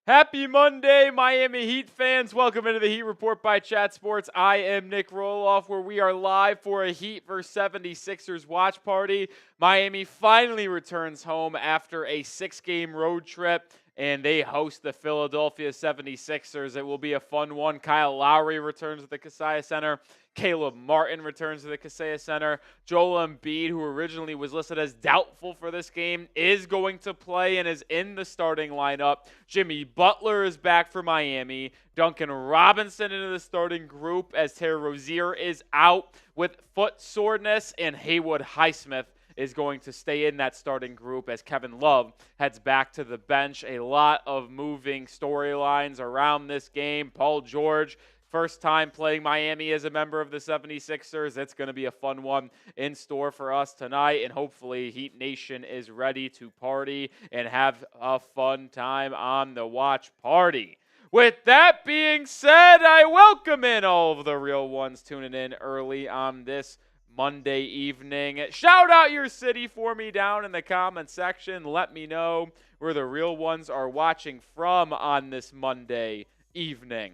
Happy Monday, Miami Heat fans. Welcome into the Heat Report by Chat Sports. I am Nic Rohloff, where we are live for a Heat vs. 76ers watch party. Miami finally returns home after a 6-game road trip, and they host the Philadelphia 76ers. It will be a fun one. Kyle Lowry returns to the Kaseya Center. Caleb Martin returns to the Kaseya Center. Joel Embiid, who originally was listed as doubtful for this game, is going to play and is in the starting lineup. Jimmy Butler is back for Miami. Duncan Robinson into the starting group as Terry Rozier is out with foot soreness, and Haywood Highsmith is going to stay in that starting group as Kevin Love heads back to the bench. A lot of moving storylines around this game. Paul George, first time playing Miami as a member of the 76ers. It's going to be a fun one in store for us tonight, and hopefully Heat Nation is ready to party and have a fun time on the watch party. With that being said, I welcome in all of the real ones tuning in early on this Monday evening. Shout out your city for me down in the comment section. Let me know where the real ones are watching from on this Monday evening.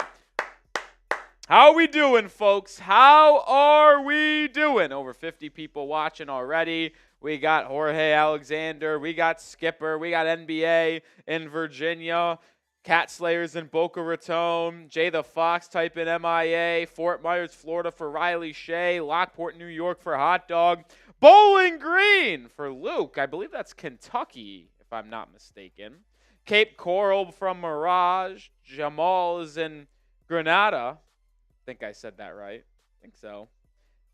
How are we doing, folks? How are we doing? Over 50 people watching already. We got Jorge Alexander. We got Skipper. We got NBA in Virginia. Cat Slayers in Boca Raton. Jay the Fox type in MIA. Fort Myers, Florida for Riley Shea. Lockport, New York for Hot Dog. Bowling Green for Luke. I believe that's Kentucky, if I'm not mistaken. Cape Coral from Mirage. Jamal is in Grenada. I think I said that right. I think so.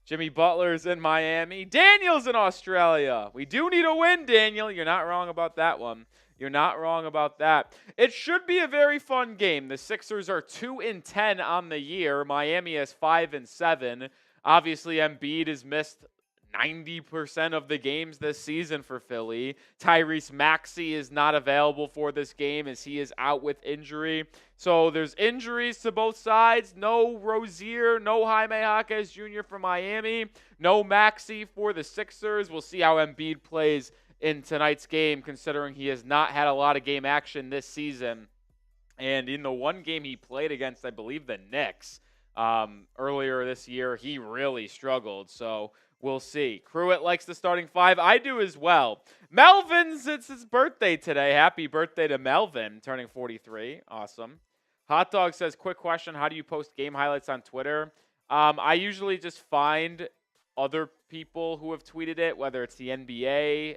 Jimmy Butler's in Miami. Daniel's in Australia. We do need a win, Daniel. You're not wrong about that one. You're not wrong about that. It should be a very fun game. The Sixers are 2-10 on the year. Miami has 5-7. Obviously, Embiid has missed 90% of the games this season for Philly. Tyrese Maxey is not available for this game as he is out with injury. So there's injuries to both sides. No Rozier, no Jaime Jaquez Jr. for Miami. No Maxey for the Sixers. We'll see how Embiid plays in tonight's game, considering he has not had a lot of game action this season. And in the one game he played against, I believe, the Knicks earlier this year, he really struggled. So we'll see. Pruitt likes the starting five. I do as well. Melvin's, it's his birthday today. Happy birthday to Melvin, turning 43. Awesome. Hot Dog says, quick question, how do you post game highlights on Twitter? I usually just find other people who have tweeted it, whether it's the NBA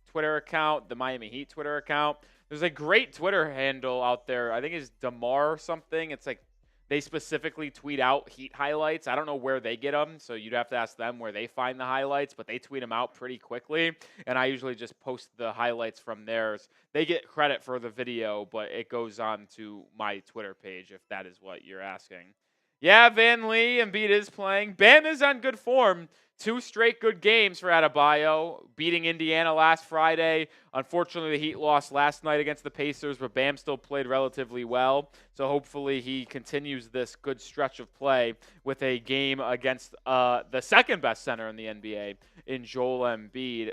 Twitter account, the Miami Heat Twitter account. There's a great Twitter handle out there. I think it's Damar or something. It's like they specifically tweet out Heat highlights. I don't know where they get them, so you'd have to ask them where they find the highlights, but they tweet them out pretty quickly, and I usually just post the highlights from theirs. They get credit for the video, but it goes on to my Twitter page if that is what you're asking. Yeah, Van Lee, Embiid is playing. Bam is on good form. 2 straight good games for Adebayo, beating Indiana last Friday. Unfortunately, the Heat lost last night against the Pacers, but Bam still played relatively well. So hopefully he continues this good stretch of play with a game against the second best center in the NBA in Joel Embiid.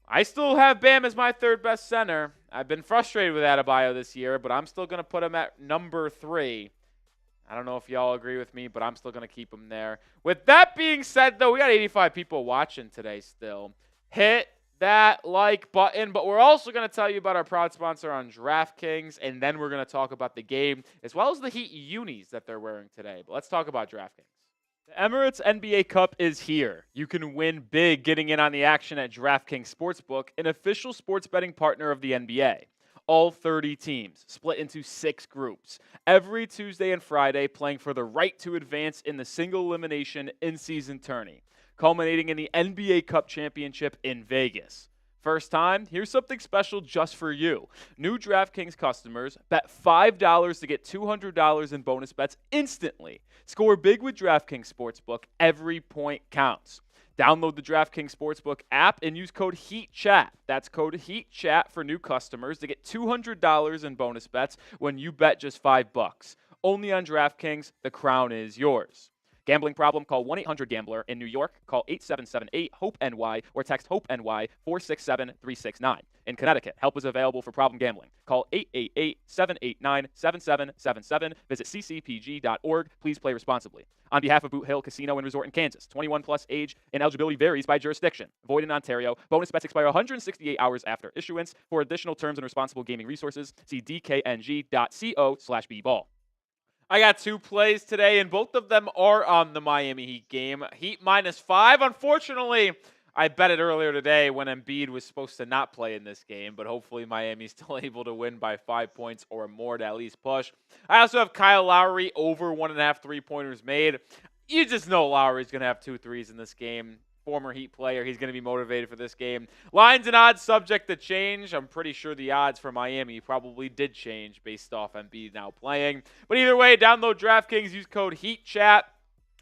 I still have Bam as my third best center. I've been frustrated with Adebayo this year, but I'm still going to put him at number 3. I don't know if y'all agree with me, but I'm still going to keep him there. With that being said, though, we got 85 people watching today still. Hit that like button, but we're also going to tell you about our proud sponsor on DraftKings, and then we're going to talk about the game, as well as the Heat unis that they're wearing today. But let's talk about DraftKings. The Emirates NBA Cup is here. You can win big getting in on the action at DraftKings Sportsbook, an official sports betting partner of the NBA. All 30 teams, split into 6 groups, every Tuesday and Friday playing for the right to advance in the single elimination in-season tourney, culminating in the NBA Cup Championship in Vegas. First time, here's something special just for you. New DraftKings customers bet $5 to get $200 in bonus bets instantly. Score big with DraftKings Sportsbook. Every point counts. Download the DraftKings Sportsbook app and use code HEATCHAT. That's code HEATCHAT for new customers to get $200 in bonus bets when you bet just $5. Only on DraftKings, the crown is yours. Gambling problem? Call 1-800-GAMBLER. In New York, call 8778-HOPE-NY or text HOPE-NY 467-369. In Connecticut, help is available for problem gambling. Call 888-789-7777. Visit ccpg.org. Please play responsibly. On behalf of Boot Hill Casino and Resort in Kansas, 21 plus age and eligibility varies by jurisdiction. Void in Ontario. Bonus bets expire 168 hours after issuance. For additional terms and responsible gaming resources, see dkng.co/bball. I got 2 plays today, and both of them are on the Miami Heat game. Heat -5. Unfortunately, I bet it earlier today when Embiid was supposed to not play in this game, but hopefully Miami's still able to win by 5 points or more to at least push. I also have Kyle Lowry over 1.5 3-pointers made. You just know Lowry's going to have 2 threes in this game. Former Heat player. He's going to be motivated for this game. Lines and odds subject to change. I'm pretty sure the odds for Miami probably did change based off Embiid now playing. But either way, download DraftKings. Use code HEATCHAT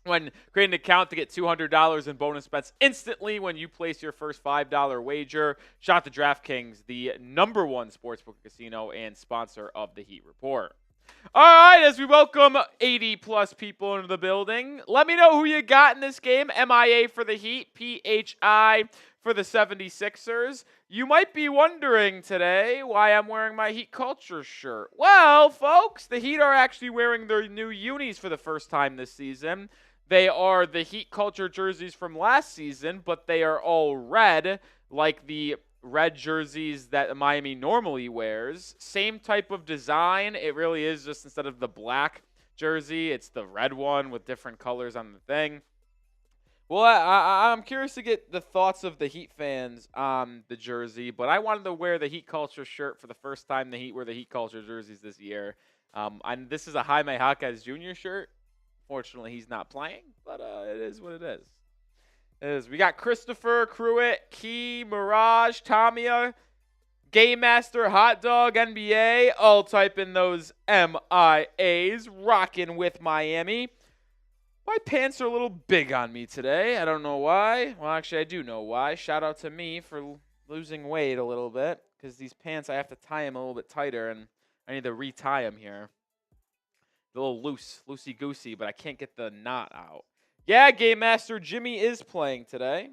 when creating an account to get $200 in bonus bets instantly when you place your first $5 wager. Shout out to DraftKings, the #1 sportsbook casino and sponsor of the Heat Report. All right, as we welcome 80-plus people into the building, let me know who you got in this game. MIA for the Heat, PHI for the 76ers. You might be wondering today why I'm wearing my Heat Culture shirt. Well, folks, the Heat are actually wearing their new unis for the first time this season. They are the Heat Culture jerseys from last season, but they are all red, like the red jerseys that Miami normally wears. Same type of design. It really is just instead of the black jersey, it's the red one with different colors on the thing. Well, I'm curious to get the thoughts of the Heat fans on the jersey, but I wanted to wear the Heat Culture shirt for the first time the Heat wear the Heat Culture jerseys this year. And this is a Jaime Jaquez Jr. shirt. Fortunately, he's not playing, but it is what it is. We got Christopher, Cruitt, Key, Mirage, Tamia, Game Master, Hot Dog, NBA, all typing those MIAs, rocking with Miami. My pants are a little big on me today. I don't know why. Well, actually, I do know why. Shout out to me for losing weight a little bit, because these pants, I have to tie them a little bit tighter, and I need to retie them here. A little loosey-goosey, but I can't get the knot out. Yeah, Game Master Jimmy is playing today.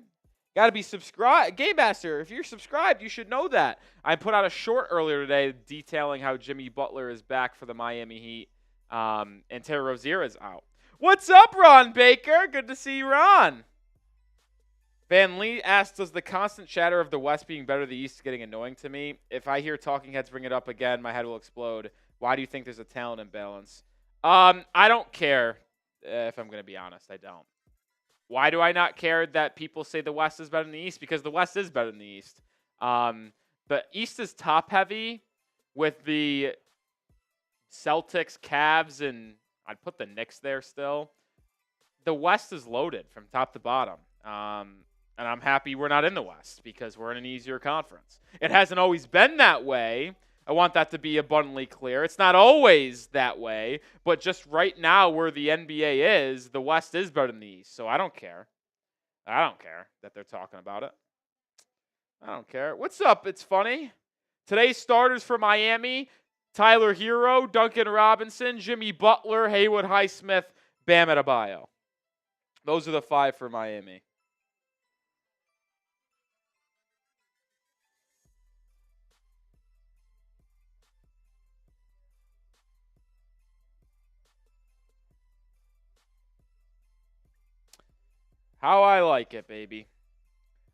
Got to be subscribed. Game Master, if you're subscribed, you should know that. I put out a short earlier today detailing how Jimmy Butler is back for the Miami Heat, and Terry Rozier is out. What's up, Ron Baker? Good to see you, Ron. Van Lee asked, does the constant chatter of the West being better than the East getting annoying to me? If I hear talking heads bring it up again, my head will explode. Why do you think there's a talent imbalance? I don't care. If I'm going to be honest, I don't. Why do I not care that people say the West is better than the East? Because the West is better than the East. The East is top-heavy with the Celtics, Cavs, and I'd put the Knicks there still. The West is loaded from top to bottom. And I'm happy we're not in the West because we're in an easier conference. It hasn't always been that way. I want that to be abundantly clear. It's not always that way, but just right now where the NBA is, the West is better than the East, so I don't care. I don't care that they're talking about it. I don't care. What's up? It's funny. Today's starters for Miami, Tyler Hero, Duncan Robinson, Jimmy Butler, Haywood Highsmith, Bam Adebayo. Those are the 5 for Miami. How I like it, baby.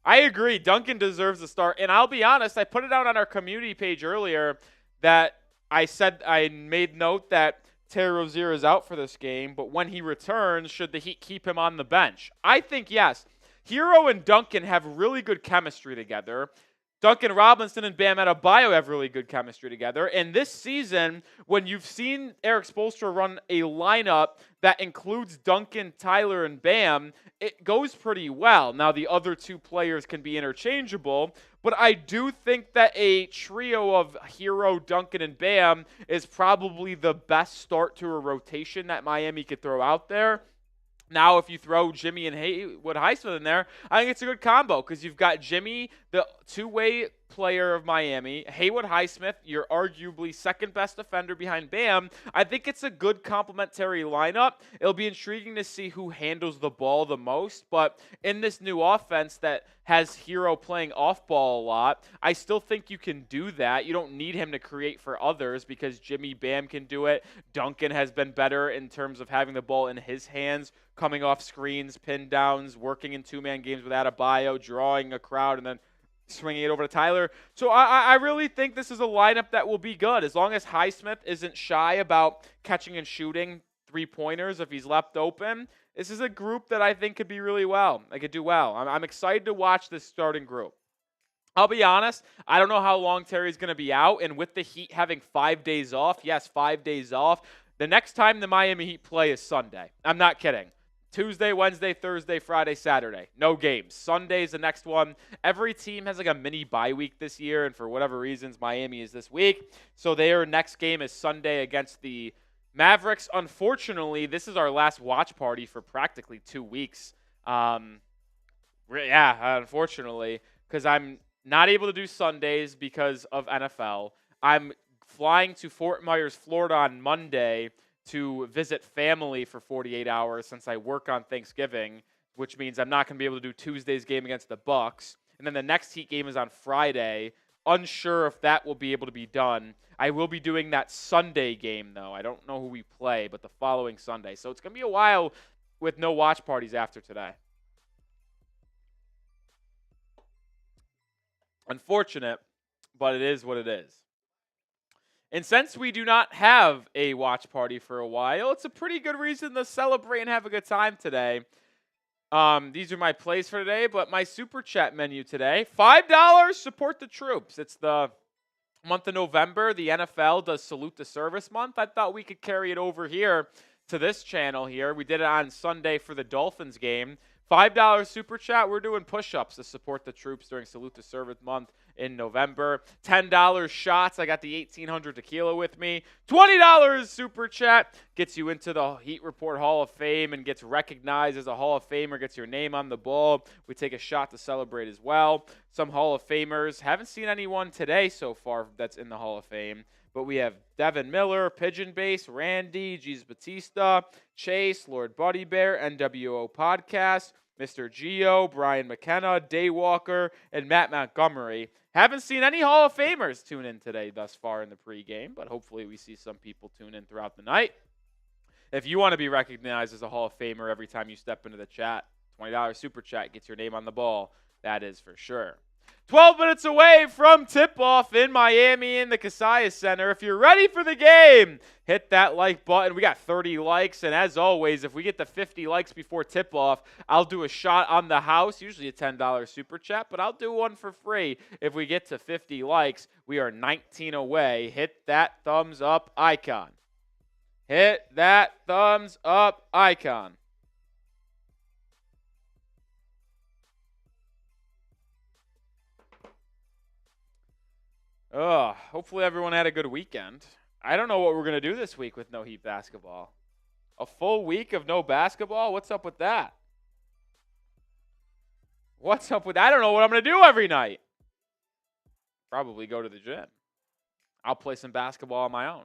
I agree. Duncan deserves a start. And I'll be honest, I put it out on our community page earlier that I said I made note that Terry Rozier is out for this game, but when he returns, should the Heat keep him on the bench? I think yes. Hero and Duncan have really good chemistry together. Duncan Robinson and Bam Adebayo have really good chemistry together. And this season, when you've seen Eric Spoelstra run a lineup that includes Duncan, Tyler, and Bam, it goes pretty well. Now, the other 2 players can be interchangeable, but I do think that a trio of Hero, Duncan, and Bam is probably the best start to a rotation that Miami could throw out there. Now, if you throw Jimmy and Haywood Highsmith in there, I think it's a good combo because you've got Jimmy, the two-way player of Miami. Haywood Highsmith, your arguably second best defender behind Bam. I think it's a good complementary lineup. It'll be intriguing to see who handles the ball the most, but in this new offense that has Hero playing off ball a lot, I still think you can do that. You don't need him to create for others because Jimmy Bam can do it. Duncan has been better in terms of having the ball in his hands, coming off screens, pin downs, working in two-man games with Adebayo, drawing a crowd, and then swinging it over to Tyler. So I really think this is a lineup that will be good as long as Highsmith isn't shy about catching and shooting three-pointers if he's left open. This is a group that I think could be really well. They could do well. I'm excited to watch this starting group. I'll be honest, I don't know how long Terry's going to be out, and with the Heat having 5 days off, yes, 5 days off, the next time the Miami Heat play is Sunday. I'm not kidding. Tuesday, Wednesday, Thursday, Friday, Saturday. No games. Sunday's the next one. Every team has like a mini bye week this year, and for whatever reasons, Miami is this week. So their next game is Sunday against the Mavericks. Unfortunately, this is our last watch party for practically 2 weeks. Unfortunately, because I'm not able to do Sundays because of NFL. I'm flying to Fort Myers, Florida on Monday to visit family for 48 hours since I work on Thanksgiving, which means I'm not going to be able to do Tuesday's game against the Bucks. And then the next Heat game is on Friday. Unsure if that will be able to be done. I will be doing that Sunday game, though. I don't know who we play, but the following Sunday. So it's going to be a while with no watch parties after today. Unfortunate, but it is what it is. And since we do not have a watch party for a while, it's a pretty good reason to celebrate and have a good time today. These are my plays for today, but my Super Chat menu today, $5, support the troops. It's the month of November. The NFL does Salute the Service month. I thought we could carry it over here to this channel here. We did it on Sunday for the Dolphins game. $5 Super Chat. We're doing push-ups to support the troops during Salute the Service month in November. $10 shots. I got the 1800 tequila with me. $20 Super Chat gets you into the Heat Report Hall of Fame and gets recognized as a Hall of Famer, gets your name on the ball. We take a shot to celebrate as well. Some Hall of Famers. Haven't seen anyone today so far that's in the Hall of Fame. But we have Devin Miller, Pigeon Base, Randy, Jesus Batista, Chase, Lord Buddy Bear, NWO Podcast, Mr. Gio, Brian McKenna, Daywalker, and Matt Montgomery. Haven't seen any Hall of Famers tune in today thus far in the pregame, but hopefully we see some people tune in throughout the night. If you want to be recognized as a Hall of Famer every time you step into the chat, $20 Super Chat gets your name on the ball. That is for sure. 12 minutes away from tip-off in Miami in the Kaseya Center. If you're ready for the game, hit that like button. We got 30 likes, and as always, if we get to 50 likes before tip-off, I'll do a shot on the house, usually a $10 Super Chat, but I'll do one for free if we get to 50 likes. We are 19 away. Hit that thumbs up icon. Hit that thumbs up icon. Hopefully everyone had a good weekend. I don't know what we're going to do this week with no Heat basketball. A full week of no basketball? What's up with that? What's up with that? I don't know what I'm going to do every night. Probably go to the gym. I'll play some basketball on my own.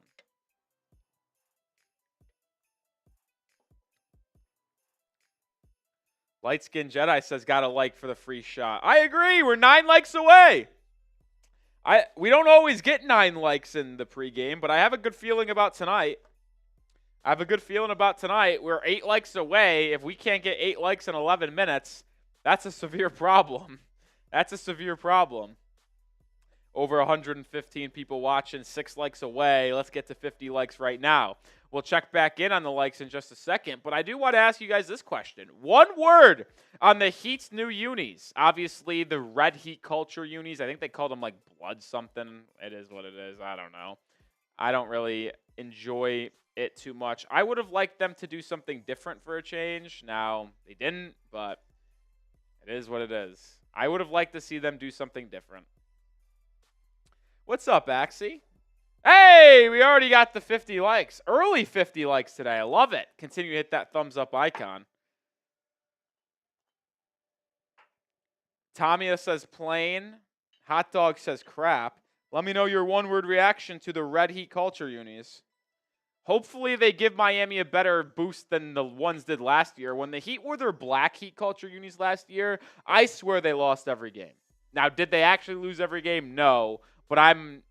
Light Skin Jedi says got a like for the free shot. I agree. We're 9 likes away. We don't always get 9 likes in the pregame, but I have a good feeling about tonight. We're 8 likes away. If we can't get 8 likes in 11 minutes, that's a severe problem. Over 115 people watching, 6 likes away. Let's get to 50 likes right now. We'll check back in on the likes in just a second, but I do want to ask you guys this question. One word on the Heat's new unis. Obviously, the Red Heat culture unis. I think they called them like blood something. It is what it is. I don't know. I don't really enjoy it too much. I would have liked them to do something different for a change. Now, they didn't, but it is what it is. I would have liked to see them do something different. What's up, Maxey? Hey, we already got the 50 likes. Early 50 likes today. I love it. Continue to hit that thumbs up icon. Tamia says plain. Hot Dog says crap. Let me know your one-word reaction to the red Heat culture unis. Hopefully they give Miami a better boost than the ones did last year. When the Heat wore their black Heat culture unis last year, I swear they lost every game. Now, did they actually lose every game? No. But I'm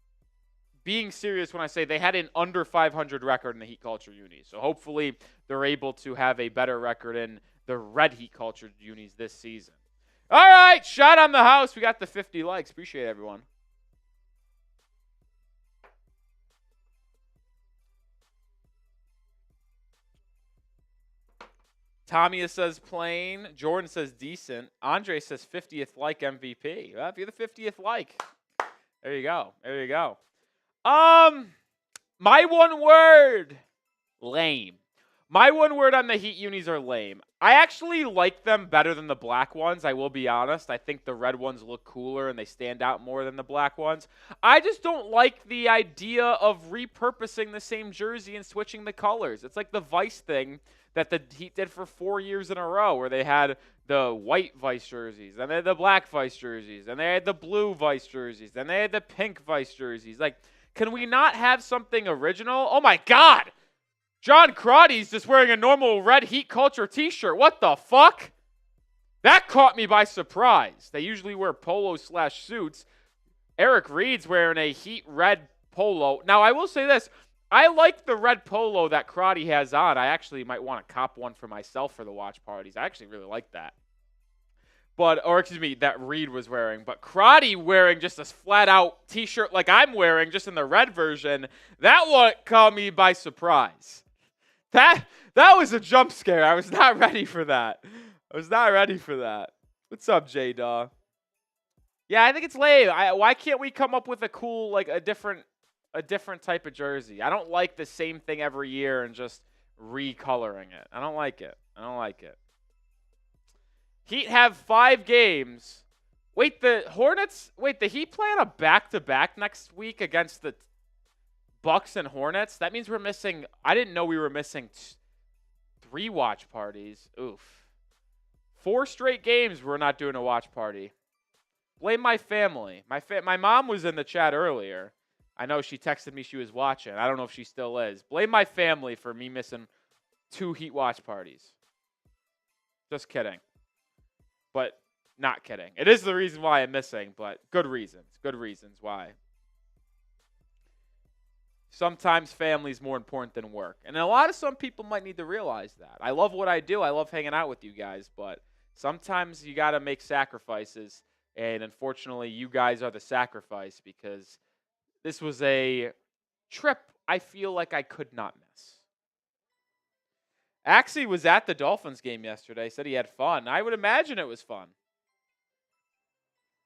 being serious when I say they had an under 500 record in the Heat culture unis. So hopefully they're able to have a better record in the red Heat culture unis this season. All right, shot on the house. We got the 50 likes. Appreciate it, everyone. Tommy says plain. Jordan says decent. Andre says 50th like MVP. Well, if you're the 50th like, there you go. There you go. My one word, lame. My one word on the Heat unis are lame. I actually like them better than the black ones, I will be honest. I think the red ones look cooler and they stand out more than the black ones. I just don't like the idea of repurposing the same jersey and switching the colors. It's like the Vice thing that the Heat did for 4 years in a row, where they had the white Vice jerseys, and they had the black Vice jerseys, and they had the blue Vice jerseys, and they had the pink Vice jerseys. Like, can we not have something original? Oh my God! John Crotty's just wearing a normal red Heat culture t-shirt. What the fuck? That caught me by surprise. They usually wear polo/suits. Eric Reed's wearing a Heat red polo. Now, I will say this. I like the red polo that Crotty has on. I actually might want to cop one for myself for the watch parties. I actually really like that. That Reed was wearing. But Crotty wearing just a flat-out t-shirt like I'm wearing, just in the red version, that one caught me by surprise. That was a jump scare. I was not ready for that. What's up, J-Daw? Yeah, I think it's lame. Why can't we come up with a cool, like, a different type of jersey? I don't like the same thing every year and just recoloring it. I don't like it. Heat have 5 games. Wait, the Heat play on a back-to-back next week against the Bucks and Hornets? That means we're missing, I didn't know we were missing 3 watch parties. Oof. 4 straight games we're not doing a watch party. Blame my family. My mom was in the chat earlier. I know she texted me she was watching. I don't know if she still is. Blame my family for me missing 2 Heat watch parties. Just kidding. But not kidding. It is the reason why I'm missing, but good reasons. Good reasons why. Sometimes family's more important than work. And some people might need to realize that. I love what I do. I love hanging out with you guys, but sometimes you got to make sacrifices, and unfortunately you guys are the sacrifice, because this was a trip I feel like I could not miss. Maxey was at the Dolphins game yesterday. Said he had fun. I would imagine it was fun.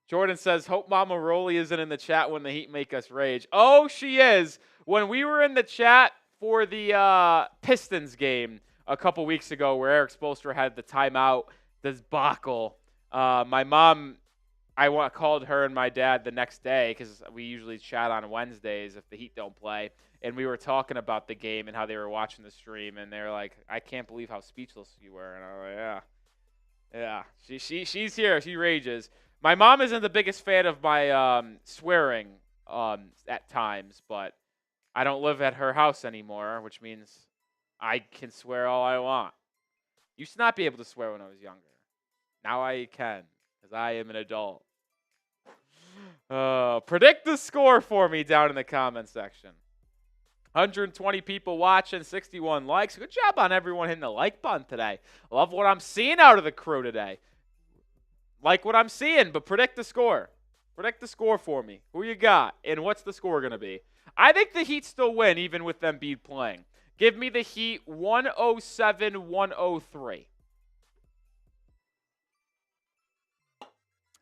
Jordan says, hope Mama Rolly isn't in the chat when the Heat make us rage. Oh, she is. When we were in the chat for the Pistons game a couple weeks ago, where Eric Spoelstra had the timeout debacle, my mom, I called her and my dad the next day, because we usually chat on Wednesdays if the Heat don't play. And we were talking about the game and how they were watching the stream, and they were like, I can't believe how speechless you were. And I was like, yeah. She's here. She rages. My mom isn't the biggest fan of my swearing at times, but I don't live at her house anymore, which means I can swear all I want. Used to not be able to swear when I was younger. Now I can, because I am an adult. Predict the score for me down in the comment section. 120 people watching, 61 likes. Good job on everyone hitting the like button today. Love what I'm seeing out of the crew today. Like what I'm seeing, but predict the score. Predict the score for me. Who you got, and what's the score going to be? I think the Heat still win, even with Embiid playing. Give me the Heat 107-103.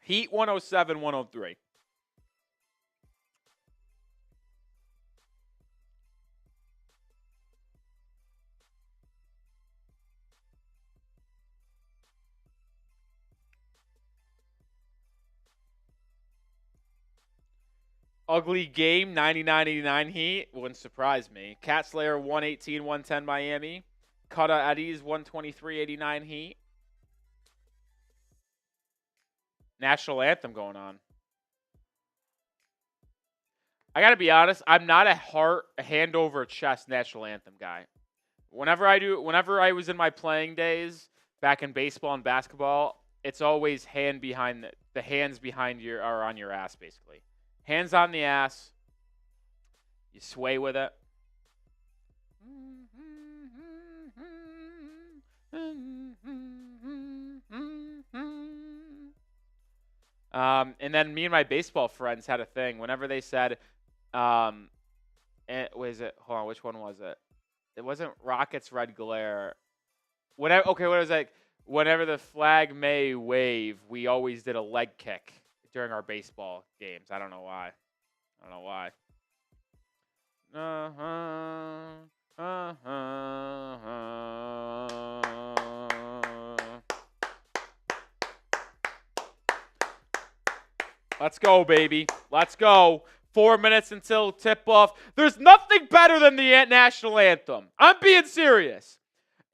Heat 107-103. Ugly game, 99-89 Heat. Wouldn't surprise me. Cat Slayer, 118-110 Miami. Kutta Eddie's 123-89 Heat. National anthem going on. I got to be honest, I'm not a hand over chest national anthem guy. Whenever I was in my playing days back in baseball and basketball, it's always hand behind the hands behind your are on your ass basically. Hands on the ass. You sway with it. And then me and my baseball friends had a thing. Whenever they said, hold on, which one was it? It wasn't Rockets Red Glare. What was that? Whenever the flag may wave, we always did a leg kick during our baseball games. I don't know why. Let's go, baby. Let's go. 4 minutes until tip-off. There's nothing better than the national anthem. I'm being serious.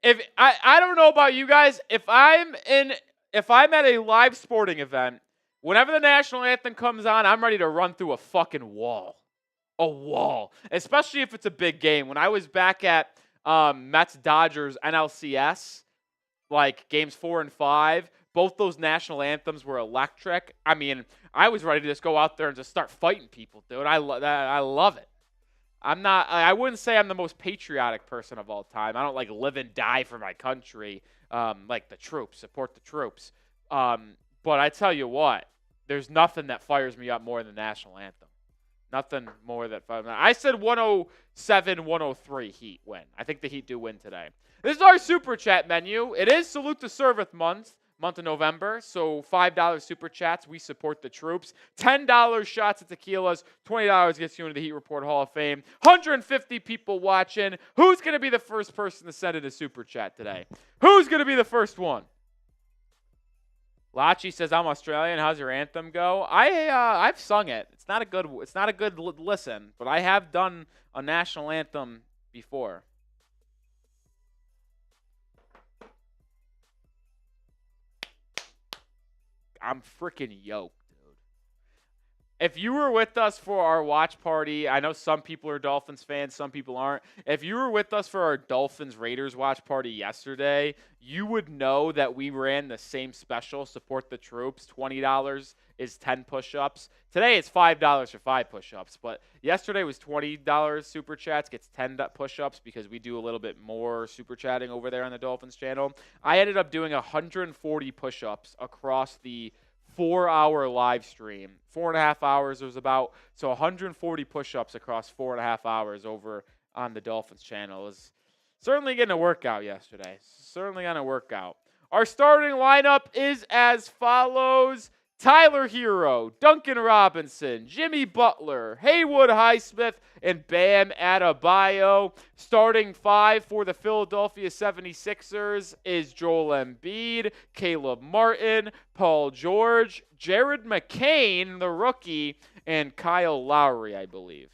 If I don't know about you guys, if I'm at a live sporting event, whenever the national anthem comes on, I'm ready to run through a fucking wall. A wall. Especially if it's a big game. When I was back at Mets-Dodgers NLCS, like games 4 and 5, both those national anthems were electric. I mean, I was ready to just go out there and just start fighting people, dude. I love it. I wouldn't say I'm the most patriotic person of all time. I don't like live and die for my country, like the troops, support the troops. But I tell you what, there's nothing that fires me up more than the national anthem. Nothing more that fires me up. I said 107-103 Heat win. I think the Heat do win today. This is our Super Chat menu. It is Salute to Service month of November. So $5 Super Chats. We support the troops. $10 shots at tequilas. $20 gets you into the Heat Report Hall of Fame. 150 people watching. Who's going to be the first person to send in a Super Chat today? Who's going to be the first one? Lachi says, I'm Australian. How's your anthem go? I've sung it. It's not a good listen, but I have done a national anthem before. I'm freaking yoked, dude. If you were with us for our watch party, I know some people are Dolphins fans, some people aren't. If you were with us for our Dolphins-Raiders watch party yesterday, you would know that we ran the same special, Support the Troops. $20 is 10 push-ups. Today it's $5 for 5 push-ups, but yesterday was $20 Super Chats, gets 10 push-ups because we do a little bit more Super Chatting over there on the Dolphins channel. I ended up doing 140 push-ups across the 4-hour live stream. 4.5 hours it was about, so 140 push-ups across 4.5 hours over on the Dolphins channel. It was certainly getting a workout yesterday. Certainly getting a workout. Our starting lineup is as follows. Tyler Hero, Duncan Robinson, Jimmy Butler, Haywood Highsmith, and Bam Adebayo. Starting 5 for the Philadelphia 76ers is Joel Embiid, Caleb Martin, Paul George, Jared McCain, the rookie, and Kyle Lowry, I believe.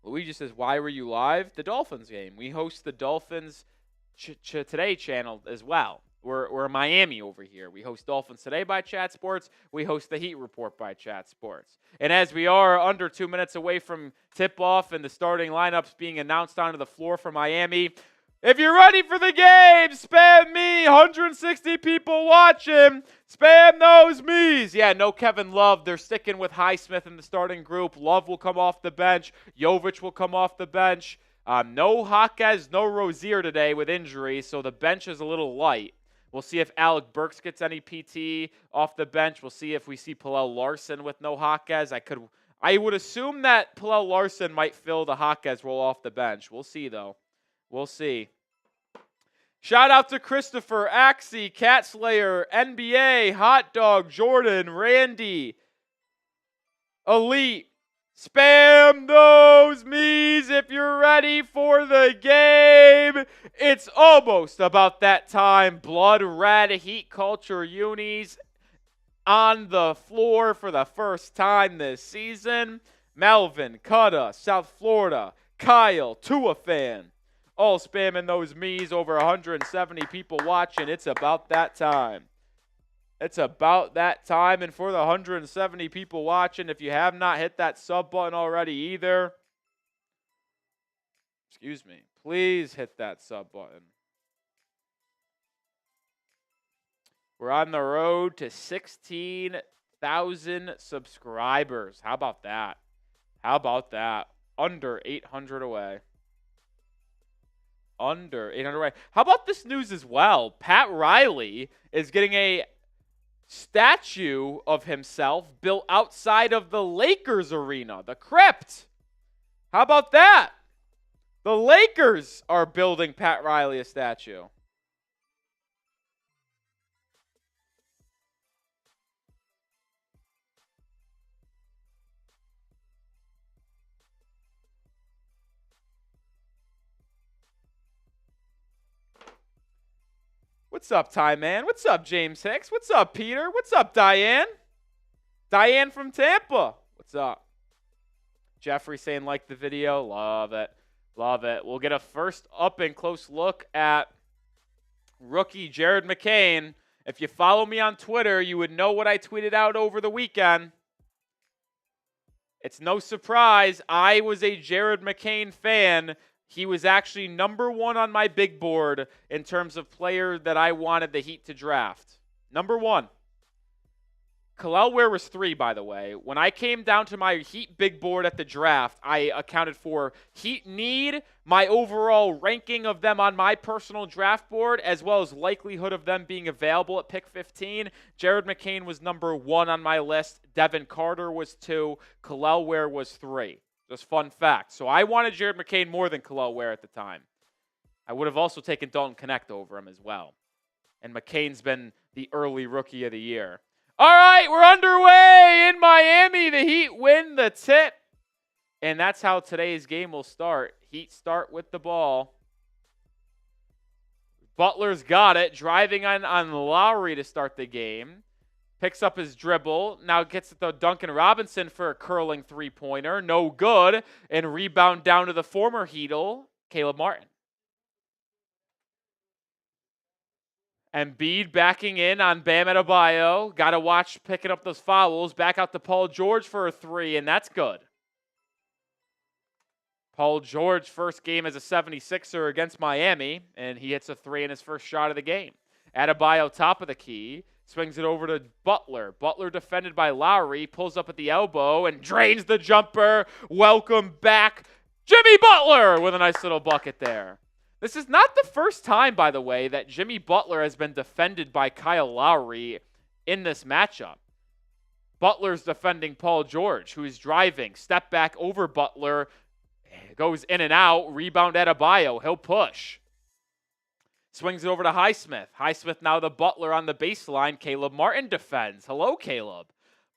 Luigi says, why were you live? The Dolphins game. We host the Dolphins Today channel as well. We're in Miami over here. We host Dolphins Today by Chat Sports. We host the Heat Report by Chat Sports. And as we are under 2 minutes away from tip-off and the starting lineups being announced onto the floor for Miami, if you're ready for the game, spam me. 160 people watching. Spam those me's. Yeah, no Kevin Love. They're sticking with Highsmith in the starting group. Love will come off the bench. Jovic will come off the bench. No Jaquez, no Rozier today with injury, so the bench is a little light. We'll see if Alec Burks gets any PT off the bench. We'll see if we see Pallel Larson with no Jaquez. I would assume that Pallel Larson might fill the Jaquez role off the bench. We'll see, though. We'll see. Shout out to Christopher, Axie, Cat Slayer, NBA, Hot Dog, Jordan, Randy, Elite. Spam those me's if you're ready for the game. It's almost about that time. Blood Red Heat Culture Unis on the floor for the first time this season. Melvin, Cutta, South Florida, Kyle, Tua fan. All spamming those me's. Over 170 people watching. It's about that time. It's about that time. And for the 170 people watching, if you have not hit that sub button already either, excuse me, please hit that sub button. We're on the road to 16,000 subscribers. How about that? How about that? Under 800 away. Under 800 away. How about this news as well? Pat Riley is getting a statue of himself built outside of the Lakers arena, the Crypt. How about that? The Lakers are building Pat Riley a statue. What's up, Ty Man? What's up, James Hicks? What's up, Peter? What's up, Diane? Diane from Tampa. What's up? Jeffrey saying like the video. Love it. Love it. We'll get a first up and close look at rookie Jared McCain. If you follow me on Twitter, you would know what I tweeted out over the weekend. It's no surprise. I was a Jared McCain fan. He was actually number one on my big board in terms of player that I wanted the Heat to draft. Number one. Kel'el Ware was 3, by the way. When I came down to my Heat big board at the draft, I accounted for Heat need, my overall ranking of them on my personal draft board, as well as likelihood of them being available at pick 15. Jared McCain was number 1 on my list. Devin Carter was 2. Kel'el Ware was 3. Just fun fact. So I wanted Jared McCain more than Kel'el Ware at the time. I would have also taken Dalton Knecht over him as well. And McCain's been the early rookie of the year. All right, we're underway in Miami. The Heat win the tip. And that's how today's game will start. Heat start with the ball. Butler's got it, driving on Lowry to start the game. Picks up his dribble. Now gets it to Duncan Robinson for a curling three-pointer. No good. And rebound down to the former Heatle, Caleb Martin. Embiid backing in on Bam Adebayo. Got to watch picking up those fouls. Back out to Paul George for a 3, and that's good. Paul George, first game as a 76er against Miami, and he hits a 3 in his first shot of the game. Adebayo top of the key. Swings it over to Butler. Butler defended by Lowry. Pulls up at the elbow and drains the jumper. Welcome back, Jimmy Butler, with a nice little bucket there. This is not the first time, by the way, that Jimmy Butler has been defended by Kyle Lowry in this matchup. Butler's defending Paul George, who is driving. Step back over Butler. Goes in and out. Rebound Adebayo. He'll push. Swings it over to Highsmith. Highsmith now the Butler on the baseline. Caleb Martin defends. Hello, Caleb.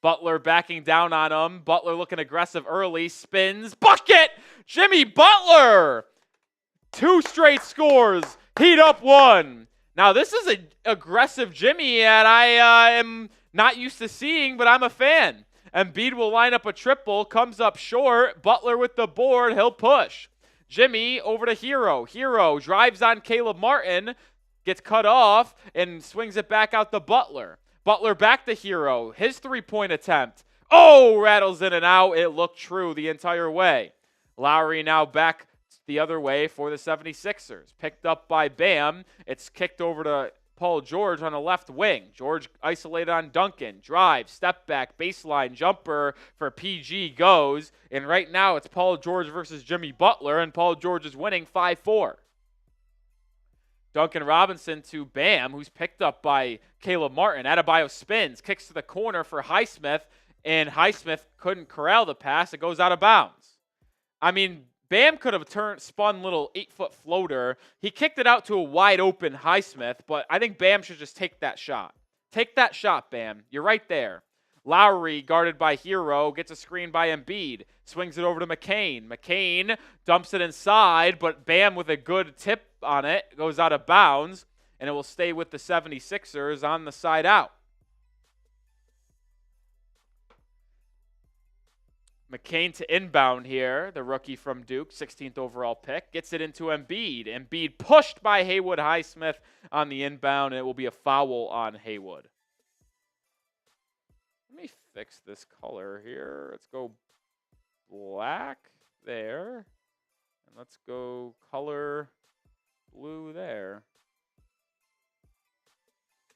Butler backing down on him. Butler looking aggressive early. Spins. Bucket! Jimmy Butler! 2 straight scores. Heat up 1. Now, this is an aggressive Jimmy that I am not used to seeing, but I'm a fan. Embiid will line up a triple. Comes up short. Butler with the board. He'll push. Jimmy over to Hero. Hero drives on Caleb Martin. Gets cut off and swings it back out to Butler. Butler back to Hero. His three-point attempt. Oh, rattles in and out. It looked true the entire way. Lowry now back the other way for the 76ers. Picked up by Bam. It's kicked over to Paul George on the left wing. George isolated on Duncan. Drive, step back, baseline jumper for PG goes. And right now it's Paul George versus Jimmy Butler, and Paul George is winning 5-4. Duncan Robinson to Bam, who's picked up by Caleb Martin. Adebayo spins, kicks to the corner for Highsmith, and Highsmith couldn't corral the pass. It goes out of bounds. I mean, Bam could have spun little 8-foot floater. He kicked it out to a wide open Highsmith, but I think Bam should just take that shot. Take that shot, Bam. You're right there. Lowry, guarded by Hero, gets a screen by Embiid. Swings it over to McCain. McCain dumps it inside, but Bam with a good tip on it goes out of bounds, and it will stay with the 76ers on the side out. McCain to inbound here, the rookie from Duke, 16th overall pick. Gets it into Embiid. Embiid pushed by Haywood Highsmith on the inbound, and it will be a foul on Haywood. fix this color here. Let's go black there. And let's go color blue there.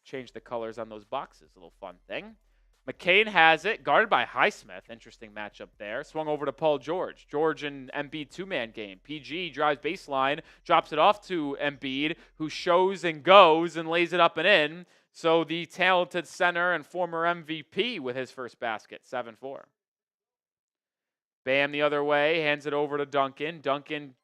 Change the colors on those boxes. A little fun thing. McCain has it, guarded by Highsmith. Interesting matchup there. Swung over to Paul George. George and Embiid two-man game. PG drives baseline, drops it off to Embiid, who shows and goes and lays it up and in. So the talented center and former MVP with his first basket, 7-4. Bam the other way, hands it over to Duncan. Duncan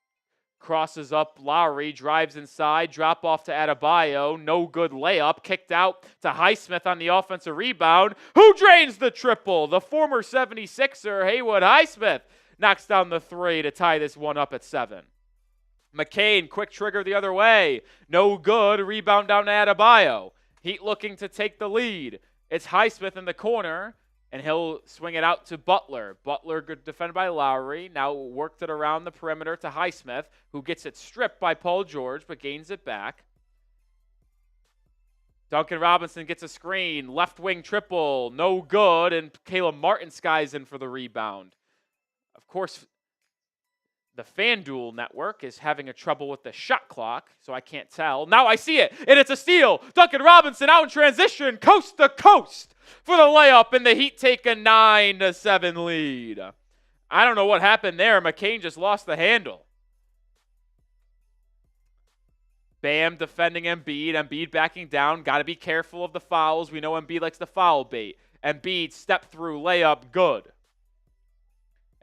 crosses up Lowry, drives inside, drop off to Adebayo. No good layup. Kicked out to Highsmith on the offensive rebound. Who drains the triple? The former 76er, Haywood Highsmith, knocks down the three to tie this one up at 7. McCain, quick trigger the other way. No good. Rebound down to Adebayo. Heat looking to take the lead. It's Highsmith in the corner, and he'll swing it out to Butler. Butler, good defended by Lowry. Now worked it around the perimeter to Highsmith, who gets it stripped by Paul George, but gains it back. Duncan Robinson gets a screen. Left wing triple. No good, and Caleb Martin skies in for the rebound. Of course, the FanDuel network is having a trouble with the shot clock, so I can't tell. Now I see it, and it's a steal. Duncan Robinson out in transition, coast to coast for the layup, and the Heat take a 9-7 lead. I don't know what happened there. McCain just lost the handle. Bam defending Embiid. Embiid backing down. Got to be careful of the fouls. We know Embiid likes the foul bait. Embiid step through layup, good.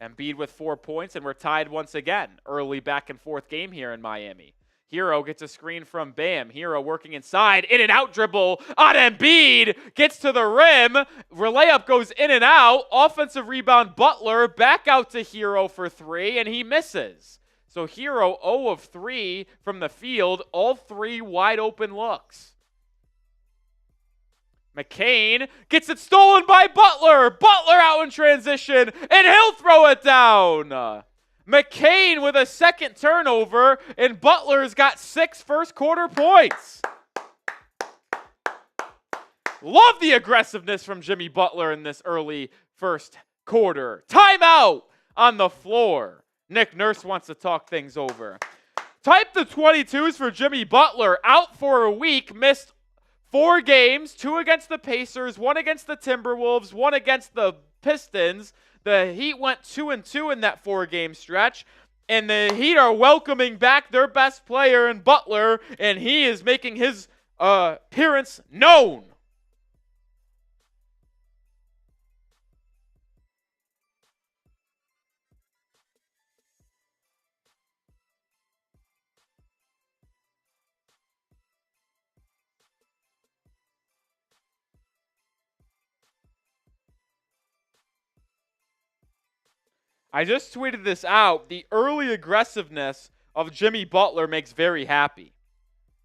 Embiid with 4 points, and we're tied once again. Early back and forth game here in Miami. Hero gets a screen from Bam. Hero working inside. In and out dribble on Embiid. Gets to the rim. Layup goes in and out. Offensive rebound Butler. Back out to Hero for 3, and he misses. So Hero 0 of 3 from the field. All 3 wide open looks. McCain gets it stolen by Butler. Butler out in transition, and he'll throw it down. McCain with a second turnover, and Butler's got 6 first quarter points. Love the aggressiveness from Jimmy Butler in this early first quarter. Timeout on the floor. Nick Nurse wants to talk things over. Type the 22s for Jimmy Butler. Out for a week, missed 4 games, 2 against the Pacers, 1 against the Timberwolves, 1 against the Pistons. The Heat went 2-2 in that 4-game stretch, and the Heat are welcoming back their best player in Butler, and he is making his appearance known. I just tweeted this out. The early aggressiveness of Jimmy Butler makes very happy.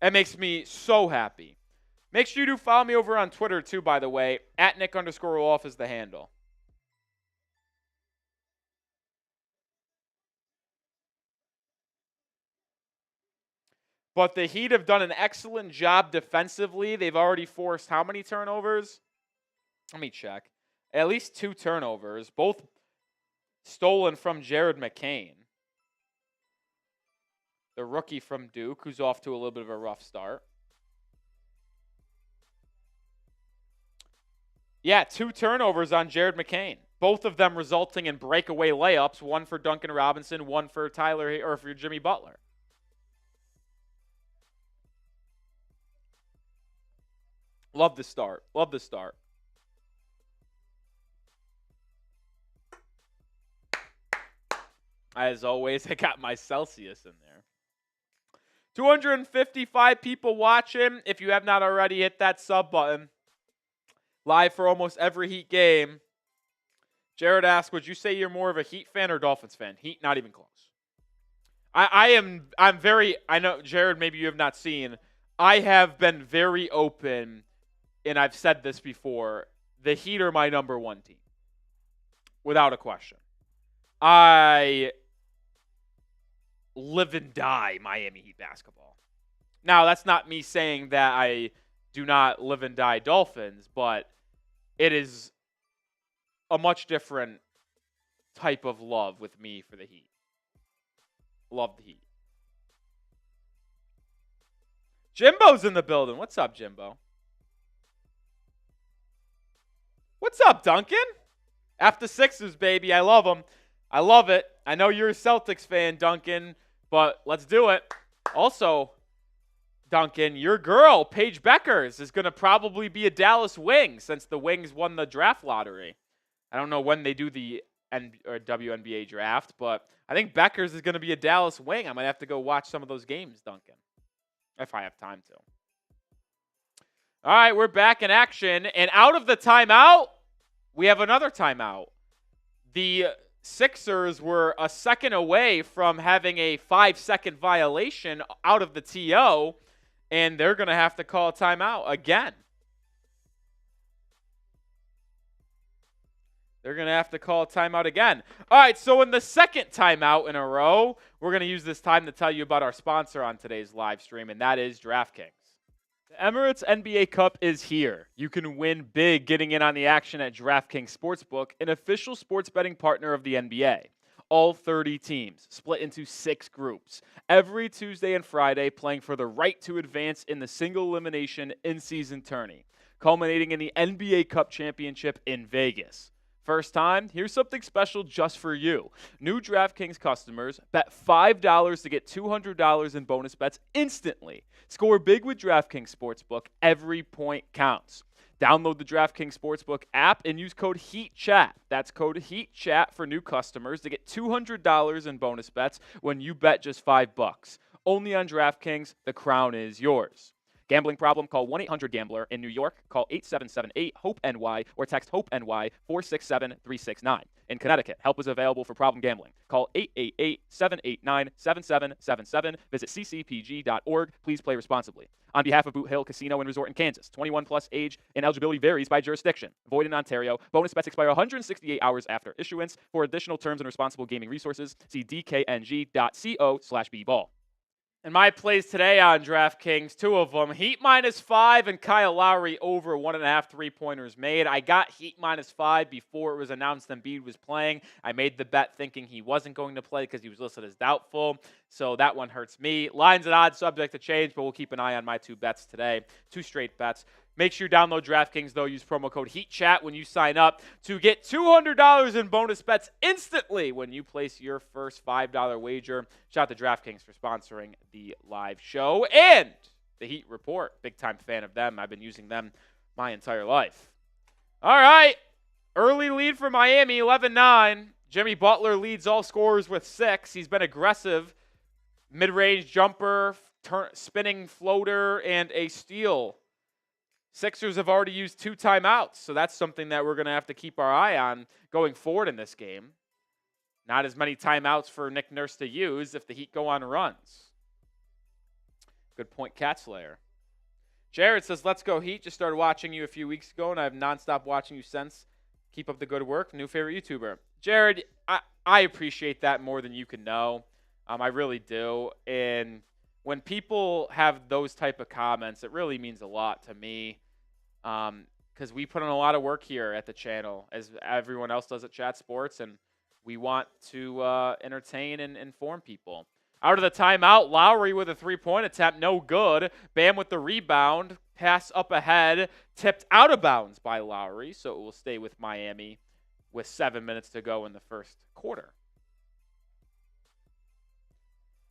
It makes me so happy. Make sure you do follow me over on Twitter too, by the way. At Nic_Rohloff is the handle. But the Heat have done an excellent job defensively. They've already forced how many turnovers? Let me check. At least 2 turnovers. Both stolen from Jared McCain, the rookie from Duke, who's off to a little bit of a rough start. Yeah, 2 turnovers on Jared McCain. Both of them resulting in breakaway layups, one for Duncan Robinson, one for for Jimmy Butler. Love the start. Love the start. As always, I got my Celsius in there. 255 people watching. If you have not already, hit that sub button. Live for almost every Heat game. Jared asked, would you say you're more of a Heat fan or Dolphins fan? Heat, not even close. I'm very, I know, Jared, maybe you have not seen. I have been very open, and I've said this before. The Heat are my number 1 team. Without a question. I live and die Miami Heat basketball. Now, that's not me saying that I do not live and die Dolphins, but it is a much different type of love with me for the Heat. Love the Heat. Jimbo's in the building. What's up, Jimbo? What's up, Duncan? After Sixers, baby. I love them. I love it. I know you're a Celtics fan, Duncan, but let's do it. Also, Duncan, your girl, Paige Beckers, is going to probably be a Dallas Wing since the Wings won the draft lottery. I don't know when they do the WNBA draft, but I think Beckers is going to be a Dallas Wing. I might have to go watch some of those games, Duncan, if I have time to. All right, we're back in action. And out of the timeout, we have another timeout. The Sixers were a second away from having a 5-second violation out of the TO, and they're going to have to call a timeout again. They're going to have to call a timeout again. All right, so in the second timeout in a row, we're going to use this time to tell you about our sponsor on today's live stream, and that is DraftKings. The Emirates NBA Cup is here. You can win big getting in on the action at DraftKings Sportsbook, an official sports betting partner of the NBA. All 30 teams, split into 6 groups, every Tuesday and Friday playing for the right to advance in the single elimination in-season tourney, culminating in the NBA Cup Championship in Vegas. First time, here's something special just for you. New DraftKings customers bet $5 to get $200 in bonus bets instantly. Score big with DraftKings Sportsbook. Every point counts. Download the DraftKings Sportsbook app and use code HEATCHAT. That's code HEATCHAT for new customers to get $200 in bonus bets when you bet just $5. Only on DraftKings, the crown is yours. Gambling problem? Call 1-800-GAMBLER. In New York, call 8778-HOPE-NY or text HOPE-NY 467-369. In Connecticut, help is available for problem gambling. Call 888-789-7777. Visit ccpg.org. Please play responsibly. On behalf of Boot Hill Casino and Resort in Kansas, 21 plus age and eligibility varies by jurisdiction. Void in Ontario. Bonus bets expire 168 hours after issuance. For additional terms and responsible gaming resources, see dkng.co/bball. And my plays today on DraftKings, 2 of them, Heat -5 and Kyle Lowry over 1.5 3-pointers made. I got Heat -5 before it was announced Embiid was playing. I made the bet thinking he wasn't going to play because he was listed as doubtful. So that one hurts me. Lines and odds subject to change, but we'll keep an eye on my 2 bets today. 2 straight bets. Make sure you download DraftKings, though. Use promo code HEATCHAT when you sign up to get $200 in bonus bets instantly when you place your first $5 wager. Shout out to DraftKings for sponsoring the live show and the Heat Report. Big-time fan of them. I've been using them my entire life. All right. Early lead for Miami, 11-9. Jimmy Butler leads all scorers with 6. He's been aggressive. Mid-range jumper, spinning floater, and a steal. Sixers have already used 2 timeouts, so that's something that we're going to have to keep our eye on going forward in this game. Not as many timeouts for Nick Nurse to use if the Heat go on runs. Good point, Catslayer. Jared says, let's go Heat. Just started watching you a few weeks ago, and I've nonstop watching you since. Keep up the good work. New favorite YouTuber. Jared, I appreciate that more than you can know. I really do. And when people have those type of comments, it really means a lot to me because we put in a lot of work here at the channel, as everyone else does at Chat Sports, and we want to entertain and inform people. Out of the timeout, Lowry with a 3-point attempt, no good. Bam with the rebound, pass up ahead, tipped out of bounds by Lowry, so it will stay with Miami with 7 minutes to go in the first quarter.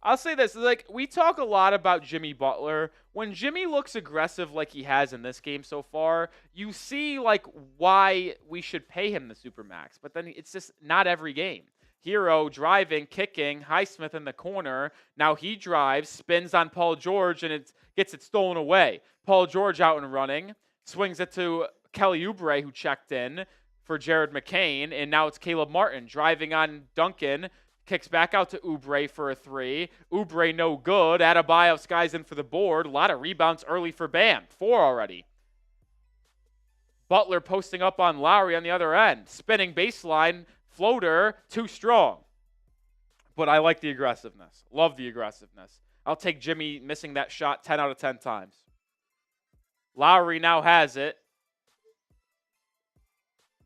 I'll say this, we talk a lot about Jimmy Butler. When Jimmy looks aggressive like he has in this game so far, you see, why we should pay him the Supermax. But then it's just not every game. Hero driving, kicking, Highsmith in the corner. Now he drives, spins on Paul George, and it gets it stolen away. Paul George out and running, swings it to Kelly Oubre, who checked in for Jared McCain, and now it's Caleb Martin driving on Duncan. Kicks back out to Oubre for a 3. Oubre no good. Adebayo skies in for the board. A lot of rebounds early for Bam. 4 already. Butler posting up on Lowry on the other end. Spinning baseline. Floater. Too strong. But I like the aggressiveness. Love the aggressiveness. I'll take Jimmy missing that shot 10 out of 10 times. Lowry now has it.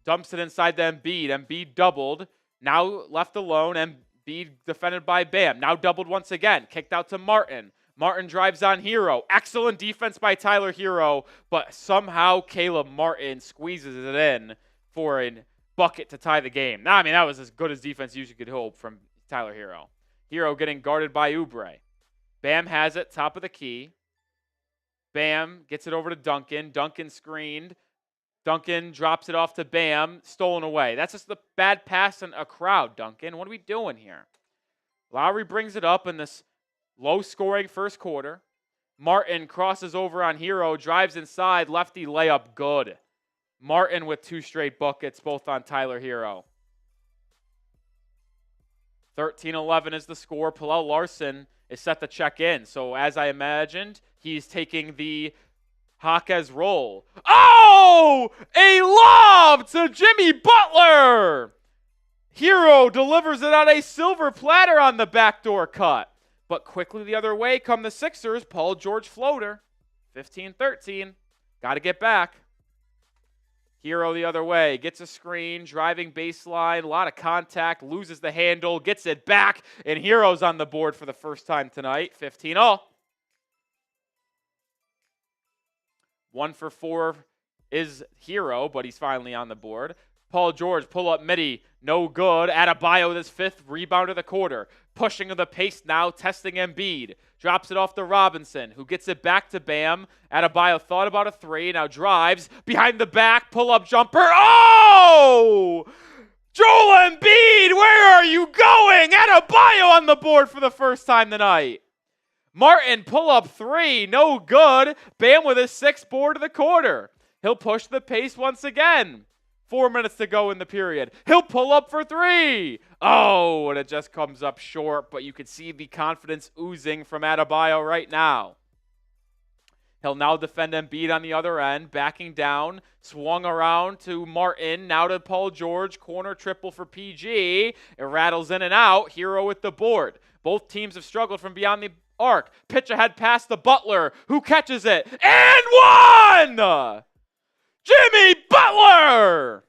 Dumps it inside to Embiid. Embiid doubled. Now left alone. Embiid defended by Bam. Now doubled once again. Kicked out to Martin. Martin drives on Hero. Excellent defense by Tyler Hero, but somehow Caleb Martin squeezes it in for a bucket to tie the game. Now, I mean, that was as good as defense you could hope from Tyler Hero. Hero getting guarded by Oubre. Bam has it, top of the key. Bam gets it over to Duncan. Duncan screened. Duncan drops it off to Bam. Stolen away. That's just the bad pass in a crowd, Duncan. What are we doing here? Lowry brings it up in this low-scoring first quarter. Martin crosses over on Hero, drives inside, lefty layup, good. Martin with 2 straight buckets, both on Tyler Hero. 13-11 is the score. Pallel Larson is set to check in. So as I imagined, he's taking the Jaquez role. Oh! A lob to Jimmy Butler! Hero delivers it on a silver platter on the backdoor cut. But quickly the other way come the Sixers. Paul George floater. 15-13. Got to get back. Hero the other way. Gets a screen. Driving baseline. A lot of contact. Loses the handle. Gets it back. And Hero's on the board for the first time tonight. 15-0. 1 for 4 is Hero, but he's finally on the board. Paul George, pull up midi, no good. Adebayo, this 5th rebound of the quarter. Pushing of the pace now, testing Embiid. Drops it off to Robinson, who gets it back to Bam. Adebayo thought about a 3, now drives. Behind the back, pull-up jumper. Oh! Joel Embiid, where are you going? Adebayo on the board for the first time tonight. Martin, pull-up 3, no good. Bam with his 6th board of the quarter. He'll push the pace once again. 4 minutes to go in the period. He'll pull up for 3. Oh, and it just comes up short, but you can see the confidence oozing from Adebayo right now. He'll now defend Embiid on the other end, backing down, swung around to Martin, now to Paul George, corner triple for PG. It rattles in and out. Hero with the board. Both teams have struggled from beyond the arc. Pitch ahead past the Butler, who catches it, and one! Jimmy Butler!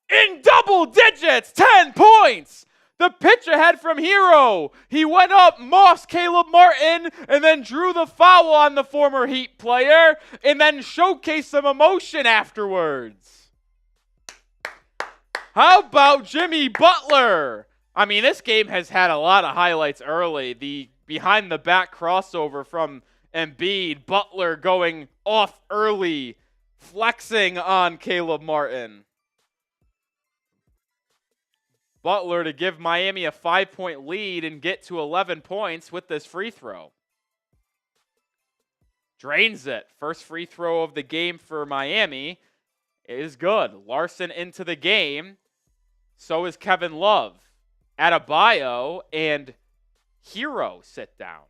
In double digits, 10 points. The pitch ahead from Hero. He went up, mossed Caleb Martin, and then drew the foul on the former Heat player, and then showcased some emotion afterwards. How about Jimmy Butler? I mean, this game has had a lot of highlights early. The behind-the-back crossover from Embiid, Butler going off early, flexing on Caleb Martin. Butler to give Miami a 5-point lead and get to 11 points with this free throw. Drains it. First free throw of the game for Miami is good. Larson into the game. So is Kevin Love. Adebayo and Hero sit down.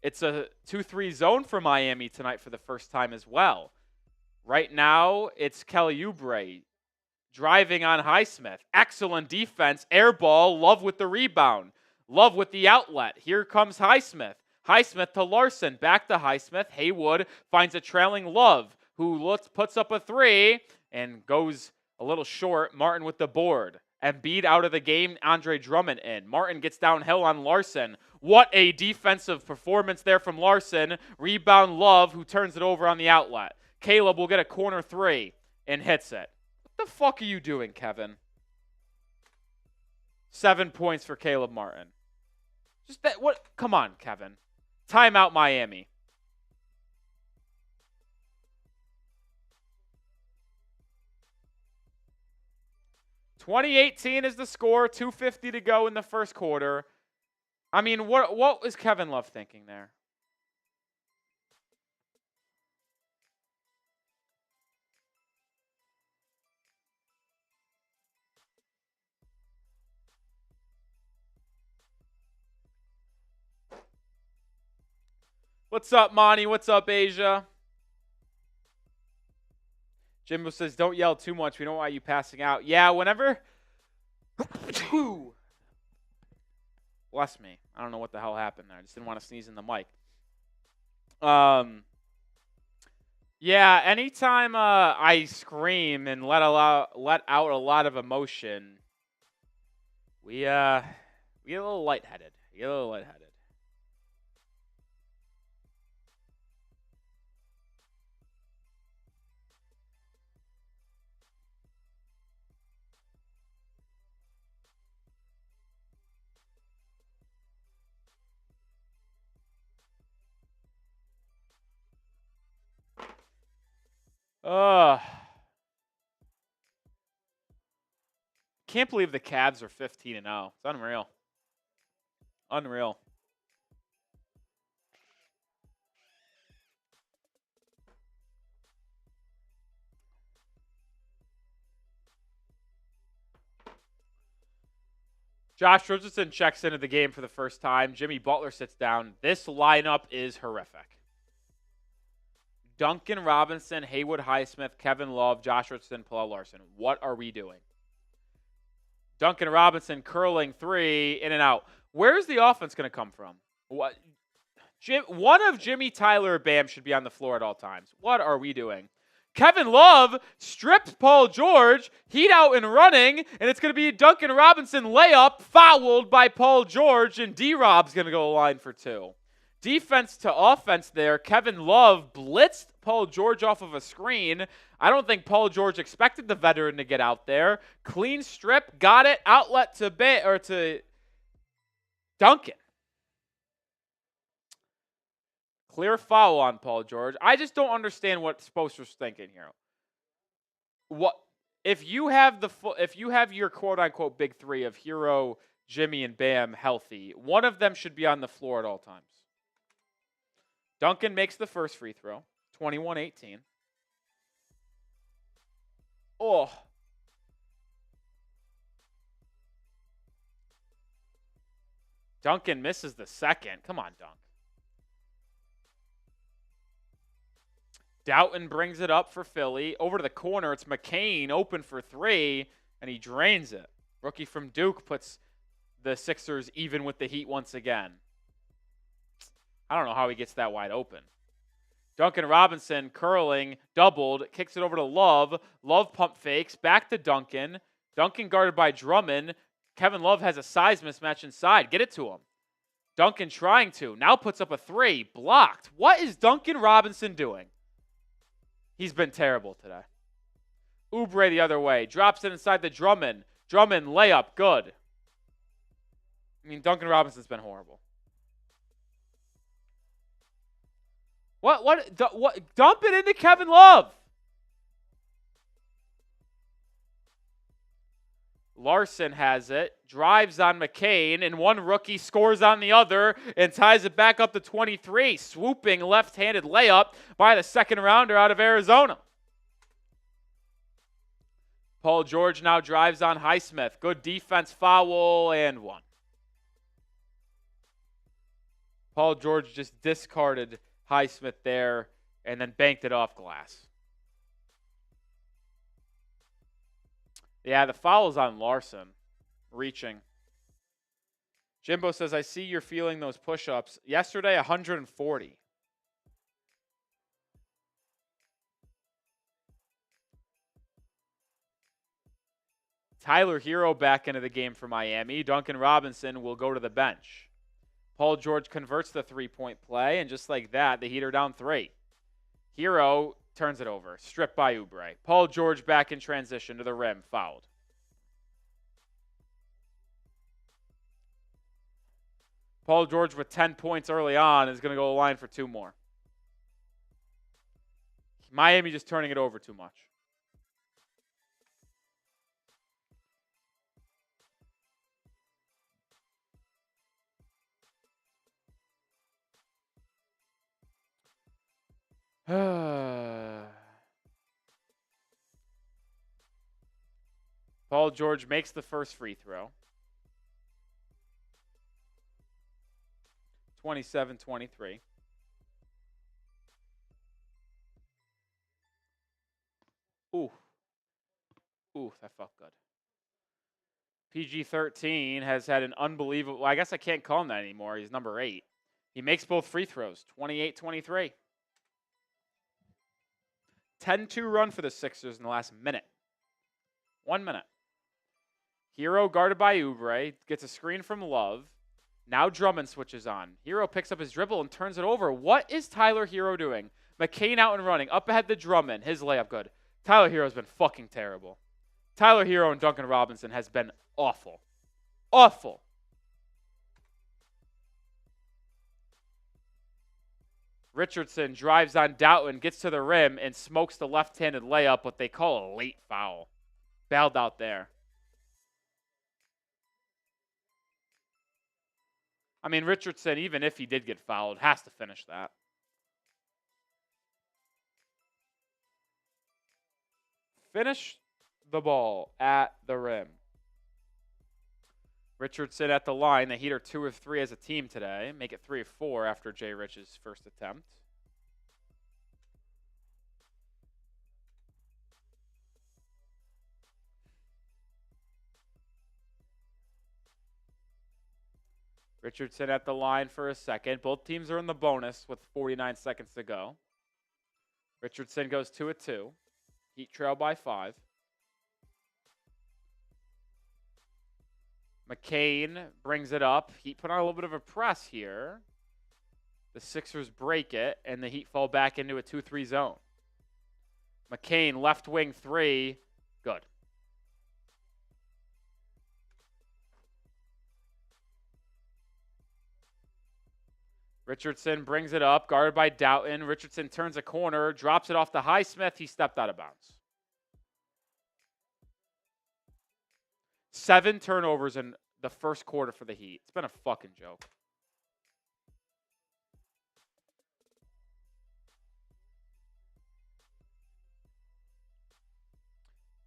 It's a 2-3 zone for Miami tonight for the first time as well. Right now, it's Kelly Oubre driving on Highsmith. Excellent defense. Air ball. Love with the rebound. Love with the outlet. Here comes Highsmith. Highsmith to Larson. Back to Highsmith. Haywood finds a trailing Love, who puts up a 3 and goes a little short. Martin with the board. Embiid out of the game, Andre Drummond in. Martin gets downhill on Larson. What a defensive performance there from Larson. Rebound Love, who turns it over on the outlet. Caleb will get a corner 3 and hits it. What the fuck are you doing, Kevin? 7 points for Caleb Martin. Just that, what? Come on, Kevin. Timeout Miami. .2018 is the score, 2:50 to go in the first quarter. I mean, what was Kevin Love thinking there? What's up, Monty? What's up, Asia? Jimbo says, don't yell too much. We don't want you passing out. Yeah, whenever... Bless me. I don't know what the hell happened there. I just didn't want to sneeze in the mic. Yeah, anytime I scream and let out a lot of emotion, we get a little lightheaded. We get a little lightheaded. Ugh. Can't believe the Cavs are 15-0. It's unreal. Unreal. Josh Richardson checks into the game for the first time. Jimmy Butler sits down. This lineup is horrific. Duncan Robinson, Haywood Highsmith, Kevin Love, Josh Richardson, Paul Larson. What are we doing? Duncan Robinson curling three, in and out. Where's the offense going to come from? What? One of Jimmy, Tyler, or Bam should be on the floor at all times. What are we doing? Kevin Love stripped Paul George, heat out and running, and it's going to be a Duncan Robinson layup fouled by Paul George, and D-Rob's going to go line for two. Defense to offense there. Kevin Love blitzed Paul George off of a screen. I don't think Paul George expected the veteran to get out there. Clean strip, got it, outlet to Duncan. Clear foul on Paul George. I just don't understand what Spoelstra's thinking here. What if you have your quote unquote big three of Hero, Jimmy, and Bam healthy? One of them should be on the floor at all times. Duncan makes the first free throw, 21-18. Oh. Duncan misses the second. Come on, Dunk. Doughton brings it up for Philly. Over to the corner, it's McCain open for three, and he drains it. Rookie from Duke puts the Sixers even with the Heat once again. I don't know how he gets that wide open. Duncan Robinson curling, doubled, kicks it over to Love. Love pump fakes, back to Duncan. Duncan guarded by Drummond. Kevin Love has a size mismatch inside. Get it to him. Duncan trying to. Now puts up a three. Blocked. What is Duncan Robinson doing? He's been terrible today. Oubre the other way. Drops it inside the Drummond. Drummond layup. Good. I mean, Duncan Robinson's been horrible. What? Dump it into Kevin Love. Larson has it, drives on McCain, and one rookie scores on the other and ties it back up to 23. Swooping left-handed layup by the second rounder out of Arizona. Paul George now drives on Highsmith. Good defense, foul, and one. Paul George just discarded Highsmith there and then banked it off glass. Yeah, the foul is on Larson. Reaching. Jimbo says, I see you're feeling those push-ups. Yesterday, 140. Tyler Hero back into the game for Miami. Duncan Robinson will go to the bench. Paul George converts the three-point play, and just like that, the Heat are down three. Hero turns it over. Stripped by Oubre. Paul George back in transition to the rim. Fouled. Paul George with 10 points early on is going to go to the line for two more. Miami just turning it over too much. Paul George makes the first free throw. 27-23. Ooh, that felt good. PG-13 has had an unbelievable, I guess I can't call him that anymore. He's number 8. He makes both free throws, 28-23. 10-2 run for the Sixers in the last minute. 1 minute. Hero guarded by Oubre. Gets a screen from Love. Now Drummond switches on. Hero picks up his dribble and turns it over. What is Tyler Hero doing? McCain out and running. Up ahead to Drummond. His layup good. Tyler Hero's been fucking terrible. Tyler Hero and Duncan Robinson has been awful. Awful. Richardson drives on Doughton, gets to the rim, and smokes the left-handed layup, what they call a late foul. Bailed out there. I mean, Richardson, even if he did get fouled, has to finish that. Finish the ball at the rim. Richardson at the line. The Heat are 2 of 3 as a team today. Make it 3 of 4 after Jay Rich's first attempt. Richardson at the line for a second. Both teams are in the bonus with 49 seconds to go. Richardson goes 2 of 2. Heat trail by 5. McCain brings it up. Heat put on a little bit of a press here. The Sixers break it, and the Heat fall back into a 2-3 zone. McCain, left wing 3. Good. Richardson brings it up, guarded by Doughton. Richardson turns a corner, drops it off to Highsmith. He stepped out of bounds. 7 turnovers in the first quarter for the Heat. It's been a fucking joke.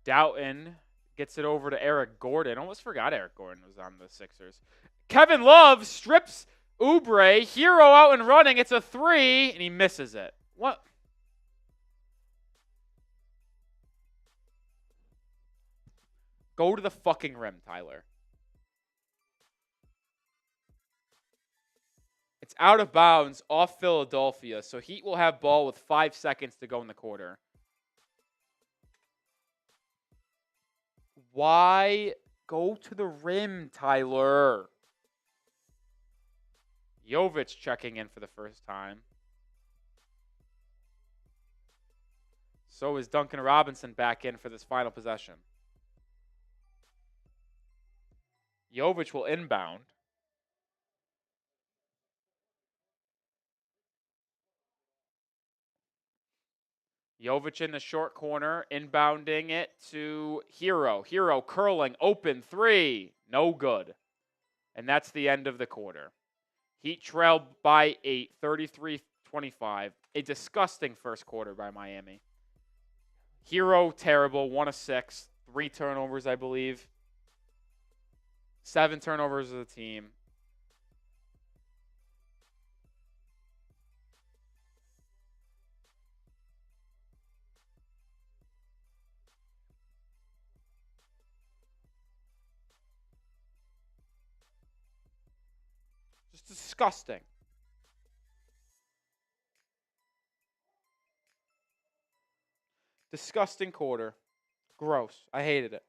Doughton gets it over to Eric Gordon. Almost forgot Eric Gordon was on the Sixers. Kevin Love strips Oubre. Hero out and running. It's a 3, and he misses it. What? Go to the fucking rim, Tyler. It's out of bounds off Philadelphia, so Heat will have ball with 5 seconds to go in the quarter. Why go to the rim, Tyler? Jovic checking in for the first time. So is Duncan Robinson back in for this final possession. Jovic will inbound. Jovic in the short corner, inbounding it to Hero. Hero curling, open 3. No good. And that's the end of the quarter. Heat trailed by 8, 33-25. A disgusting first quarter by Miami. Hero, terrible, 1 of 6. 3 turnovers, I believe. 7 turnovers as a team. Just disgusting. Disgusting quarter. Gross. I hated it.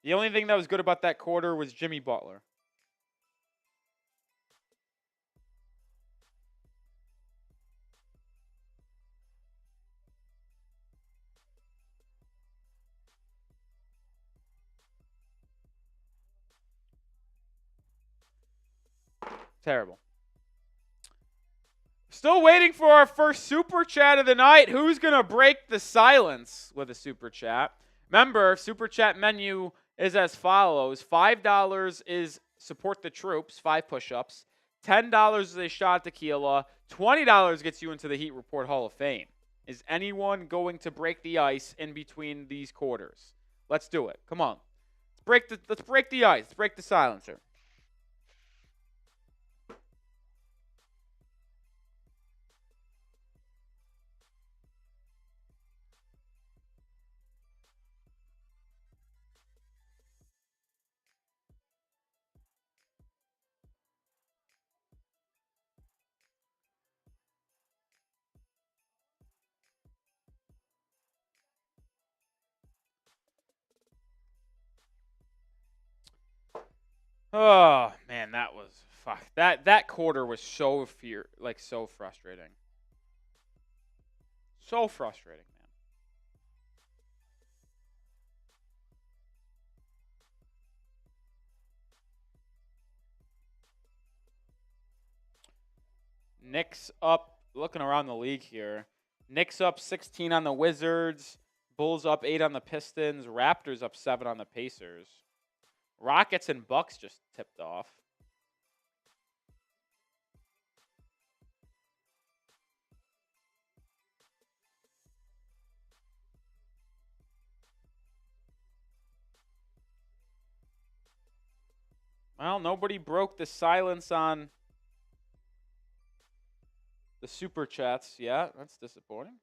The only thing that was good about that quarter was Jimmy Butler. Terrible. Still waiting for our first super chat of the night. Who's going to break the silence with a super chat? Remember, super chat menu is as follows. $5 is support the troops, 5 push-ups. $10 is a shot of tequila. $20 gets you into the Heat Report Hall of Fame. Is anyone going to break the ice in between these quarters? Let's do it. Come on. Let's break the ice. Let's break the silencer. Oh man, that was fuck. That quarter was so so frustrating. So frustrating, man. Knicks up, looking around the league here. Knicks up 16 on the Wizards. Bulls up 8 on the Pistons. Raptors up 7 on the Pacers. Rockets and Bucks just tipped off. Well, nobody broke the silence on the super chats yet. That's disappointing.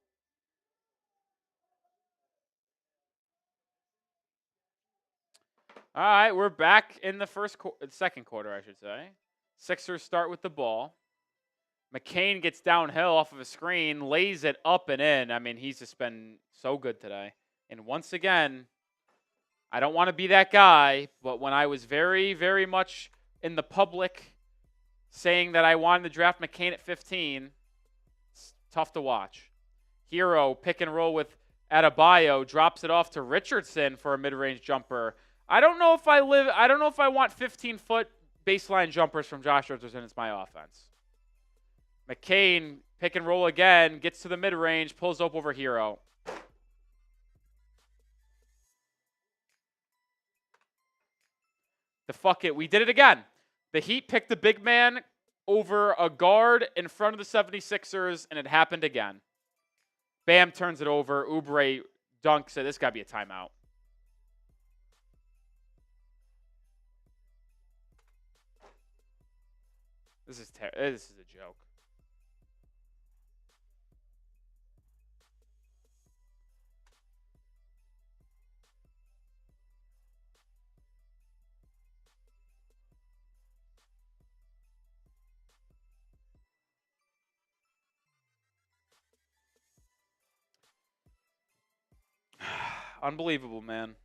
All right, we're back in the second quarter, I should say. Sixers start with the ball. McCain gets downhill off of a screen, lays it up and in. I mean, he's just been so good today. And once again, I don't want to be that guy, but when I was very, very much in the public saying that I wanted to draft McCain at 15, it's tough to watch. Hero pick and roll with Adebayo, drops it off to Richardson for a mid-range jumper. I don't know if I want 15-foot baseline jumpers from Josh Richardson as my offense. McCain, pick and roll again, gets to the mid-range, pulls up over Hero. Fuck it, we did it again. The Heat picked the big man over a guard in front of the 76ers, and it happened again. Bam turns it over. Oubre dunks it. This got to be a timeout. This is a joke. Unbelievable, man.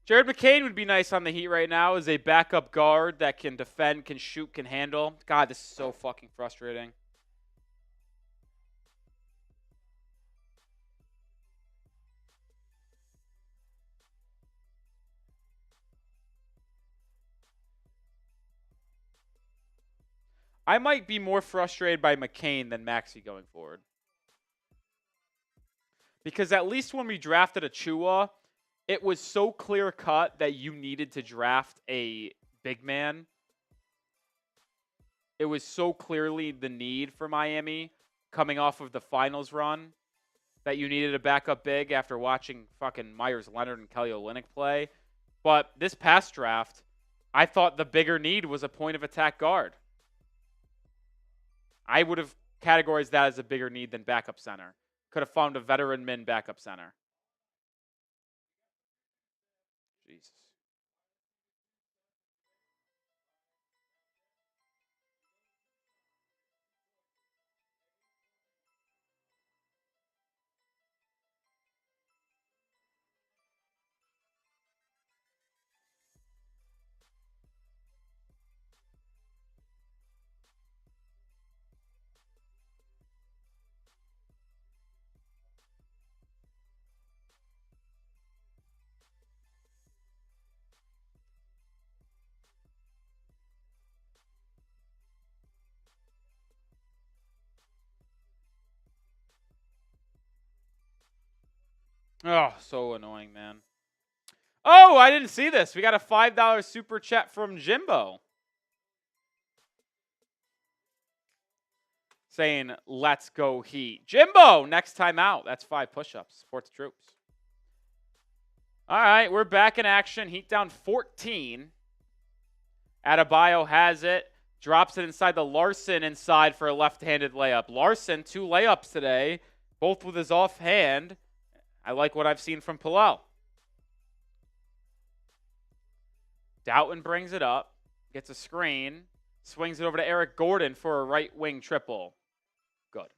Jared McCain would be nice on the Heat right now as a backup guard that can defend, can shoot, can handle. God, this is so fucking frustrating. I might be more frustrated by McCain than Maxey going forward. Because at least when we drafted Achua, it was so clear cut that you needed to draft a big man. It was so clearly the need for Miami coming off of the finals run that you needed a backup big after watching fucking Myers Leonard and Kelly Olynyk play. But this past draft, I thought the bigger need was a point of attack guard. I would have categorized that as a bigger need than backup center. Could have found a veteran min backup center. Jesus. Oh, so annoying, man. Oh, I didn't see this. We got a $5 super chat from Jimbo. saying, let's go Heat. Jimbo, next time out. That's 5 push-ups. Support the troops. All right, we're back in action. Heat down 14. Adebayo has it. Drops it inside the Larson inside for a left-handed layup. Larson, 2 layups today, both with his offhand. I like what I've seen from Palau. Doughton brings it up, gets a screen, swings it over to Eric Gordon for a right wing triple. Good.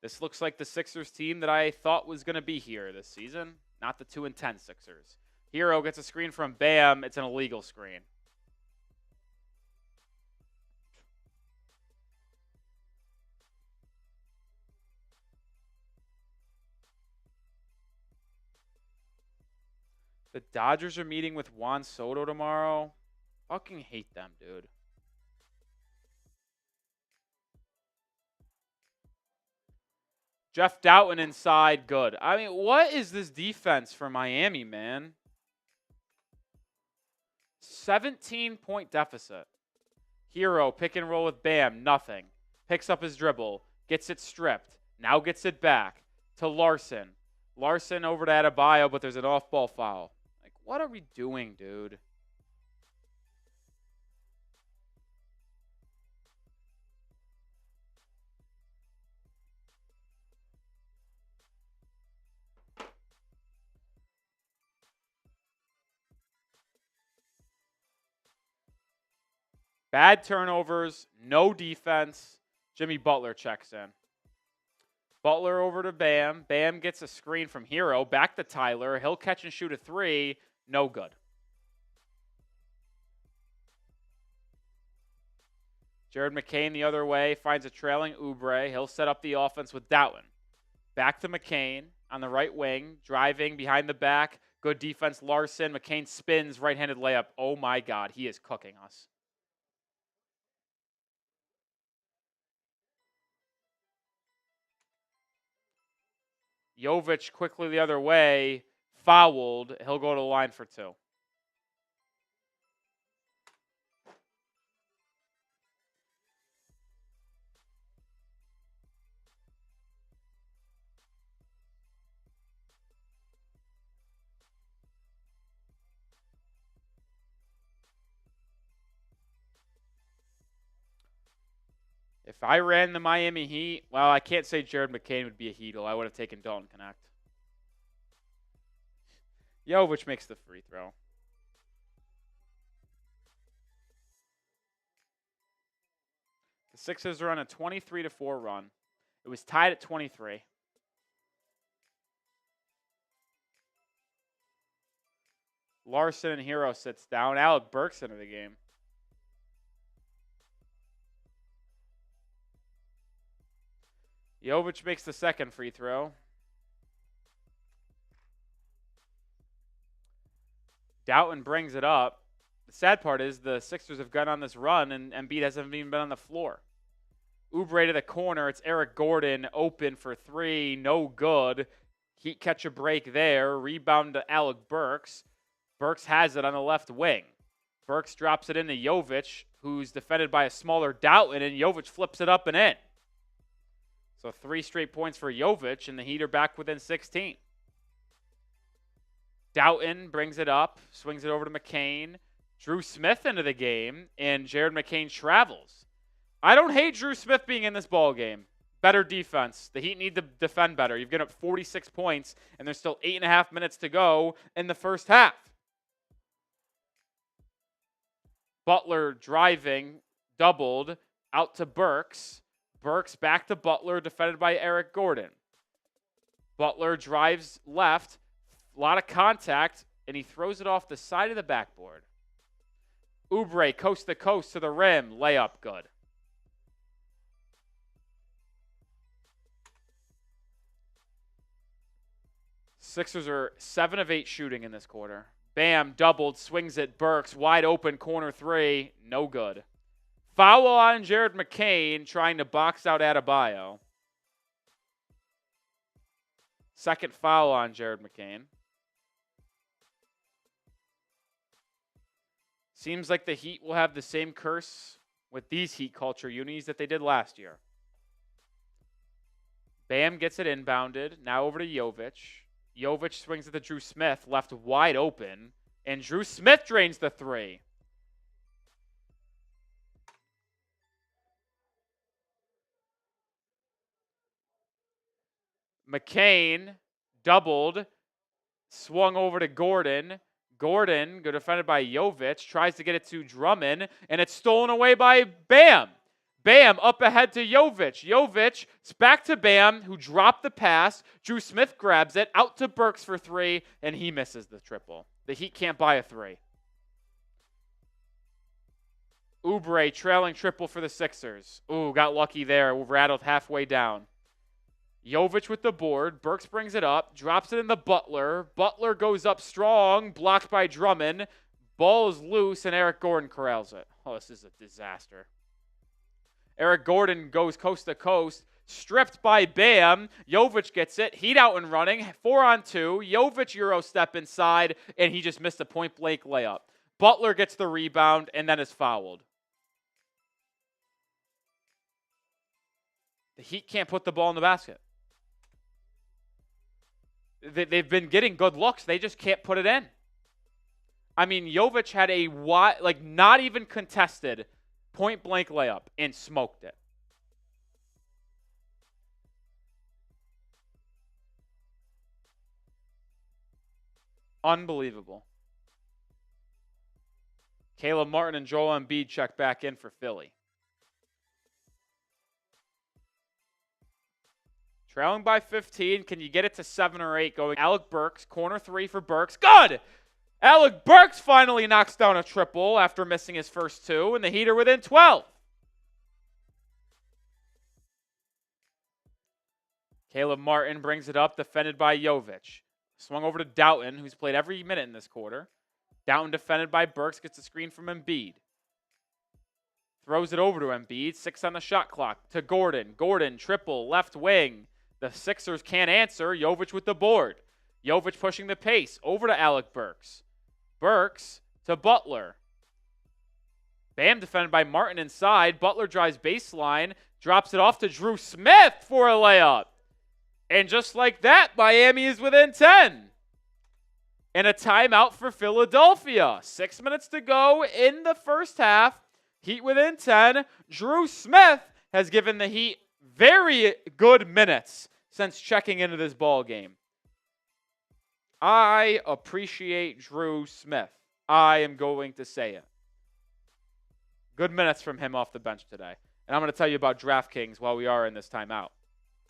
This looks like the Sixers team that I thought was going to be here this season, not the 2-10 Sixers. Hero gets a screen from Bam. It's an illegal screen. The Dodgers are meeting with Juan Soto tomorrow. Fucking hate them, dude. Jeff Doughton inside, good. I mean, what is this defense for Miami, man? 17-point deficit. Hero, pick and roll with Bam, nothing. Picks up his dribble, gets it stripped, now gets it back to Larson. Larson over to Adebayo, but there's an off-ball foul. Like, what are we doing, dude? Bad turnovers, no defense. Jimmy Butler checks in. Butler over to Bam. Bam gets a screen from Hero. Back to Tyler. He'll catch and shoot a 3. No good. Jared McCain the other way. Finds a trailing Oubre. He'll set up the offense with Doughton. Back to McCain on the right wing. Driving behind the back. Good defense, Larson. McCain spins. Right-handed layup. Oh, my God. He is cooking us. Jovic quickly the other way, fouled. He'll go to the line for 2. If I ran the Miami Heat, well, I can't say Jared McCain would be a Heatle. I would have taken Dalton Connect. Jovic makes the free throw. The Sixers are on a 23-4 run. It was tied at 23. Larson and Hero sits down. Alec Burks into the game. Jovic makes the second free throw. Doughton brings it up. The sad part is the Sixers have gone on this run, and Embiid hasn't even been on the floor. Oubre to the corner. It's Eric Gordon open for 3. No good. Heat catch a break there. Rebound to Alec Burks. Burks has it on the left wing. Burks drops it into Jovic, who's defended by a smaller Doughton, and Jovic flips it up and in. So 3 straight points for Jovic, and the Heat are back within 16. Doughton brings it up, swings it over to McCain. Drew Smith into the game, and Jared McCain travels. I don't hate Drew Smith being in this ball game. Better defense. The Heat need to defend better. You've given up 46 points, and there's still 8.5 minutes to go in the first half. Butler driving, doubled, out to Burks. Burks back to Butler, defended by Eric Gordon. Butler drives left, a lot of contact, and he throws it off the side of the backboard. Oubre, coast to coast to the rim, layup good. Sixers are 7 of 8 shooting in this quarter. Bam, doubled, swings it, Burks, wide open, corner 3, no good. Foul on Jared McCain trying to box out Adebayo. Second foul on Jared McCain. Seems like the Heat will have the same curse with these Heat culture unis that they did last year. Bam gets it inbounded. Now over to Jovic. Jovic swings it to Drew Smith, left wide open. And Drew Smith drains the three. McCain doubled, swung over to Gordon. Gordon, good defended by Jovic, tries to get it to Drummond, and it's stolen away by Bam. Bam up ahead to Jovic. Jovic, it's back to Bam, who dropped the pass. Drew Smith grabs it, out to Burks for three, and he misses the triple. The Heat can't buy a three. Oubre trailing triple for the Sixers. Ooh, got lucky there. Rattled halfway down. Jovic with the board. Burks brings it up, drops it in the Butler. Butler goes up strong, blocked by Drummond. Ball is loose, and Eric Gordon corrals it. Oh, this is a disaster. Eric Gordon goes coast to coast, stripped by Bam. Jovic gets it. Heat out and running. 4-on-2. Jovic Euro step inside, and he just missed a point-blank layup. Butler gets the rebound and then is fouled. The Heat can't put the ball in the basket. They've been getting good looks. They just can't put it in. I mean, Jovic had a not even contested point-blank layup and smoked it. Unbelievable. Caleb Martin and Joel Embiid check back in for Philly. Trailing by 15. Can you get it to 7 or 8 going? Alec Burks, corner three for Burks. Good! Alec Burks finally knocks down a triple after missing his first two, and the Heat are within 12. Caleb Martin brings it up, defended by Jovic. Swung over to Doughton, who's played every minute in this quarter. Doughton defended by Burks, gets a screen from Embiid. Throws it over to Embiid, 6 on the shot clock, to Gordon. Gordon, triple, left wing. The Sixers can't answer. Jovic with the board. Jovic pushing the pace, over to Alec Burks. Burks to Butler. Bam defended by Martin inside. Butler drives baseline, drops it off to Drew Smith for a layup. And just like that, Miami is within 10. And a timeout for Philadelphia. 6 minutes to go in the first half. Heat within 10. Drew Smith has given the Heat very good minutes since checking into this ball game. I appreciate Drew Smith. I am going to say it. Good minutes from him off the bench today. And I'm going to tell you about DraftKings while we are in this timeout.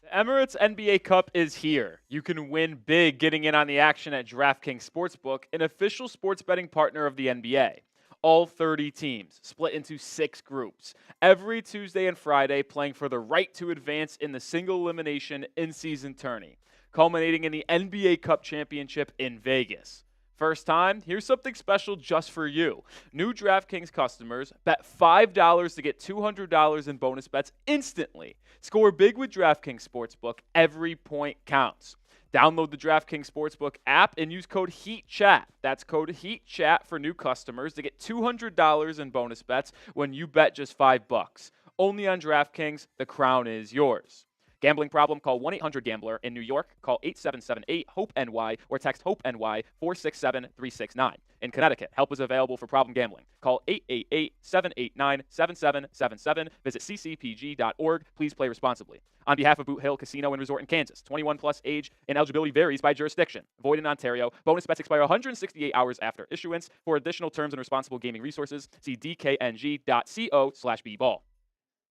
The Emirates NBA Cup is here. You can win big getting in on the action at DraftKings Sportsbook, an official sports betting partner of the NBA. All 30 teams, split into 6 groups, every Tuesday and Friday playing for the right to advance in the single elimination in-season tourney, culminating in the NBA Cup Championship in Vegas. First time, here's something special just for you. New DraftKings customers bet $5 to get $200 in bonus bets instantly. Score big with DraftKings Sportsbook. Every point counts. Download the DraftKings Sportsbook app and use code HEATCHAT. That's code HEATCHAT for new customers to get $200 in bonus bets when you bet just $5. Only on DraftKings, the crown is yours. Gambling problem? Call 1-800-GAMBLER. In New York, call 8778-HOPE-NY or text HOPE-NY 467-369. In Connecticut, help is available for problem gambling. Call 888-789-7777. Visit ccpg.org. Please play responsibly. On behalf of Boot Hill Casino and Resort in Kansas, 21 plus age and eligibility varies by jurisdiction. Void in Ontario. Bonus bets expire 168 hours after issuance. For additional terms and responsible gaming resources, see dkng.co/bball.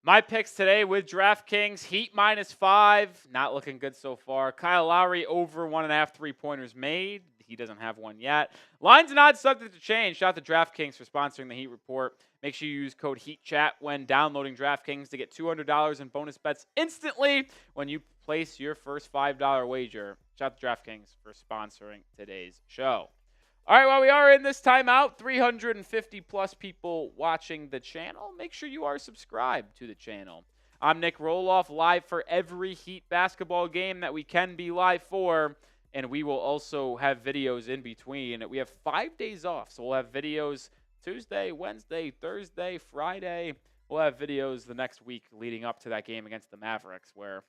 My picks today with DraftKings, Heat -5, not looking good so far. Kyle Lowry over 1.5 3-pointers made. He doesn't have one yet. Lines and odds subject to change. Shout out to DraftKings for sponsoring the Heat Report. Make sure you use code HEATCHAT when downloading DraftKings to get $200 in bonus bets instantly when you place your first $5 wager. Shout out to DraftKings for sponsoring today's show. All right, while we are in this timeout, 350 plus people watching the channel. Make sure you are subscribed to the channel. I'm Nic Rohloff, live for every Heat basketball game that we can be live for, and we will also have videos in between. We have 5 days off, so we'll have videos Tuesday, Wednesday, Thursday, Friday. we'll have videos the next week leading up to that game against the Mavericks where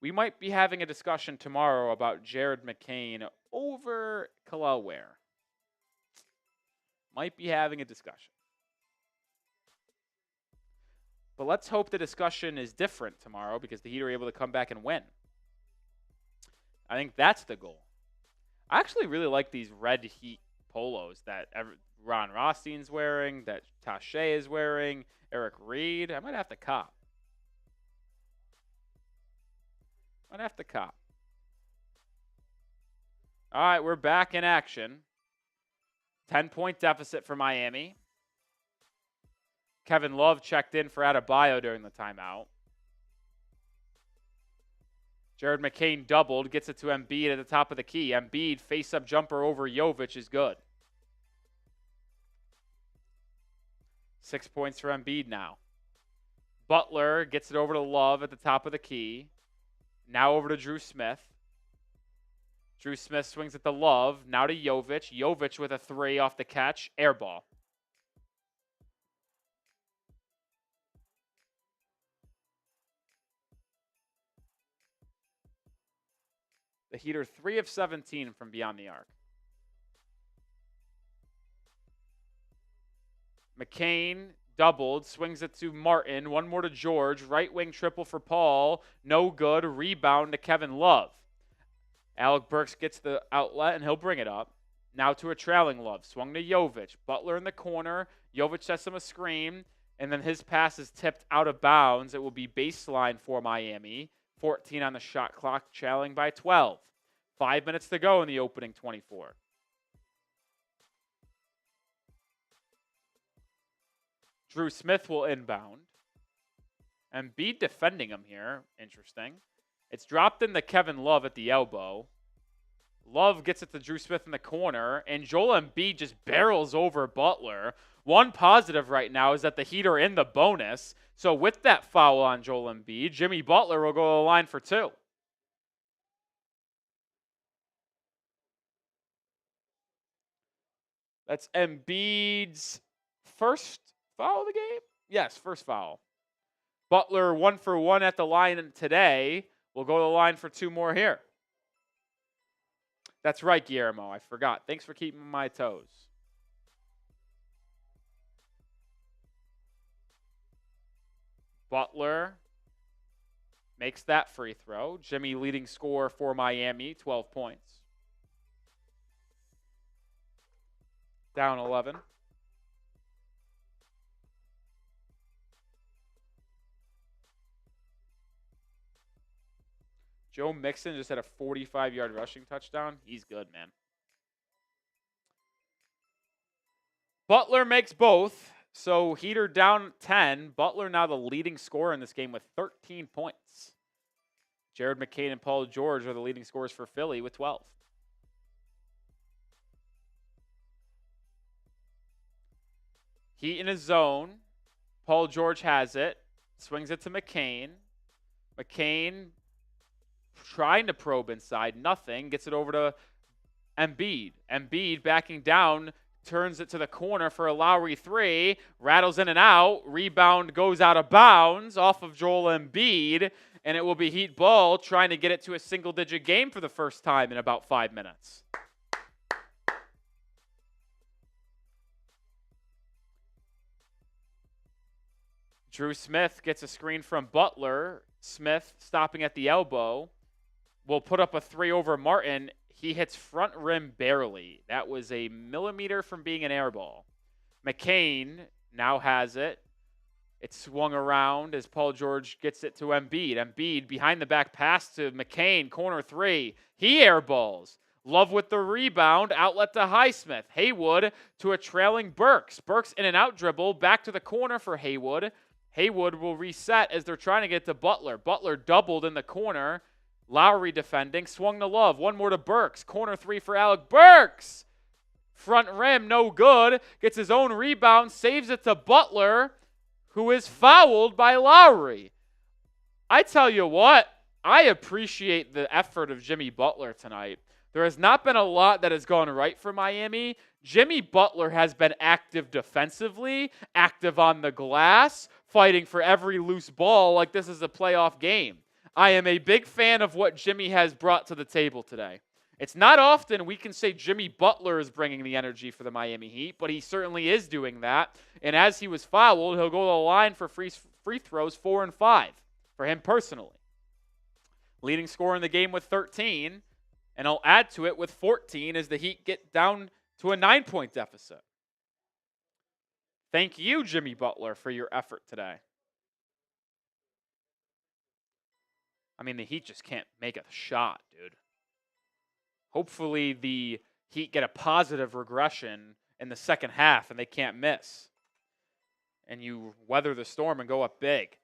we might be having a discussion tomorrow about Jared McCain over Kel'el Ware. Might be having a discussion. But let's hope the discussion is different tomorrow because the Heat are able to come back and win. I think that's the goal. I actually really like these red Heat polos that Ron Rothstein's wearing, that Taché is wearing, Eric Reed. I might have to cop. All right, we're back in action. 10-point deficit for Miami. Kevin Love checked in for Adebayo during the timeout. Jared McCain doubled, gets it to Embiid at the top of the key. Embiid face-up jumper over Jovic is good. 6 points for Embiid now. Butler gets it over to Love at the top of the key. Now over to Drew Smith. Drew Smith swings at the Love. Now to Jovic. Jovic with a three off the catch. Air ball. The Heat are 3 of 17 from beyond the arc. McCain doubled, swings it to Martin. One more to George. Right wing triple for Paul. No good. Rebound to Kevin Love. Alec Burks gets the outlet, and he'll bring it up. Now to a trailing Love. Swung to Jovic. Butler in the corner. Jovic sets him a screen, and then his pass is tipped out of bounds. It will be baseline for Miami. 14 on the shot clock, trailing by 12. 5 minutes to go in the opening 24. Drew Smith will inbound. Embiid defending him here. Interesting. It's dropped into Kevin Love at the elbow. Love gets it to Drew Smith in the corner, and Joel Embiid just barrels over Butler. One positive right now is that the Heat are in the bonus. So with that foul on Joel Embiid, Jimmy Butler will go to the line for 2. That's Embiid's first foul of the game? Yes, first foul. Butler 1 for 1 at the line today. We'll go to the line for 2 more here. That's right, Guillermo. I forgot. Thanks for keeping my toes. Butler makes that free throw. Jimmy leading scorer for Miami, 12 points. Down 11. Joe Mixon just had a 45-yard rushing touchdown. He's good, man. Butler makes both. So Heat are down 10. Butler now the leading scorer in this game with 13 points. Jared McCain and Paul George are the leading scorers for Philly with 12. Heat in his zone. Paul George has it. Swings it to McCain. McCain trying to probe inside. Nothing. Gets it over to Embiid. Embiid backing down. Turns it to the corner for a Lowry 3. Rattles in and out. Rebound goes out of bounds off of Joel Embiid. And it will be Heat ball trying to get it to a single-digit game for the first time in about 5 minutes. Drew Smith gets a screen from Butler. Smith stopping at the elbow. Will put up a 3 over Martin. He hits front rim barely. That was a millimeter from being an air ball. McCain now has it. It's swung around as Paul George gets it to Embiid. Embiid behind the back pass to McCain. Corner 3. He airballs. Love with the rebound. Outlet to Highsmith. Haywood to a trailing Burks. Burks in and out dribble. Back to the corner for Haywood. Haywood will reset as they're trying to get to Butler. Butler doubled in the corner. Lowry defending. Swung to Love. One more to Burks. Corner 3 for Alec Burks. Front rim, no good. Gets his own rebound. Saves it to Butler, who is fouled by Lowry. I tell you what, I appreciate the effort of Jimmy Butler tonight. There has not been a lot that has gone right for Miami. Jimmy Butler has been active defensively, active on the glass, fighting for every loose ball like this is a playoff game. I am a big fan of what Jimmy has brought to the table today. It's not often we can say Jimmy Butler is bringing the energy for the Miami Heat, but he certainly is doing that. And as he was fouled, he'll go to the line for free throws 4 and 5 for him personally. Leading scorer in the game with 13, and I'll add to it with 14 as the Heat get down to a 9-point deficit. Thank you, Jimmy Butler, for your effort today. I mean, the Heat just can't make a shot, dude. Hopefully the Heat get a positive regression in the second half and they can't miss. And you weather the storm and go up big.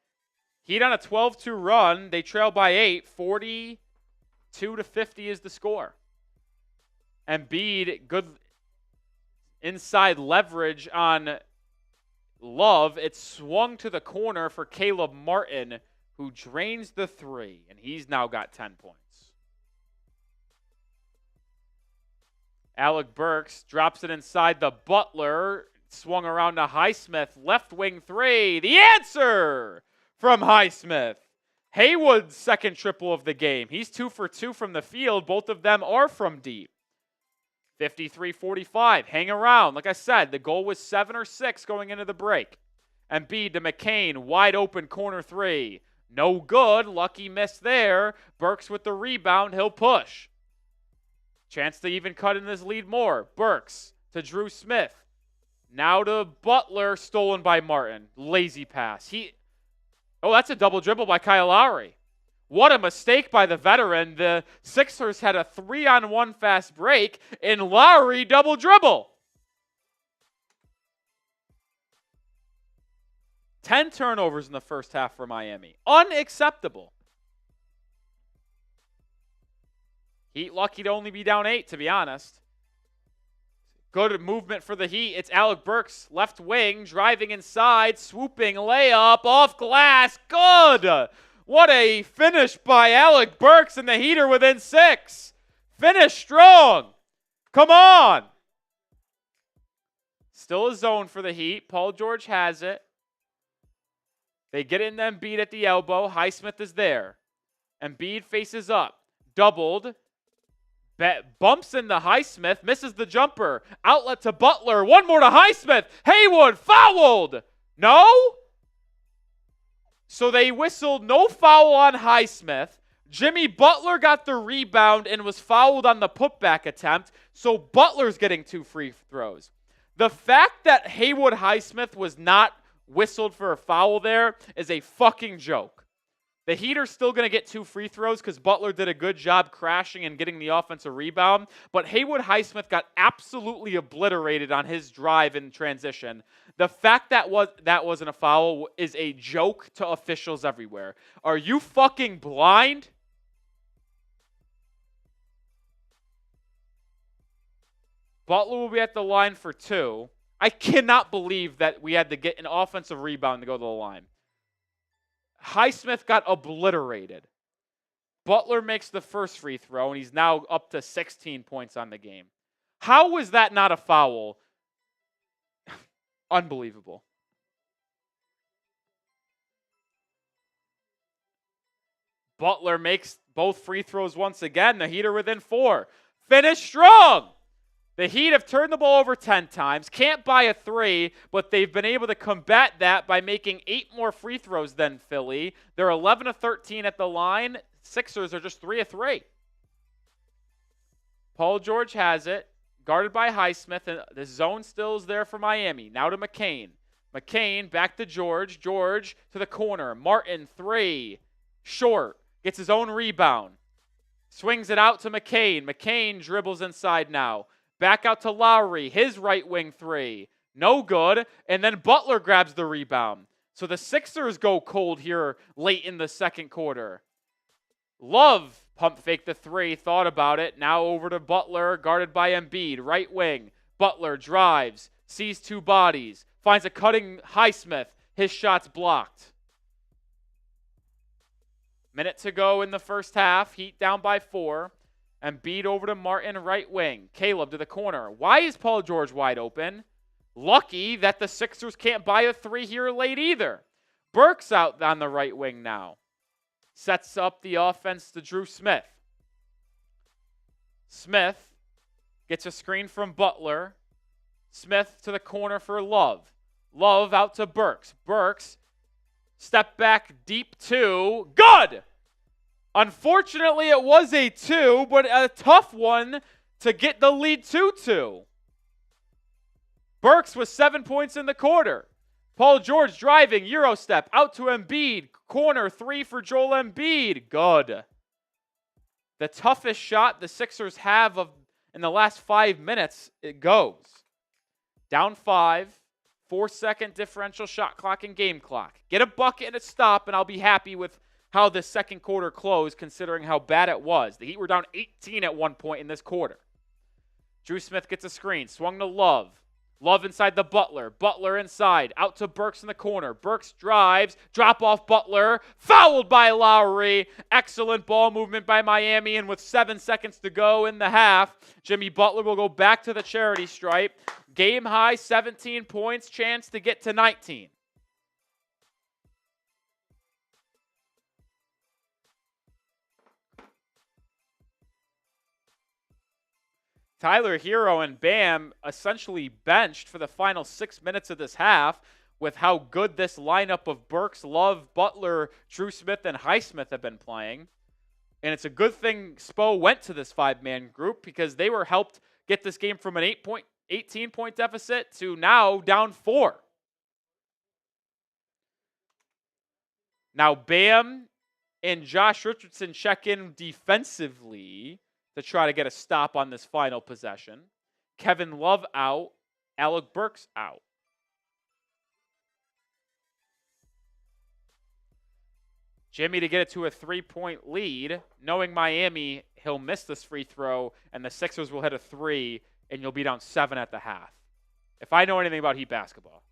Heat on a 12-2 run. They trail by 8. 42-50 is the score. Embiid, good inside leverage on Love. It swung to the corner for Caleb Martin, who drains the 3, and he's now got 10 points. Alec Burks drops it inside the Butler. Swung around to Highsmith. Left wing 3. The answer from Highsmith. Haywood's second triple of the game. He's 2 for 2 from the field. Both of them are from deep. 53-45. Hang around. Like I said, the goal was 7 or 6 going into the break. Embiid to McCain. Wide open corner 3. No good. Lucky miss there. Burks with the rebound. He'll push. Chance to even cut in this lead more. Burks to Drew Smith. Now to Butler, stolen by Martin. Lazy pass. Oh, that's a double dribble by Kyle Lowry. What a mistake by the veteran. The Sixers had a 3-on-1 fast break, and Lowry double dribble. 10 turnovers in the first half for Miami. Unacceptable. Heat lucky to only be down 8, to be honest. Good movement for the Heat. It's Alec Burks, left wing, driving inside, swooping layup, off glass. Good! What a finish by Alec Burks, and the Heat are within 6. Finish strong. Come on! Still a zone for the Heat. Paul George has it. They get in Embiid at the elbow. Highsmith is there. Embiid faces up. Doubled. Bumps into Highsmith, misses the jumper. Outlet to Butler. One more to Highsmith. Haywood fouled. No? So they whistled no foul on Highsmith. Jimmy Butler got the rebound and was fouled on the putback attempt. So Butler's getting 2 free throws. The fact that Haywood Highsmith was not whistled for a foul there is a fucking joke. The Heat are still going to get 2 free throws because Butler did a good job crashing and getting the offensive rebound. But Haywood Highsmith got absolutely obliterated on his drive in transition. The fact that wasn't a foul is a joke to officials everywhere. Are you fucking blind? Butler will be at the line for 2. I cannot believe that we had to get an offensive rebound to go to the line. Highsmith got obliterated. Butler makes the first free throw, and he's now up to 16 points on the game. How was that not a foul? Unbelievable. Butler makes both free throws once again. The Heat are within 4. Finish strong. The Heat have turned the ball over 10 times. Can't buy a 3, but they've been able to combat that by making 8 more free throws than Philly. They're 11 of 13 at the line. Sixers are just 3 of 3. Paul George has it, guarded by Highsmith, and the zone still is there for Miami. Now to McCain. McCain back to George. George to the corner. Martin, 3. Short. Gets his own rebound. Swings it out to McCain. McCain dribbles inside now. Back out to Lowry, his right wing 3. No good. And then Butler grabs the rebound. So the Sixers go cold here late in the second quarter. Love pump fake the 3, thought about it. Now over to Butler, guarded by Embiid, right wing. Butler drives, sees 2 bodies, finds a cutting Highsmith. His shot's blocked. Minute to go in the first half. Heat down by 4. Embiid over to Martin, right wing. Caleb to the corner. Why is Paul George wide open? Lucky that the Sixers can't buy a 3 here late either. Burks out on the right wing now. Sets up the offense to Drew Smith. Smith gets a screen from Butler. Smith to the corner for Love. Love out to Burks. Burks, step back deep 2. Good! Unfortunately, it was a 2, but a tough one to get the lead 2-2. Burks with 7 points in the quarter. Paul George driving, Euro step, out to Embiid. Corner 3 for Joel Embiid. Good. The toughest shot the Sixers have in the last 5 minutes, it goes. Down 5, 4-second differential shot clock and game clock. Get a bucket and a stop, and I'll be happy with how the second quarter closed, considering how bad it was. The Heat were down 18 at one point in this quarter. Drew Smith gets a screen, swung to Love. Love inside the Butler. Butler inside. Out to Burks in the corner. Burks drives. Drop off Butler. Fouled by Lowry. Excellent ball movement by Miami. And with 7 seconds to go in the half, Jimmy Butler will go back to the charity stripe. Game high 17 points. Chance to get to 19. Tyler Hero and Bam essentially benched for the final 6 minutes of this half with how good this lineup of Burks, Love, Butler, Drew Smith, and Highsmith have been playing. And it's a good thing Spo went to this 5-man group because they were helped get this game from an 18-point deficit to now down 4. Now Bam and Josh Richardson check in defensively to try to get a stop on this final possession. Kevin Love out. Alec Burks out. Jimmy to get it to a 3-point lead. Knowing Miami, he'll miss this free throw, and the Sixers will hit a 3, and you'll be down 7 at the half. If I know anything about Heat basketball.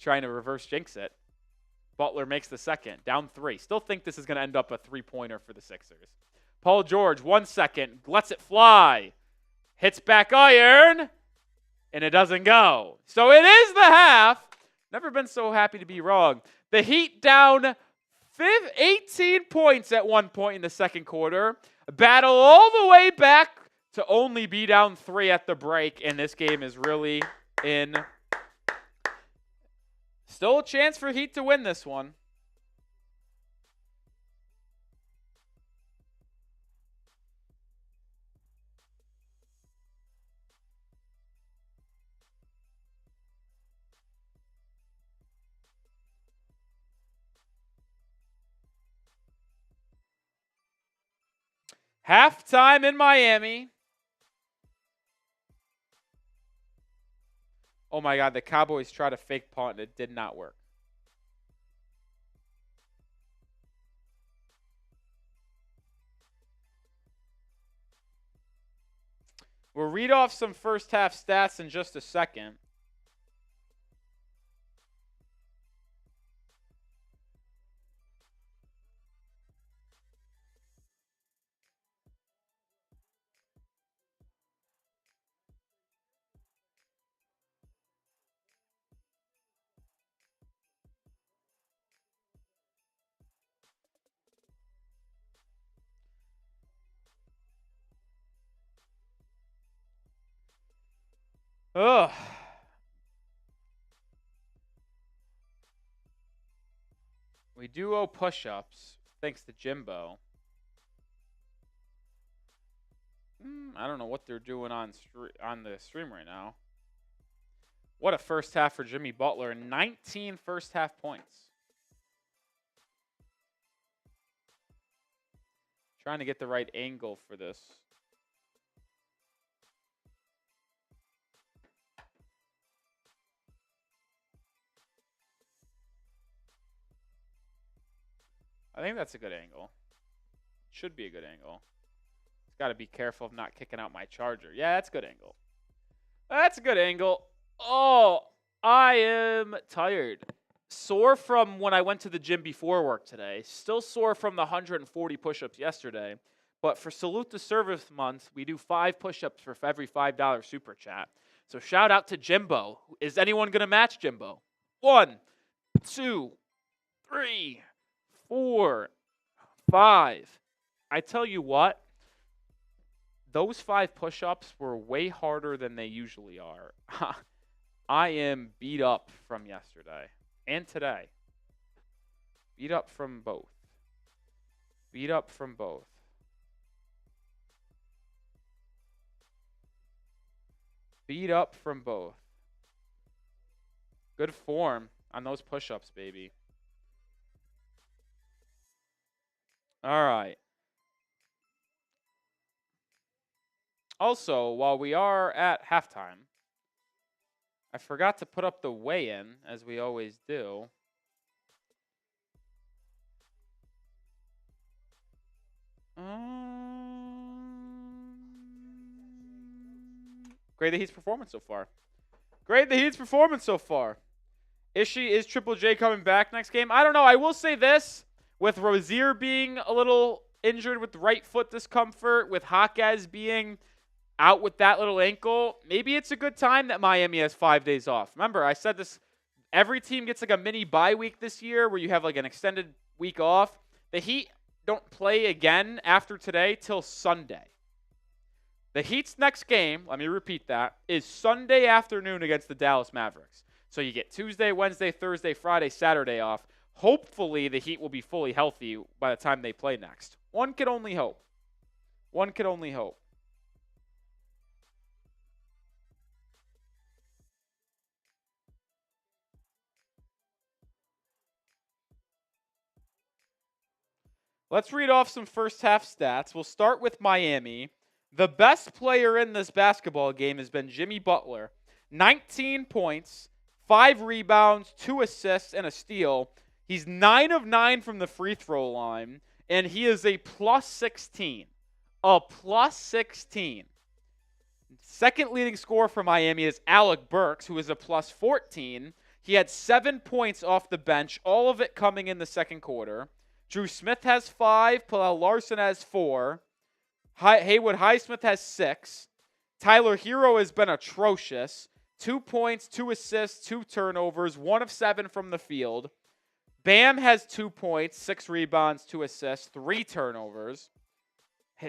Trying to reverse jinx it. Butler makes the second. Down 3. Still think this is going to end up a 3-pointer for the Sixers. Paul George, 1 second. Lets it fly. Hits back iron. And it doesn't go. So it is the half. Never been so happy to be wrong. The Heat down 18 points at one point in the second quarter. Battle all the way back to only be down 3 at the break. And this game is really in. Still a chance for Heat to win this one. Halftime in Miami. Oh my God, the Cowboys tried to fake punt. It did not work. We'll read off some first half stats in just a second. Ugh. We do owe push-ups, thanks to Jimbo. I don't know what they're doing on the stream right now. What a first half for Jimmy Butler. 19 first half points. Trying to get the right angle for this. I think that's a good angle. Should be a good angle. Just got to be careful of not kicking out my charger. Yeah, that's a good angle. That's a good angle. Oh, I am tired. Sore from when I went to the gym before work today. Still sore from the 140 push-ups yesterday. But for Salute the Service Month, we do 5 push-ups for every $5 super chat. So shout out to Jimbo. Is anyone going to match Jimbo? 1, 2, 3, 4, 5. I tell you what, those 5 push-ups were way harder than they usually are. I am beat up from yesterday and today. Beat up from both. Beat up from both. Beat up from both. Good form on those push-ups, baby. All right. Also, while we are at halftime, I forgot to put up the weigh-in, as we always do. Grade the Heat's performance so far. Grade the Heat's performance so far. Is Triple J coming back next game? I don't know. I will say this. With Rozier being a little injured with right foot discomfort, with Jaquez being out with that little ankle, maybe it's a good time that Miami has 5 days off. Remember, I said this. Every team gets like a mini bye week this year where you have like an extended week off. The Heat don't play again after today till Sunday. The Heat's next game, let me repeat that, is Sunday afternoon against the Dallas Mavericks. So you get Tuesday, Wednesday, Thursday, Friday, Saturday off. Hopefully the Heat will be fully healthy by the time they play next. One could only hope. One could only hope. Let's read off some first half stats. We'll start with Miami. The best player in this basketball game has been Jimmy Butler. 19 points, 5 rebounds, 2 assists, and a steal. He's 9 of 9 from the free throw line, and he is a plus 16. A plus 16. Second leading scorer for Miami is Alec Burks, who is a plus 14. He had 7 points off the bench, all of it coming in the second quarter. Drew Smith has 5. Paul Larson has 4. Haywood Highsmith has 6. Tyler Hero has been atrocious. 2 points, 2 assists, 2 turnovers, 1 of 7 from the field. Bam has 2 points, 6 rebounds, 2 assists, 3 turnovers.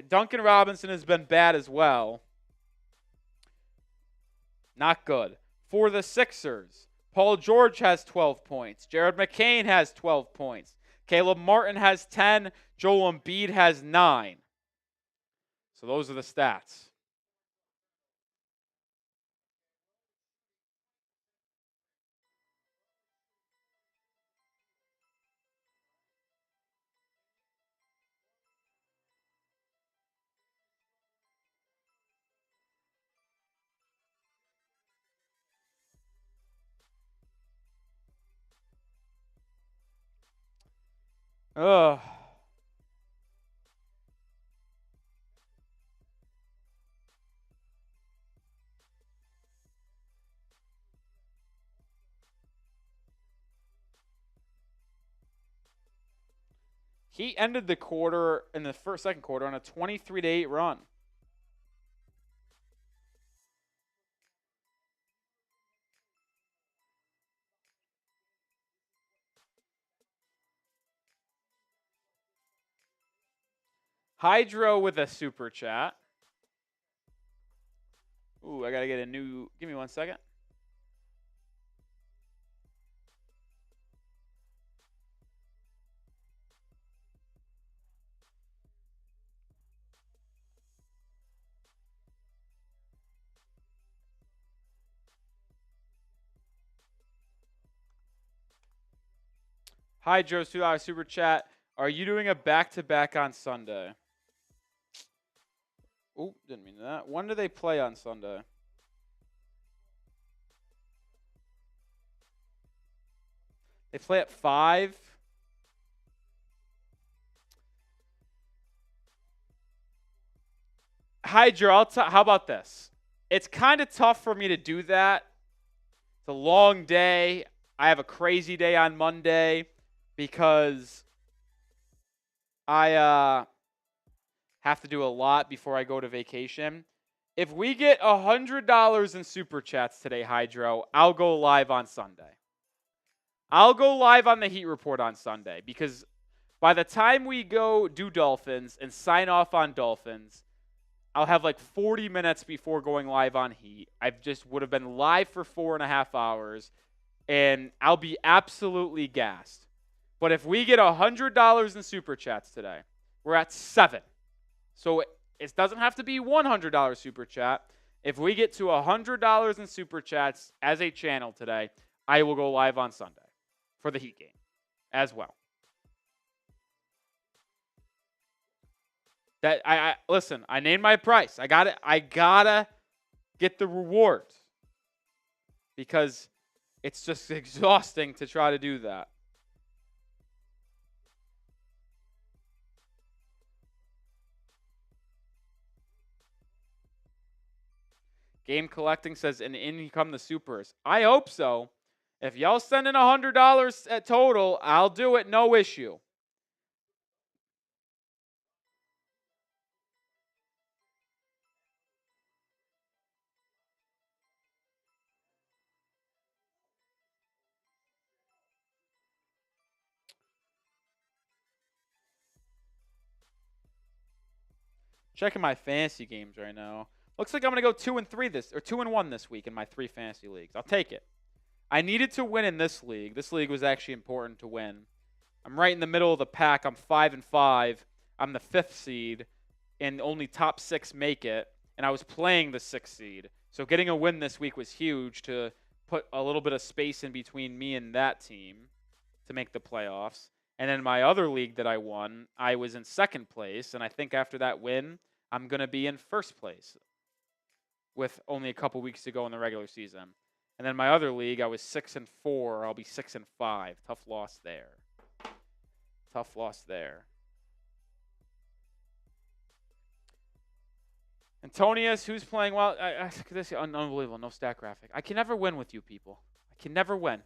Duncan Robinson has been bad as well. Not good. For the Sixers, Paul George has 12 points. Jared McCain has 12 points. Caleb Martin has 10. Joel Embiid has 9. So those are the stats. Ugh. He ended the quarter in the second quarter on a 23-8 run. Hydro with a super chat. Ooh, I got to get a new. Give me 1 second. Hydro's $2 super chat. Are you doing a back-to-back on Sunday? Ooh, didn't mean that. When do they play on Sunday? They play at 5. Hydro, how about this? It's kind of tough for me to do that. It's a long day. I have a crazy day on Monday because I have to do a lot before I go to vacation. If we get $100 in Super Chats today, Hydro, I'll go live on Sunday. I'll go live on the Heat Report on Sunday because by the time we go do Dolphins and sign off on Dolphins, I'll have like 40 minutes before going live on Heat. I just would have been live for 4.5 hours, and I'll be absolutely gassed. But if we get $100 in Super Chats today, we're at 7. So it doesn't have to be $100 Super Chat. If we get to $100 in Super Chats as a channel today, I will go live on Sunday for the Heat game as well. That I listen, I named my price. I gotta get the reward because it's just exhausting to try to do that. Game Collecting says, and in come the supers. I hope so. If y'all send in $100 at total, I'll do it, no issue. Checking my fantasy games right now. Looks like I'm going to go 2-1 this week in my 3 fantasy leagues. I'll take it. I needed to win in this league. This league was actually important to win. I'm right in the middle of the pack. I'm 5-5. I'm the 5th seed, and only top 6 make it. And I was playing the 6th seed. So getting a win this week was huge to put a little bit of space in between me and that team to make the playoffs. And then my other league that I won, I was in 2nd place. And I think after that win, I'm going to be in 1st place with only a couple weeks to go in the regular season. And then my other league, I was 6-4. I'll be 6-5. Tough loss there. Tough loss there. Antonius, who's playing well? This is unbelievable. No stat graphic. I can never win with you people. I can never win.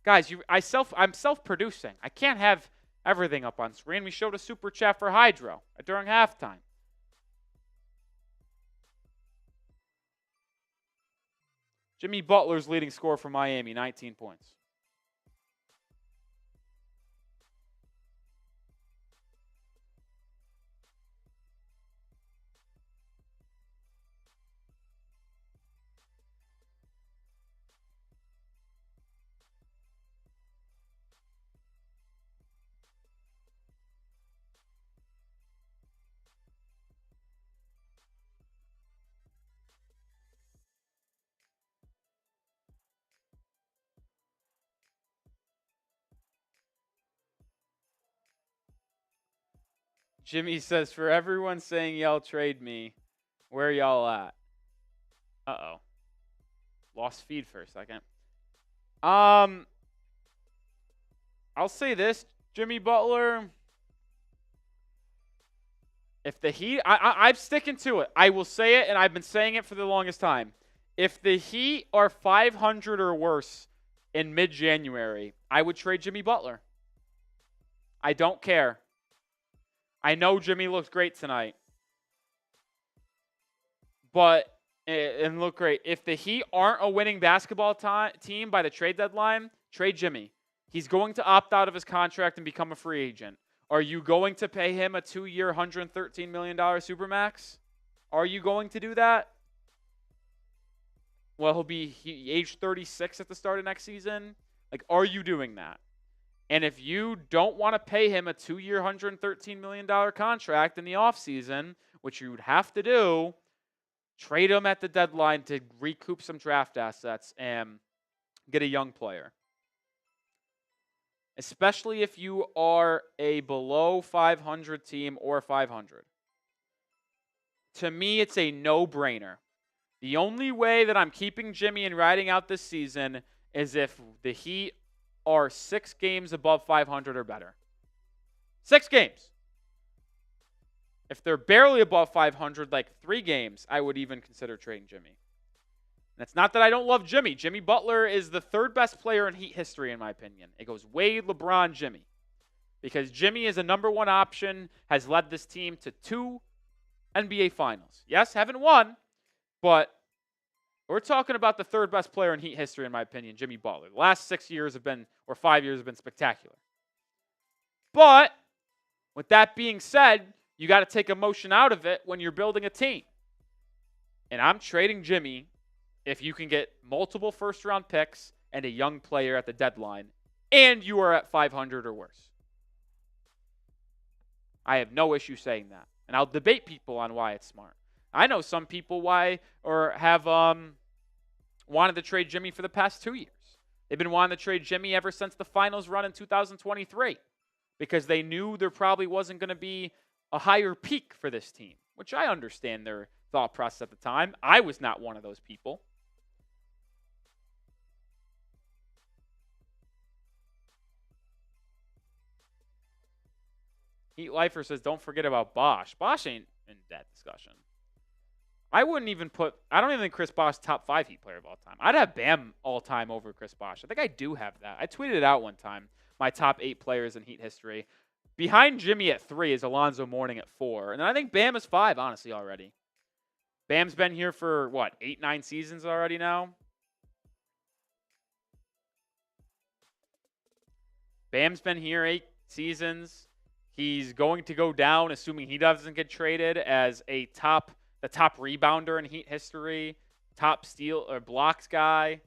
Guys, I'm self-producing. I can't have everything up on screen. We showed a super chat for Hydro during halftime. Jimmy Butler's leading scorer for Miami, 19 points. Jimmy says, for everyone saying y'all trade me, where y'all at? Uh-oh. Lost feed for a second. I'll say this, Jimmy Butler. If the Heat, I'm sticking to it. I will say it, and I've been saying it for the longest time. If the Heat are 500 or worse in mid-January, I would trade Jimmy Butler. I don't care. I know Jimmy looked great tonight. And look great. If the Heat aren't a winning basketball team by the trade deadline, trade Jimmy. He's going to opt out of his contract and become a free agent. Are you going to pay him a 2-year, $113 million Supermax? Are you going to do that? Well, he'll be age 36 at the start of next season. Like, are you doing that? And if you don't want to pay him a 2-year, $113 million contract in the offseason, which you would have to do, trade him at the deadline to recoup some draft assets and get a young player. Especially if you are a below 500 team or 500. To me, it's a no-brainer. The only way that I'm keeping Jimmy and riding out this season is if the Heat are 6 games above 500 or better. 6 games. If they're barely above 500, like 3 games, I would even consider trading Jimmy. And it's not that I don't love Jimmy. Jimmy Butler is the third best player in Heat history, in my opinion. It goes Wade, LeBron, Jimmy. Because Jimmy is a number one option, has led this team to 2 NBA Finals. Yes, haven't won, but we're talking about the third best player in Heat history, in my opinion, Jimmy Butler. The last 6 years have been, or 5 years have been spectacular. But with that being said, you got to take emotion out of it when you're building a team. And I'm trading Jimmy if you can get multiple first-round picks and a young player at the deadline, and you are at 500 or worse. I have no issue saying that. And I'll debate people on why it's smart. I know some people have wanted to trade Jimmy for the past 2 years. They've been wanting to trade Jimmy ever since the finals run in 2023 because they knew there probably wasn't going to be a higher peak for this team, which I understand their thought process at the time. I was not one of those people. Heat Lifer says, don't forget about Bosh. Bosh ain't in that discussion. I don't even think Chris Bosh top 5 Heat player of all time. I'd have Bam all time over Chris Bosh. I think I do have that. I tweeted it out one time, my top 8 players in Heat history. Behind Jimmy at 3 is Alonzo Mourning at 4. And I think Bam is 5, honestly, already. Bam's been here for, 8, 9 seasons already now? Bam's been here 8 seasons. He's going to go down, assuming he doesn't get traded, as the top rebounder in Heat history, top steal or blocks guy.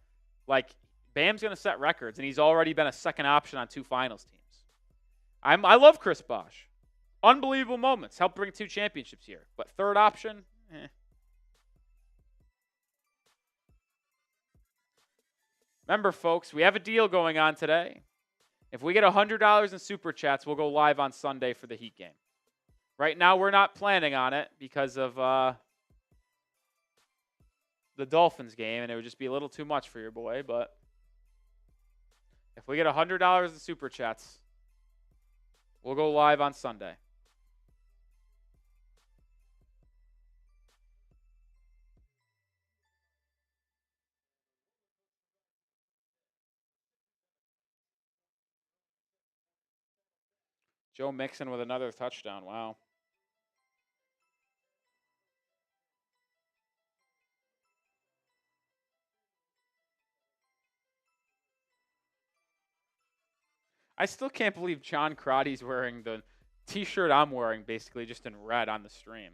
Like, Bam's going to set records, and he's already been a second option on 2 finals teams. I love Chris Bosh. Unbelievable moments. Helped bring 2 championships here. But third option, Remember, folks, we have a deal going on today. If we get $100 in Super Chats, we'll go live on Sunday for the Heat game. Right now, we're not planning on it because of the Dolphins game, and it would just be a little too much for your boy. But if we get $100 in Super Chats, we'll go live on Sunday. Joe Mixon with another touchdown. Wow. I still can't believe John Crotty's wearing the t-shirt I'm wearing, basically just in red on the stream.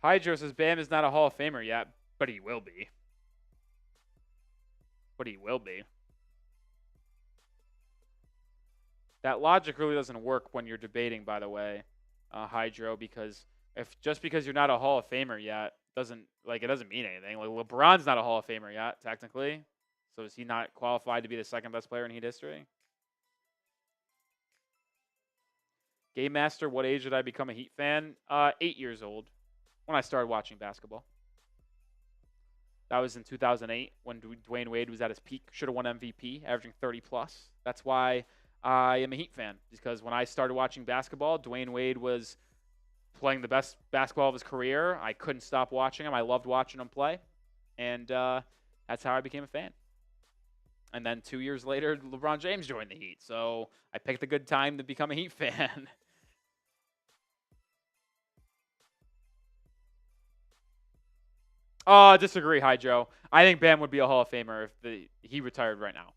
Hydro says Bam is not a Hall of Famer yet, but he will be. That logic really doesn't work when you're debating, by the way, Hydro, because just because you're not a Hall of Famer yet it doesn't mean anything. Like, LeBron's not a Hall of Famer yet, technically. So is he not qualified to be the second best player in Heat history? Game Master, what age did I become a Heat fan? 8 years old when I started watching basketball. That was in 2008 when Dwayne Wade was at his peak. Should have won MVP, averaging 30+. That's why I am a Heat fan, because when I started watching basketball, Dwayne Wade was playing the best basketball of his career. I couldn't stop watching him. I loved watching him play, and that's how I became a fan. And then 2 years later, LeBron James joined the Heat, so I picked a good time to become a Heat fan. Oh, disagree, Hi Joe. I think Bam would be a Hall of Famer if he retired right now.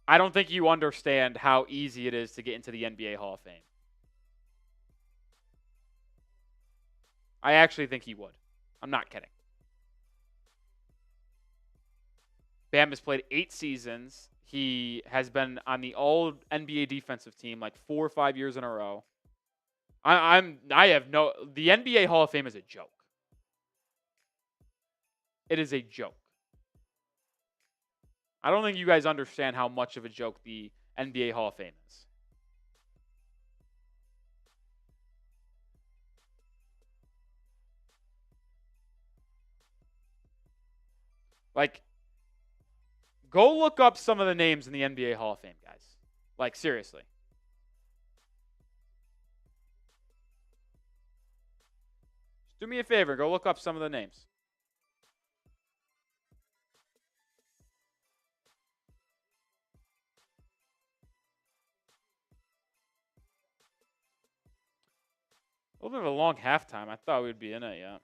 I don't think you understand how easy it is to get into the NBA Hall of Fame. I actually think he would. I'm not kidding. Bam has played 8 seasons. He has been on the all-NBA defensive team like 4 or 5 years in a row. The NBA Hall of Fame is a joke. It is a joke. I don't think you guys understand how much of a joke the NBA Hall of Fame is. Like, go look up some of the names in the NBA Hall of Fame, guys. Like, seriously. Do me a favor. Go look up some of the names. A little bit of a long halftime. I thought we'd be in it, yeah.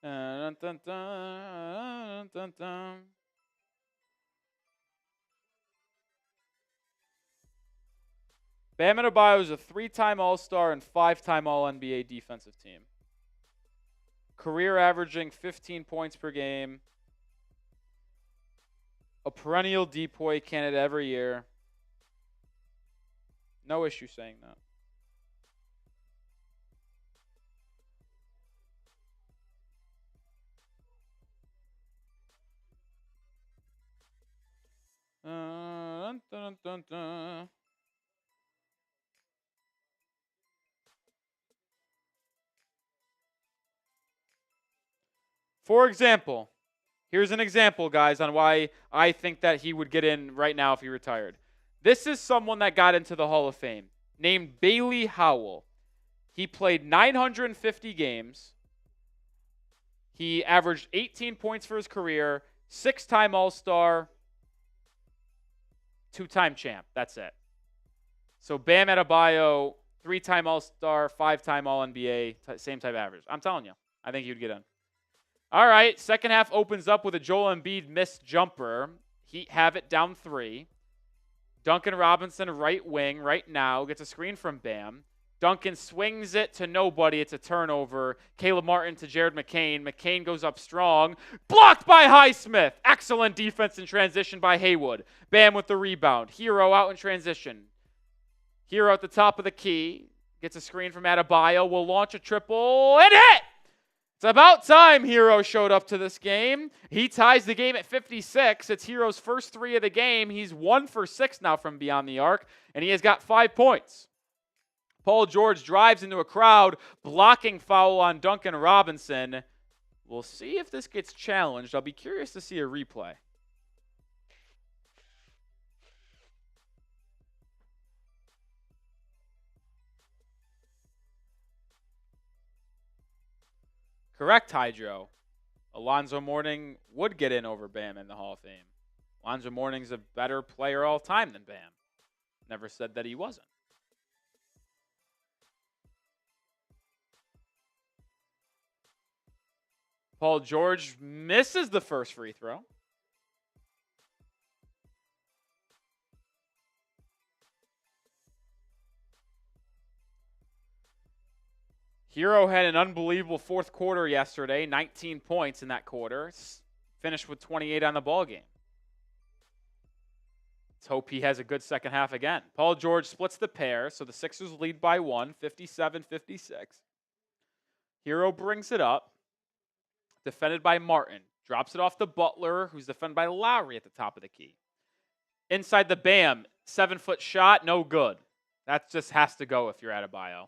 Dun, dun, dun, dun, dun. Bam Adebayo is a 3-time All-Star and 5-time All-NBA defensive team. Career averaging 15 points per game. A perennial DPOY candidate every year. No issue saying that. Dun, dun, dun, dun. For example, here's an example, guys, on why I think that he would get in right now if he retired. This is someone that got into the Hall of Fame, named Bailey Howell. He played 950 games. He averaged 18 points for his career, 6-time All-Star, 2-time champ. That's it. So Bam Adebayo, 3-time All-Star, 5-time All-NBA, same type average. I'm telling you, I think he would get in. All right, second half opens up with a Joel Embiid missed jumper. Heat have it down 3. Duncan Robinson, right wing, right now, gets a screen from Bam. Duncan swings it to nobody. It's a turnover. Caleb Martin to Jared McCain. McCain goes up strong. Blocked by Highsmith. Excellent defense in transition by Haywood. Bam with the rebound. Hero out in transition. Hero at the top of the key. Gets a screen from Adebayo. Will launch a triple and hit! It's about time Hero showed up to this game. He ties the game at 56. It's Hero's first 3 of the game. He's 1 for 6 now from beyond the arc, and he has got 5 points. Paul George drives into a crowd, blocking foul on Duncan Robinson. We'll see if this gets challenged. I'll be curious to see a replay. Correct, Hydro. Alonzo Mourning would get in over Bam in the Hall of Fame. Alonzo Mourning's a better player all time than Bam. Never said that he wasn't. Paul George misses the first free throw. Hero had an unbelievable fourth quarter yesterday, 19 points in that quarter. Finished with 28 on the ball game. Let's hope he has a good second half again. Paul George splits the pair, so the Sixers lead by 1, 57-56. Hero brings it up. Defended by Martin. Drops it off to Butler, who's defended by Lowry at the top of the key. Inside the Bam, 7-foot shot, no good. That just has to go if you're Adebayo.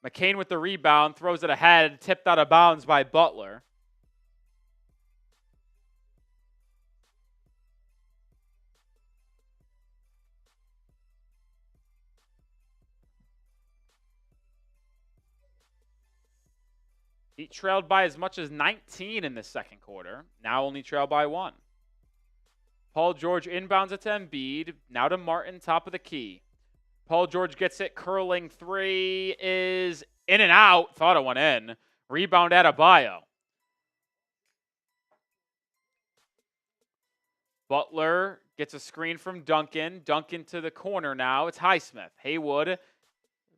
McCain with the rebound, throws it ahead, tipped out of bounds by Butler. He trailed by as much as 19 in the second quarter. Now only trailed by 1. Paul George inbounds it to Embiid. Now to Martin, top of the key. Paul George gets it. Curling 3 is in and out. Thought it went in. Rebound Adebayo. Butler gets a screen from Duncan. Duncan to the corner now. It's Highsmith. Haywood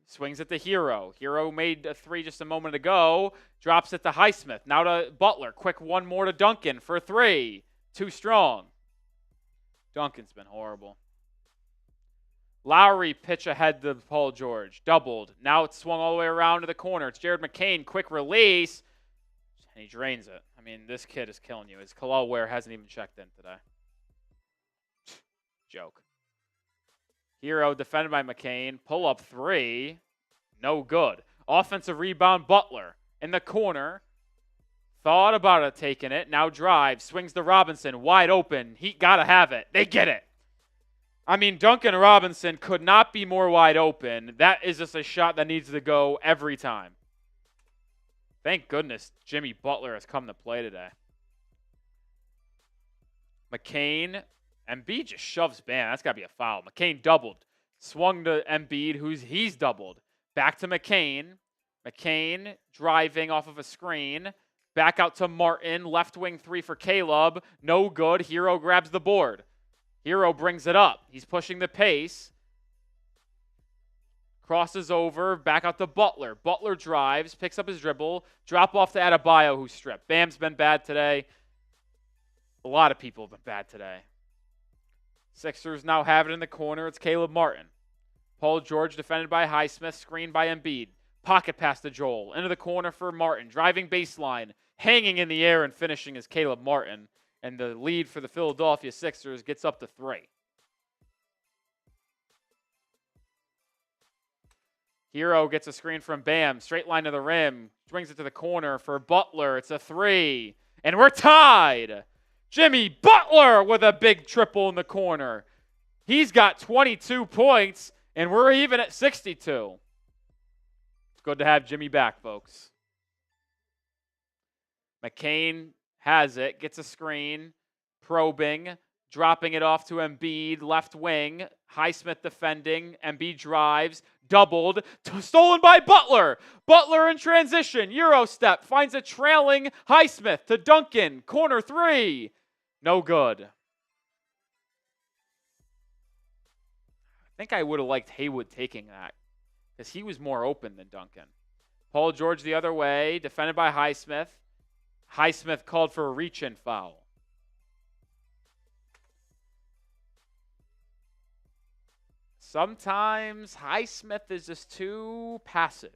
swings it to Hero. Hero made a 3 just a moment ago. Drops it to Highsmith. Now to Butler. Quick one more to Duncan for 3. Too strong. Duncan's been horrible. Lowry pitch ahead to Paul George. Doubled. Now it's swung all the way around to the corner. It's Jared McCain. Quick release. And he drains it. I mean, this kid is killing you. His Kalal Ware hasn't even checked in today. Joke. Hero defended by McCain. Pull up three. No good. Offensive rebound, Butler. In the corner. Thought about it, taking it. Now drives. Swings to Robinson. Wide open. Heat got to have it. They get it. I mean, Duncan Robinson could not be more wide open. That is just a shot that needs to go every time. Thank goodness Jimmy Butler has come to play today. McCain. Embiid just shoves Bam. That's got to be a foul. McCain doubled. Swung to Embiid, he's doubled. Back to McCain. McCain driving off of a screen. Back out to Martin. Left wing three for Caleb. No good. Hero grabs the board. Hero brings it up. He's pushing the pace. Crosses over. Back out to Butler. Butler drives. Picks up his dribble. Drop off to Adebayo, who's stripped. Bam's been bad today. A lot of people have been bad today. Sixers now have it in the corner. It's Caleb Martin. Paul George defended by Highsmith. Screened by Embiid. Pocket pass to Joel. Into the corner for Martin. Driving baseline. Hanging in the air and finishing is Caleb Martin. And the lead for the Philadelphia Sixers gets up to 3. Hero gets a screen from Bam. Straight line to the rim. Brings it to the corner for Butler. It's a 3. And we're tied. Jimmy Butler with a big triple in the corner. He's got 22 points, and we're even at 62. It's good to have Jimmy back, folks. McCain has it, gets a screen, probing, dropping it off to Embiid, left wing, Highsmith defending, Embiid drives, doubled, stolen by Butler. Butler in transition, Euro step, finds a trailing Highsmith to Duncan, corner 3. No good. I think I would have liked Haywood taking that because he was more open than Duncan. Paul George the other way, defended by Highsmith. Highsmith called for a reach-in foul. Sometimes Highsmith is just too passive.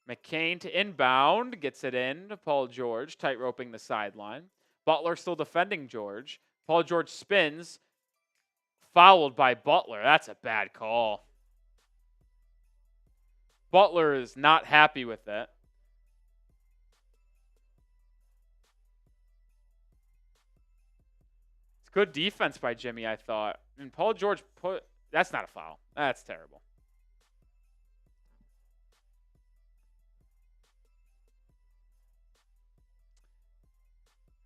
McCain to inbound, gets it in to Paul George, tight roping the sideline. Butler still defending George. Paul George spins, fouled by Butler. That's a bad call. Butler is not happy with it. It's good defense by Jimmy, I thought. And Paul George that's not a foul. That's terrible.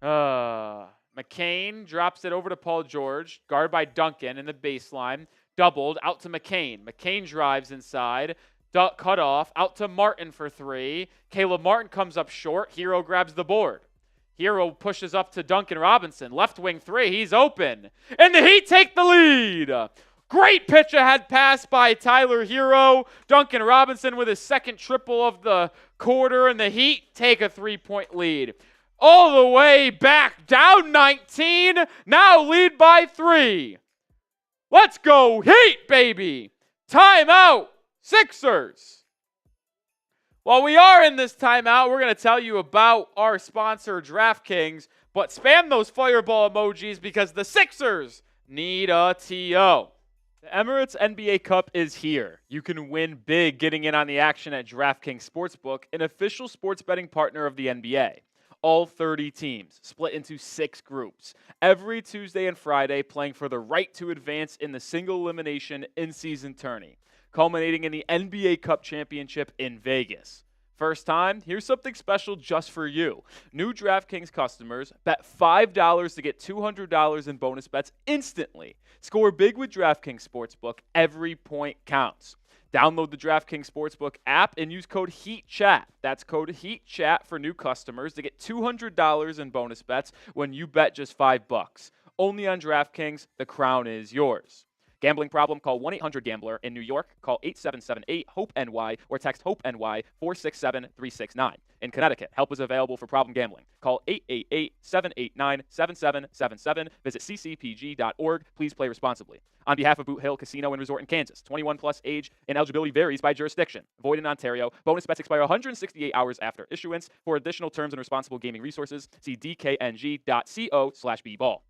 McCain drops it over to Paul George, guarded by Duncan in the baseline, doubled out to McCain. McCain drives inside, cut off, out to Martin for 3. Caleb Martin comes up short. Hero grabs the board. Hero pushes up to Duncan Robinson. Left wing 3, he's open. And the Heat take the lead. Great pitch ahead pass by Tyler Hero. Duncan Robinson with his second triple of the quarter, and the Heat take a 3-point lead. All the way back, down 19, now lead by 3. Let's go Heat, baby. Timeout, Sixers. While we are in this timeout, we're going to tell you about our sponsor, DraftKings, but spam those fireball emojis because the Sixers need a TO. The Emirates NBA Cup is here. You can win big getting in on the action at DraftKings Sportsbook, an official sports betting partner of the NBA. All 30 teams, split into 6 groups, every Tuesday and Friday playing for the right to advance in the single elimination in-season tourney, culminating in the NBA Cup Championship in Vegas. First time, here's something special just for you. New DraftKings customers bet $5 to get $200 in bonus bets instantly. Score big with DraftKings Sportsbook. Every point counts. Download the DraftKings Sportsbook app and use code HEATCHAT. That's code HEATCHAT for new customers to get $200 in bonus bets when you bet just $5. Only on DraftKings, the crown is yours. Gambling problem? Call 1-800-GAMBLER. In New York, call 877-8-HOPE-NY or text HOPE-NY 467-369. In Connecticut, help is available for problem gambling. Call 888-789-7777. Visit ccpg.org. Please play responsibly. On behalf of Boot Hill Casino and Resort in Kansas, 21 plus age and eligibility varies by jurisdiction. Void in Ontario. Bonus bets expire 168 hours after issuance. For additional terms and responsible gaming resources, see dkng.co/bball.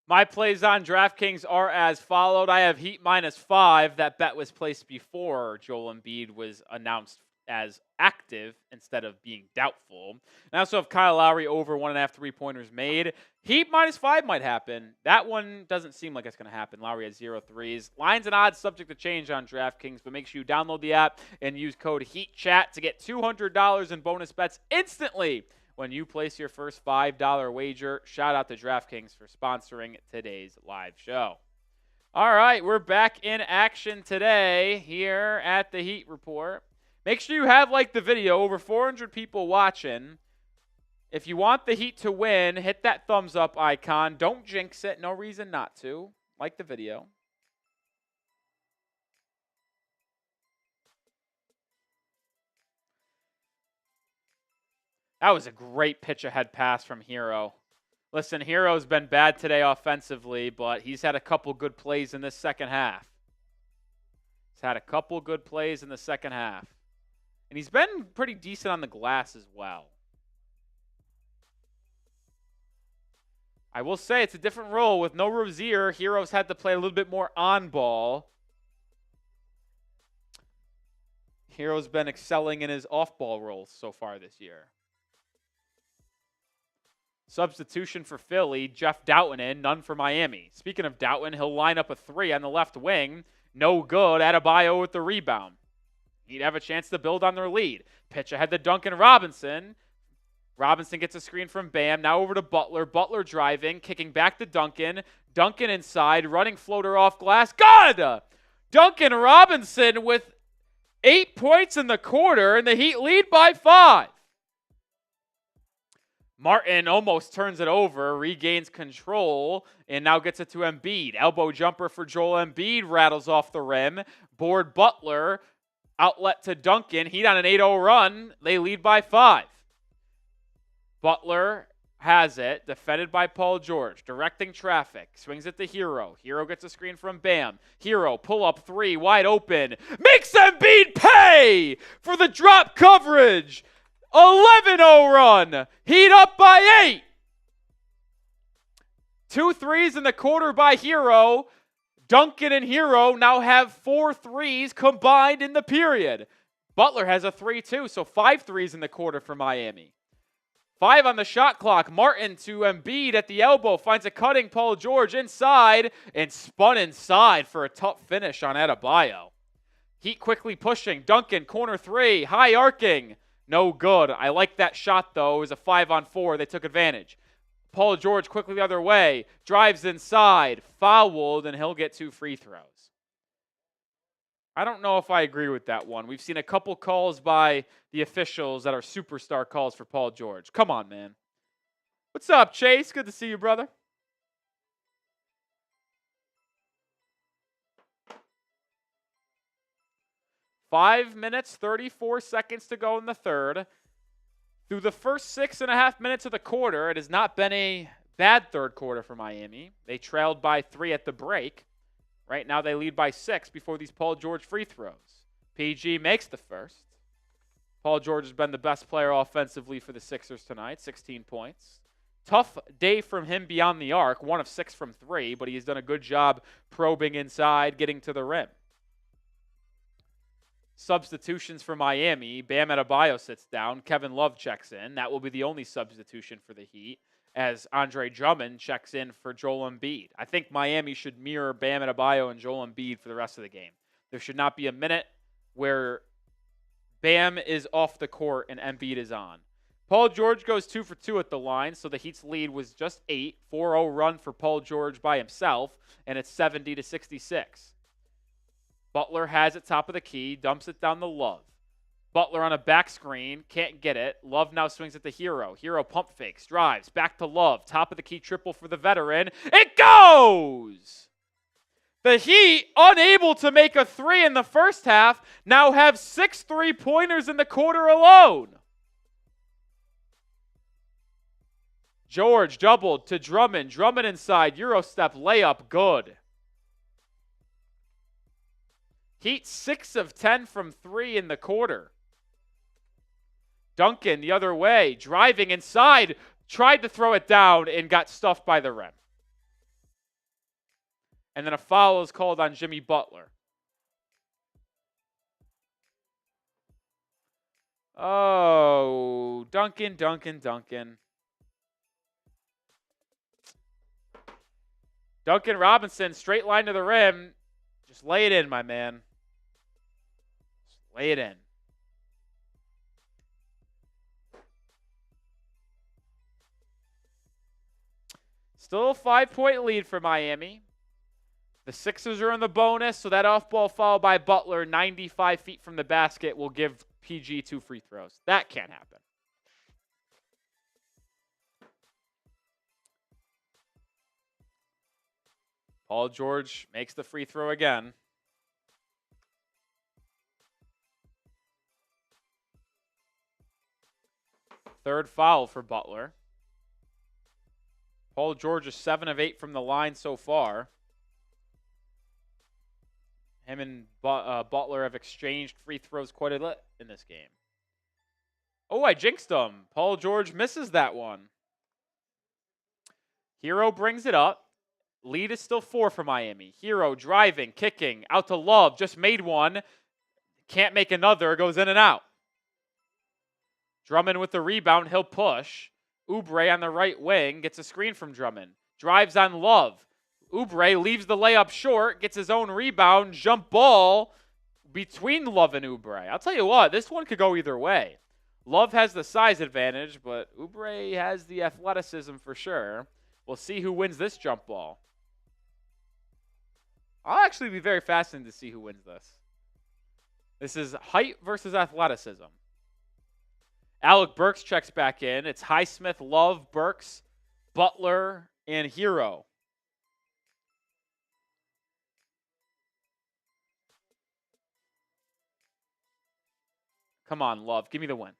My plays on DraftKings are as followed. I have Heat -5. That bet was placed before Joel Embiid was announced as active instead of being doubtful. And I also have Kyle Lowry over 1.5 3-pointers made. Heat -5 might happen. That one doesn't seem like it's going to happen. Lowry has 0 threes. Lines and odds subject to change on DraftKings, but make sure you download the app and use code HEATCHAT to get $200 in bonus bets instantly when you place your first $5 wager. Shout out to DraftKings for sponsoring today's live show. All right, we're back in action today here at the Heat Report. Make sure you have liked the video. Over 400 people watching. If you want the Heat to win, hit that thumbs up icon. Don't jinx it. No reason not to. Like the video. That was a great pitch-ahead pass from Hero. Listen, Hero's been bad today offensively, but he's had a couple good plays in this second half. He's had a couple good plays in the second half. And he's been pretty decent on the glass as well. I will say it's a different role. With no Rozier, Hero's had to play a little bit more on ball. Hero's been excelling in his off-ball roles so far this year. Substitution for Philly, Jeff Doughton in, none for Miami. Speaking of Doughton, he'll line up a 3 on the left wing. No good. Adebayo with the rebound. He'd have a chance to build on their lead. Pitch ahead to Duncan Robinson. Robinson gets a screen from Bam. Now over to Butler. Butler driving, kicking back to Duncan. Duncan inside, running floater off glass. Good! Duncan Robinson with 8 points in the quarter, and the Heat lead by 5. Martin almost turns it over, regains control, and now gets it to Embiid. Elbow jumper for Joel Embiid, rattles off the rim. Board Butler, outlet to Duncan. Heat on an 8-0 run. They lead by 5. Butler has it, defended by Paul George, directing traffic. Swings it to Hero. Hero gets a screen from Bam. Hero, pull up 3, wide open. Makes Embiid pay for the drop coverage. 11-0 run. Heat up by 8. 2 threes in the quarter by Hero. Duncan and Hero now have 4 threes combined in the period. Butler has a 3 too, so 5 threes in the quarter for Miami. 5 on the shot clock. Martin to Embiid at the elbow. Finds a cutting Paul George inside and spun inside for a tough finish on Adebayo. Heat quickly pushing. Duncan, corner 3, high arcing. No good. I like that shot, though. It was a 5-on-4. They took advantage. Paul George quickly the other way. Drives inside. Fouled, and he'll get 2 free throws. I don't know if I agree with that one. We've seen a couple calls by the officials that are superstar calls for Paul George. Come on, man. What's up, Chase? Good to see you, brother. Five minutes, 34 seconds to go in the third. Through the first 6.5 minutes of the quarter, it has not been a bad third quarter for Miami. They trailed by 3 at the break. Right now they lead by 6 before these Paul George free throws. PG makes the first. Paul George has been the best player offensively for the Sixers tonight, 16 points. Tough day from him beyond the arc, 1 of 6 from 3, but he's done a good job probing inside, getting to the rim. Substitutions for Miami. Bam Adebayo sits down. Kevin Love checks in. That will be the only substitution for the Heat as Andre Drummond checks in for Joel Embiid. I think Miami should mirror Bam Adebayo and Joel Embiid for the rest of the game. There should not be a minute where Bam is off the court and Embiid is on. Paul George goes 2 for 2 at the line, so the Heat's lead was just 8. 4-0 run for Paul George by himself, and it's 70-66. Butler has it top of the key, dumps it down to Love. Butler on a back screen, can't get it. Love now swings it to Hero. Hero pump fakes, drives, back to Love. Top of the key triple for the veteran. It goes! The Heat, unable to make a three in the first half, now have 6 3-pointers in the quarter alone. George doubled to Drummond. Drummond inside. Euro step layup. Good. Heat 6 of 10 from 3 in the quarter. Duncan the other way. Driving inside. Tried to throw it down and got stuffed by the rim. And then a foul is called on Jimmy Butler. Oh, Duncan. Duncan Robinson, straight line to the rim. Just lay it in, my man. Just lay it in. Still a 5-point lead for Miami. The Sixers are in the bonus, so that off-ball foul by Butler, 95 feet from the basket, will give PG 2 free throws. That can't happen. Paul George makes the free throw again. Third foul for Butler. Paul George is 7 of 8 from the line so far. Him and Butler have exchanged free throws quite a bit in this game. Oh, I jinxed him. Paul George misses that one. Hero brings it up. Lead is still 4 for Miami. Hero driving, kicking, out to Love. Just made one. Can't make another. Goes in and out. Drummond with the rebound. He'll push. Oubre on the right wing. Gets a screen from Drummond. Drives on Love. Oubre leaves the layup short. Gets his own rebound. Jump ball between Love and Oubre. I'll tell you what. This one could go either way. Love has the size advantage, but Oubre has the athleticism for sure. We'll see who wins this jump ball. I'll actually be very fascinated to see who wins this. This is height versus athleticism. Alec Burks checks back in. It's Highsmith, Love, Burks, Butler, and Hero. Come on, Love. Give me the win.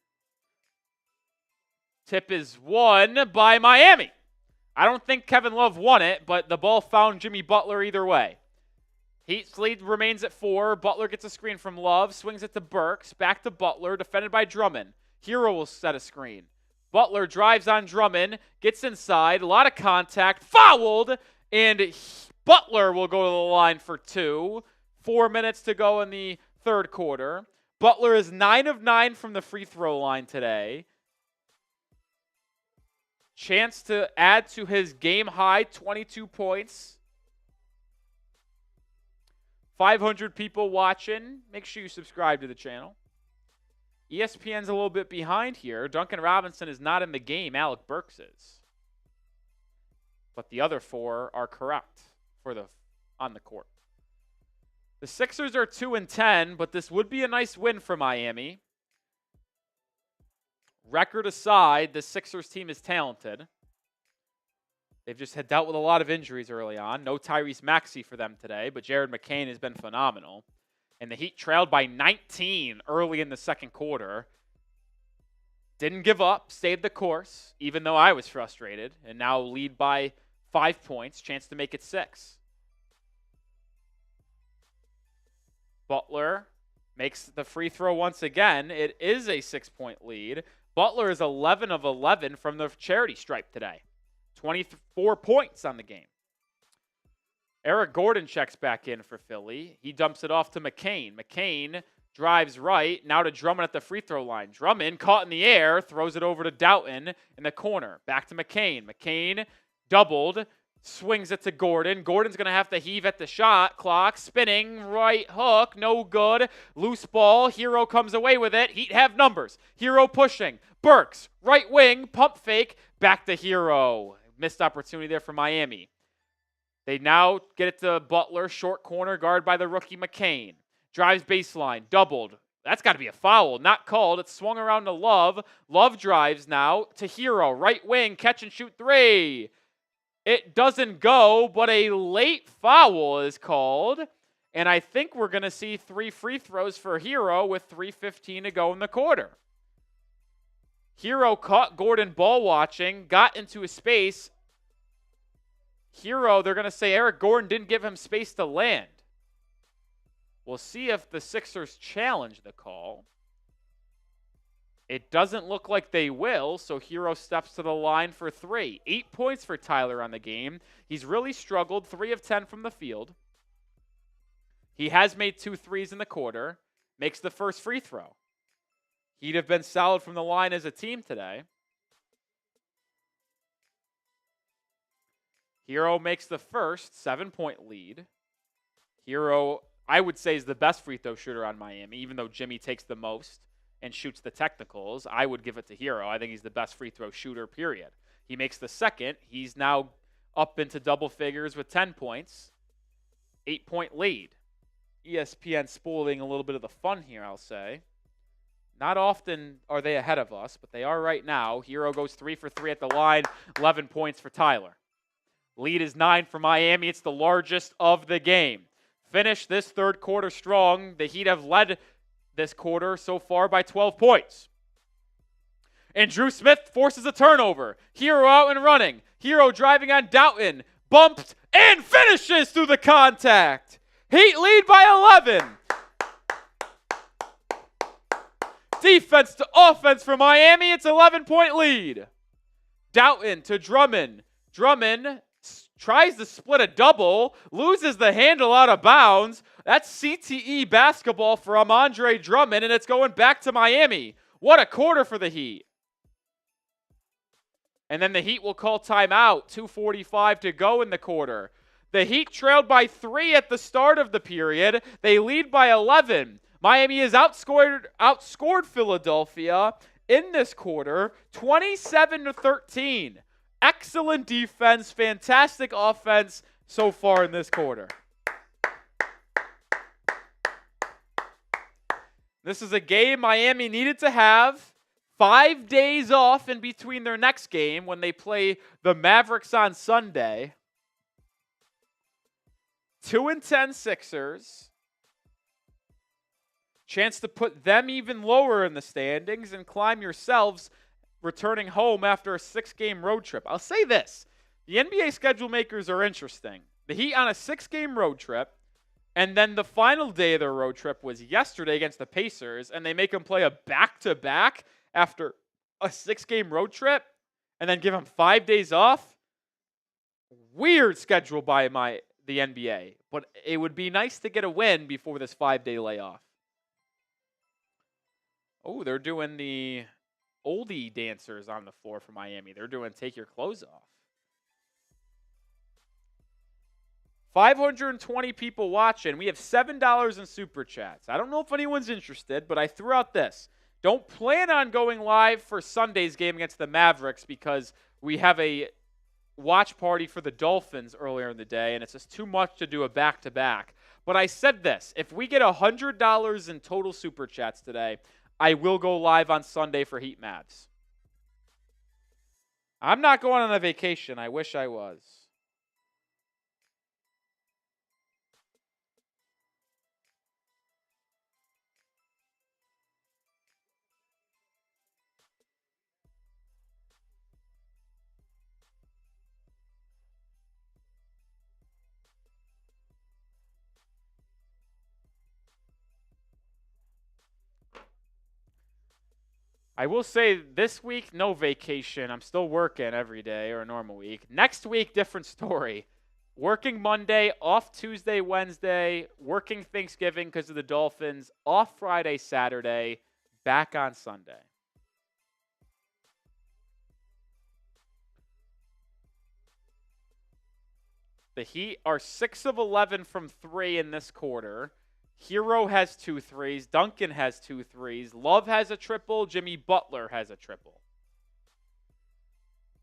Tip is won by Miami. I don't think Kevin Love won it, but the ball found Jimmy Butler either way. Heat's lead remains at 4. Butler gets a screen from Love, swings it to Burks, back to Butler, defended by Drummond. Hero will set a screen. Butler drives on Drummond, gets inside, a lot of contact, fouled, and Butler will go to the line for 2. 4 minutes to go in the third quarter. Butler is 9 of 9 from the free throw line today. Chance to add to his game high 22 points. 500 people watching. Make sure you subscribe to the channel. ESPN's a little bit behind here. Duncan Robinson is not in the game. Alec Burks is. But the other 4 are correct on the court. The Sixers are 2-10, but this would be a nice win for Miami. Record aside, the Sixers team is talented. They've just had dealt with a lot of injuries early on. No Tyrese Maxey for them today, but Jared McCain has been phenomenal. And the Heat trailed by 19 early in the second quarter. Didn't give up, stayed the course, even though I was frustrated, and now lead by 5 points, chance to make it 6. Butler makes the free throw once again. It is a 6-point lead. Butler is 11 of 11 from the charity stripe today. 24 points on the game. Eric Gordon checks back in for Philly. He dumps it off to McCain. McCain drives right, now to Drummond at the free throw line. Drummond caught in the air, throws it over to Doughton in the corner. Back to McCain. McCain doubled, swings it to Gordon. Gordon's going to have to heave at the shot clock. Spinning, right hook, no good. Loose ball, Hero comes away with it. Heat have numbers. Hero pushing. Burks, right wing, pump fake, back to Hero. Missed opportunity there for Miami. They now get it to Butler, short corner, guard by the rookie McCain. Drives baseline, doubled. That's got to be a foul. Not called. It's swung around to Love. Love drives now to Hero, right wing, catch and shoot 3. It doesn't go, but a late foul is called. And I think we're going to see 3 free throws for Hero with 3:15 to go in the quarter. Hero caught Gordon ball watching, got into his space. Hero, they're going to say Eric Gordon didn't give him space to land. We'll see if the Sixers challenge the call. It doesn't look like they will, so Hero steps to the line for 3. 8 points for Tyler on the game. He's really struggled, 3 of 10 from the field. He has made 2 threes in the quarter, makes the first free throw. He'd have been solid from the line as a team today. Hero makes the first, 7-point lead. Hero, I would say, is the best free throw shooter on Miami, even though Jimmy takes the most and shoots the technicals. I would give it to Hero. I think he's the best free throw shooter, period. He makes the second. He's now up into double figures with 10 points. 8-point lead. ESPN spoiling a little bit of the fun here, I'll say. Not often are they ahead of us, but they are right now. Hero goes 3 for 3 at the line, 11 points for Tyler. Lead is 9 for Miami. It's the largest of the game. Finish this third quarter strong. The Heat have led this quarter so far by 12 points. And Drew Smith forces a turnover. Hero out and running. Hero driving on Doughton. Bumped and finishes through the contact. Heat lead by 11. Defense to offense for Miami. It's 11-point lead. Doughton to Drummond. Drummond tries to split a double, loses the handle out of bounds. That's CTE basketball from Andre Drummond, and it's going back to Miami. What a quarter for the Heat. And then the Heat will call timeout. 2:45 to go in the quarter. The Heat trailed by 3 at the start of the period. They lead by 11. Miami has outscored Philadelphia in this quarter, 27-13. Excellent defense, fantastic offense so far in this quarter. This is a game Miami needed to have. 5 days off in between their next game when they play the Mavericks on Sunday. 2-10 Sixers. Chance to put them even lower in the standings and climb yourselves returning home after a 6-game road trip. I'll say this. The NBA schedule makers are interesting. The Heat on a 6-game road trip, and then the final day of their road trip was yesterday against the Pacers, and they make them play a back-to-back after a 6-game road trip, and then give them 5 days off. Weird schedule by the NBA, but it would be nice to get a win before this 5-day layoff. Oh, they're doing the oldie dancers on the floor for Miami. They're doing take your clothes off. 520 people watching. We have $7 in super chats. I don't know if anyone's interested, but I threw out this. Don't plan on going live for Sunday's game against the Mavericks because we have a watch party for the Dolphins earlier in the day, and it's just too much to do a back-to-back. But I said this. If we get $100 in total super chats today, I will go live on Sunday for Heat Mavs. I'm not going on a vacation. I wish I was. I will say this week, no vacation. I'm still working every day or a normal week. Next week, different story. Working Monday, off Tuesday, Wednesday, working Thanksgiving because of the Dolphins, off Friday, Saturday, back on Sunday. The Heat are 6 of 11 from 3 in this quarter. Hero has 2 threes. Duncan has 2 threes. Love has a triple. Jimmy Butler has a triple.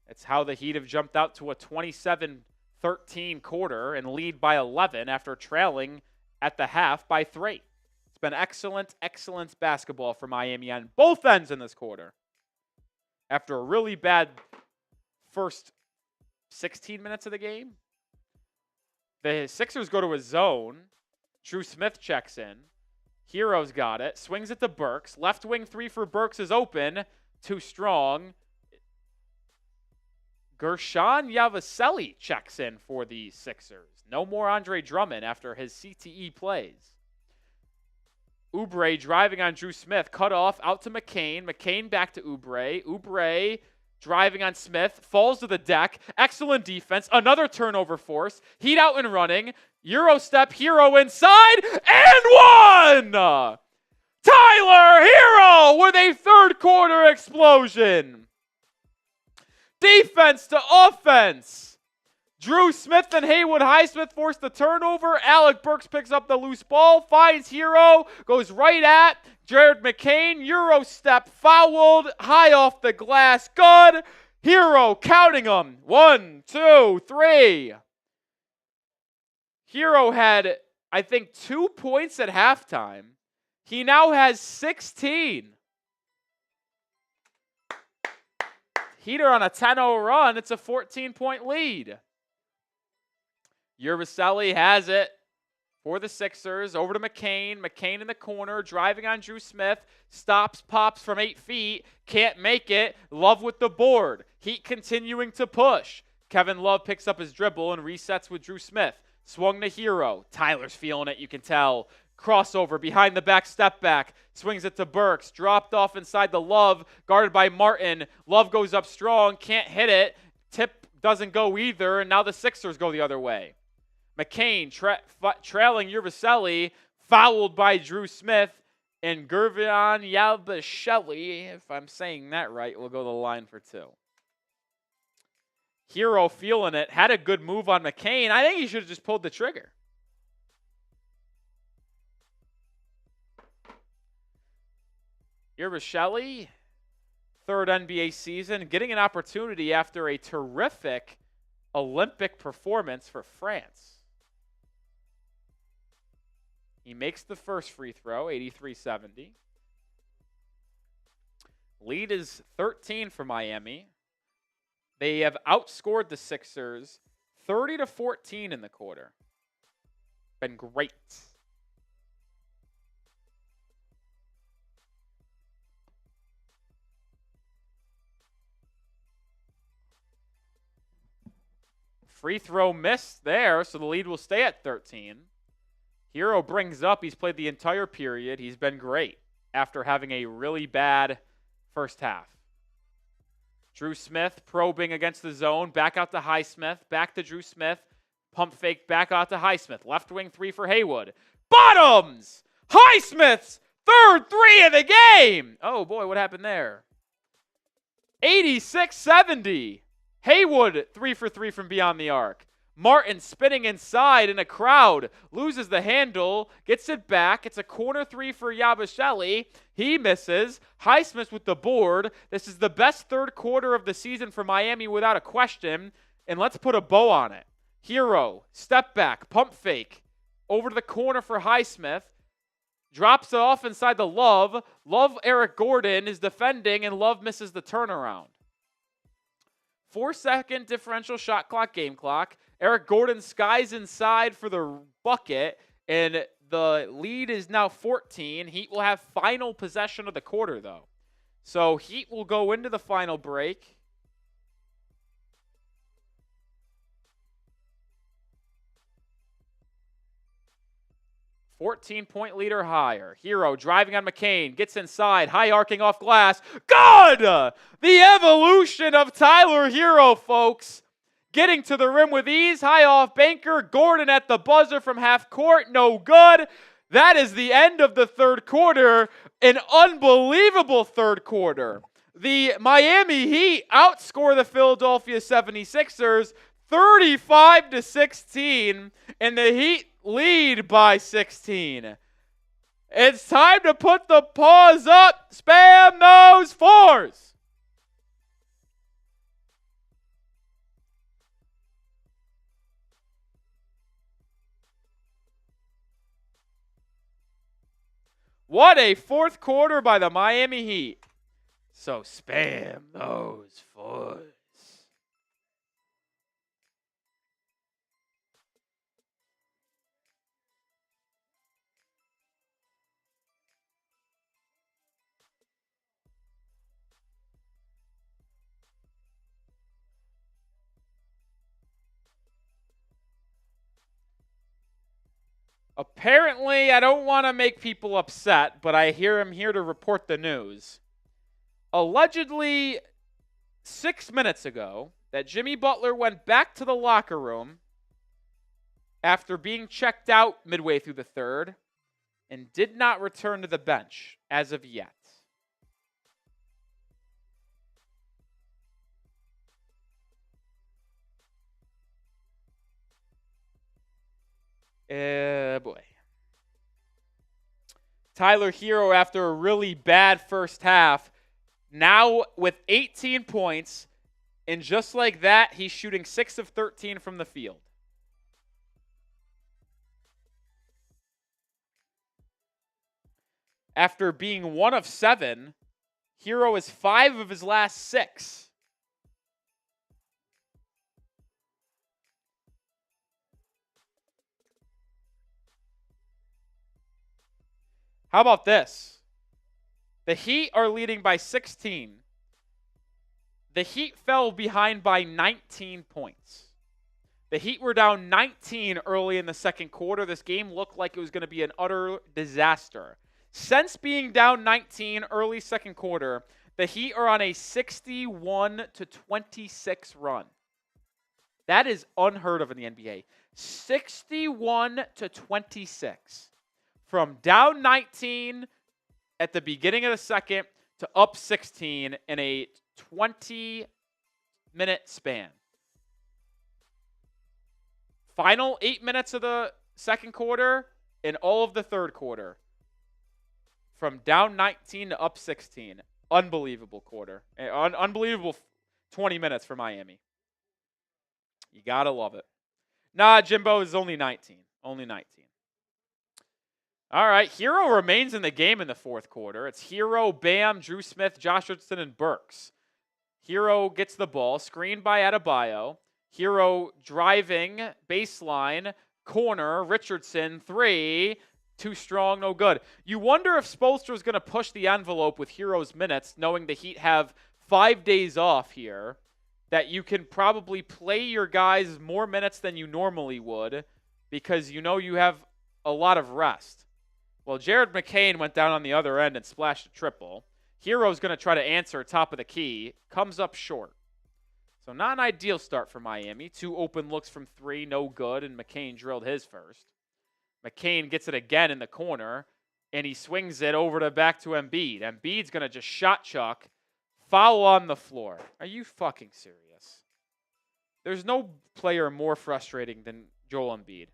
It's how the Heat have jumped out to a 27-13 quarter and lead by 11 after trailing at the half by 3. It's been excellent, excellent basketball for Miami on both ends in this quarter. After a really bad first 16 minutes of the game. The Sixers go to a zone. Drew Smith checks in. Hero's got it. Swings it to Burks. Left wing 3 for Burks is open. Too strong. Gershon Yabusele checks in for the Sixers. No more Andre Drummond after his CTE plays. Oubre driving on Drew Smith. Cut off out to McCain. McCain back to Oubre. Oubre driving on Smith. Falls to the deck. Excellent defense. Another turnover force. Heat out and running. Euro step. Hero inside. And one! Tyler Hero with a third quarter explosion. Defense to offense. Drew Smith and Haywood Highsmith force the turnover. Alec Burks picks up the loose ball, finds Hero, goes right at Jared McCain. Euro step fouled, high off the glass. Good. Hero counting them. 1, 2, 3. Hero had, I think, 2 points at halftime. He now has 16. Heat are on a 10-0 run. It's a 14-point lead. Yabusele has it for the Sixers. Over to McCain. McCain in the corner, driving on Drew Smith. Stops, pops from 8 feet. Can't make it. Love with the board. Heat continuing to push. Kevin Love picks up his dribble and resets with Drew Smith. Swung to Hero. Tyler's feeling it, you can tell. Crossover, behind the back, step back. Swings it to Burks. Dropped off inside the Love, guarded by Martin. Love goes up strong, can't hit it. Tip doesn't go either, and now the Sixers go the other way. McCain trailing Yabusele, fouled by Drew Smith. And Gervon Yabusele, if I'm saying that right, will go to the line for 2. Hero feeling it. Had a good move on McCain. I think he should have just pulled the trigger. Yabusele, third NBA season, getting an opportunity after a terrific Olympic performance for France. He makes the first free throw, 83-70. Lead is 13 for Miami. They have outscored the Sixers 30-14 in the quarter. Been great. Free throw missed there, so the lead will stay at 13. Hero brings up, he's played the entire period. He's been great after having a really bad first half. Drew Smith probing against the zone. Back out to Highsmith. Back to Drew Smith. Pump fake back out to Highsmith. Left wing 3 for Haywood. Bottoms! Highsmith's third 3 of the game! Oh boy, what happened there? 86-70. Haywood 3 for 3 from beyond the arc. Martin spinning inside in a crowd. Loses the handle. Gets it back. It's a corner 3 for Yabusele. He misses. Highsmith with the board. This is the best third quarter of the season for Miami without a question. And let's put a bow on it. Hero, step back, pump fake. Over to the corner for Highsmith. Drops it off inside the Love. Love, Eric Gordon is defending, and Love misses the turnaround. 4-second differential shot clock, game clock. Eric Gordon skies inside for the bucket, and the lead is now 14. Heat will have final possession of the quarter, though. So Heat will go into the final break. $14-point lead or higher. Hero driving on McCain. Gets inside. High arcing off glass. Good! The evolution of Tyler Hero, folks. Getting to the rim with ease. High off banker. Gordon at the buzzer from half court. No good. That is the end of the third quarter. An unbelievable third quarter. The Miami Heat outscore the Philadelphia 76ers 35-16. And the Heat lead by 16. It's time to put the paws up. Spam those fours. What a fourth quarter by the Miami Heat. So spam those fours. Apparently, I don't want to make people upset, but I'm here to report the news. Allegedly, 6 minutes ago, that Jimmy Butler went back to the locker room after being checked out midway through the third and did not return to the bench as of yet. Boy. Tyler Hero, after a really bad first half, now with 18 points, and just like that, he's shooting 6 of 13 from the field. After being 1 of 7, Hero is 5 of his last 6. How about this? The Heat are leading by 16. The Heat fell behind by 19 points. The Heat were down 19 early in the second quarter. This game looked like it was going to be an utter disaster. Since being down 19 early second quarter, the Heat are on a 61-26 run. That is unheard of in the NBA. 61-26. From down 19 at the beginning of the second to up 16 in a 20-minute span. Final 8 minutes of the second quarter and all of the third quarter. From down 19 to up 16. Unbelievable quarter. Unbelievable 20 minutes for Miami. You got to love it. Nah, Jimbo is only 19. Only 19. All right, Hero remains in the game in the fourth quarter. It's Hero, Bam, Drew Smith, Josh Richardson, and Burks. Hero gets the ball, screened by Adebayo. Hero driving, baseline, corner, Richardson, 3. Too strong, no good. You wonder if Spoelstra is going to push the envelope with Hero's minutes, knowing the Heat have 5 days off here, that you can probably play your guys more minutes than you normally would because you know you have a lot of rest. Well, Jared McCain went down on the other end and splashed a triple. Hero's going to try to answer top of the key. Comes up short. So not an ideal start for Miami. 2 open looks from 3, no good, and McCain drilled his first. McCain gets it again in the corner, and he swings it over to back to Embiid. Embiid's going to just shot chuck, foul on the floor. Are you fucking serious? There's no player more frustrating than Joel Embiid.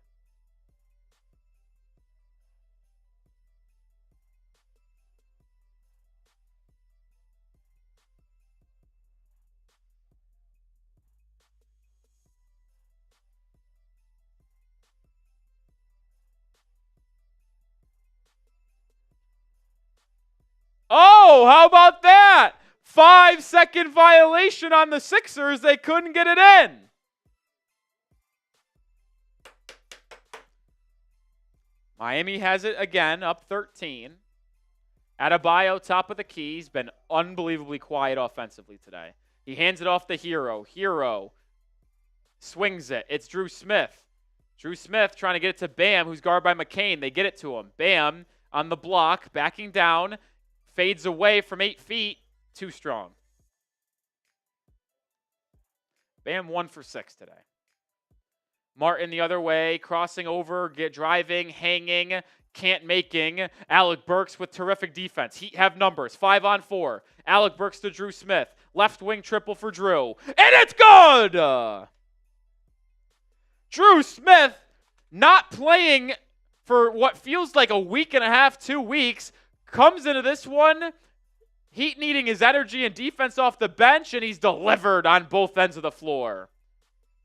Oh, how about that? 5-second violation on the Sixers. They couldn't get it in. Miami has it again, up 13. Adebayo, top of the key. He's been unbelievably quiet offensively today. He hands it off to Hero. Hero swings it. It's Drew Smith. Drew Smith trying to get it to Bam, who's guarded by McCain. They get it to him. Bam on the block, backing down. Fades away from 8 feet. Too strong. Bam 1 for 6 today. Martin the other way, crossing over, driving, hanging, can't making. Alec Burks with terrific defense. Heat have numbers. 5-on-4. Alec Burks to Drew Smith. Left wing triple for Drew. And it's good! Drew Smith not playing for what feels like a week and a half, 2 weeks. Comes into this one, Heat needing his energy and defense off the bench, and he's delivered on both ends of the floor.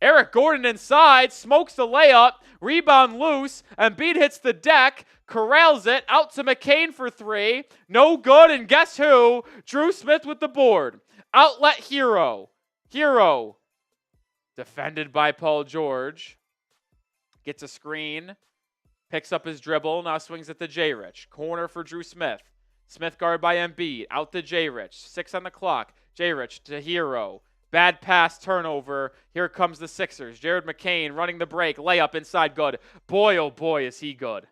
Eric Gordon inside, smokes the layup, rebound loose, Embiid hits the deck, corrals it, out to McCain for 3, no good, and guess who? Drew Smith with the board. Outlet Hero. Hero, defended by Paul George, gets a screen. Picks up his dribble, now swings it to J-Rich. Corner for Drew Smith. Smith guarded by Embiid. Out to J-Rich. 6 on the clock. J-Rich to Hero. Bad pass, turnover. Here comes the Sixers. Jared McCain running the break. Layup inside, good. Boy, oh boy, is he good.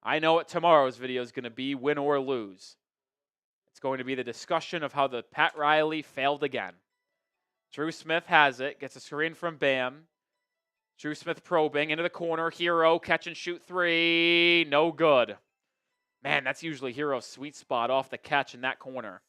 I know what tomorrow's video is going to be, win or lose. It's going to be the discussion of how the Pat Riley failed again. Drew Smith has it. Gets a screen from Bam. Drew Smith probing into the corner. Hero, catch and shoot three. No good. Man, that's usually Hero's sweet spot off the catch in that corner.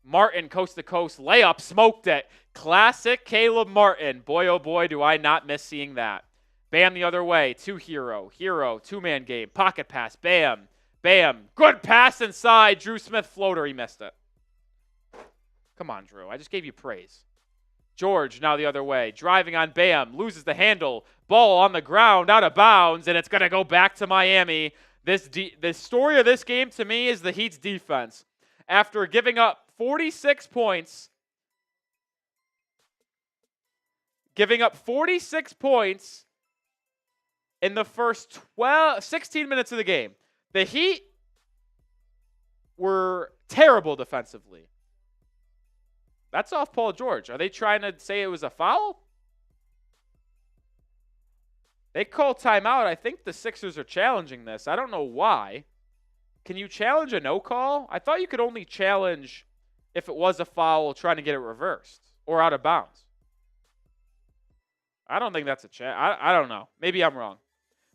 Martin, coast to coast, layup, smoked it. Classic Caleb Martin. Boy, oh boy, do I not miss seeing that. Bam the other way, to Hero. Hero, two-man game, pocket pass, Bam. Bam, good pass inside. Drew Smith floater, he missed it. Come on, Drew, I just gave you praise. George now the other way, driving on Bam, loses the handle. Ball on the ground, out of bounds, and it's going to go back to Miami. The story of this game to me is the Heat's defense. After giving up 46 points, in the first 16 minutes of the game. The Heat were terrible defensively. That's off Paul George. Are they trying to say it was a foul? They call timeout. I think the Sixers are challenging this. I don't know why. Can you challenge a no call? I thought you could only challenge if it was a foul trying to get it reversed or out of bounds. I don't think that's a challenge. I don't know. Maybe I'm wrong.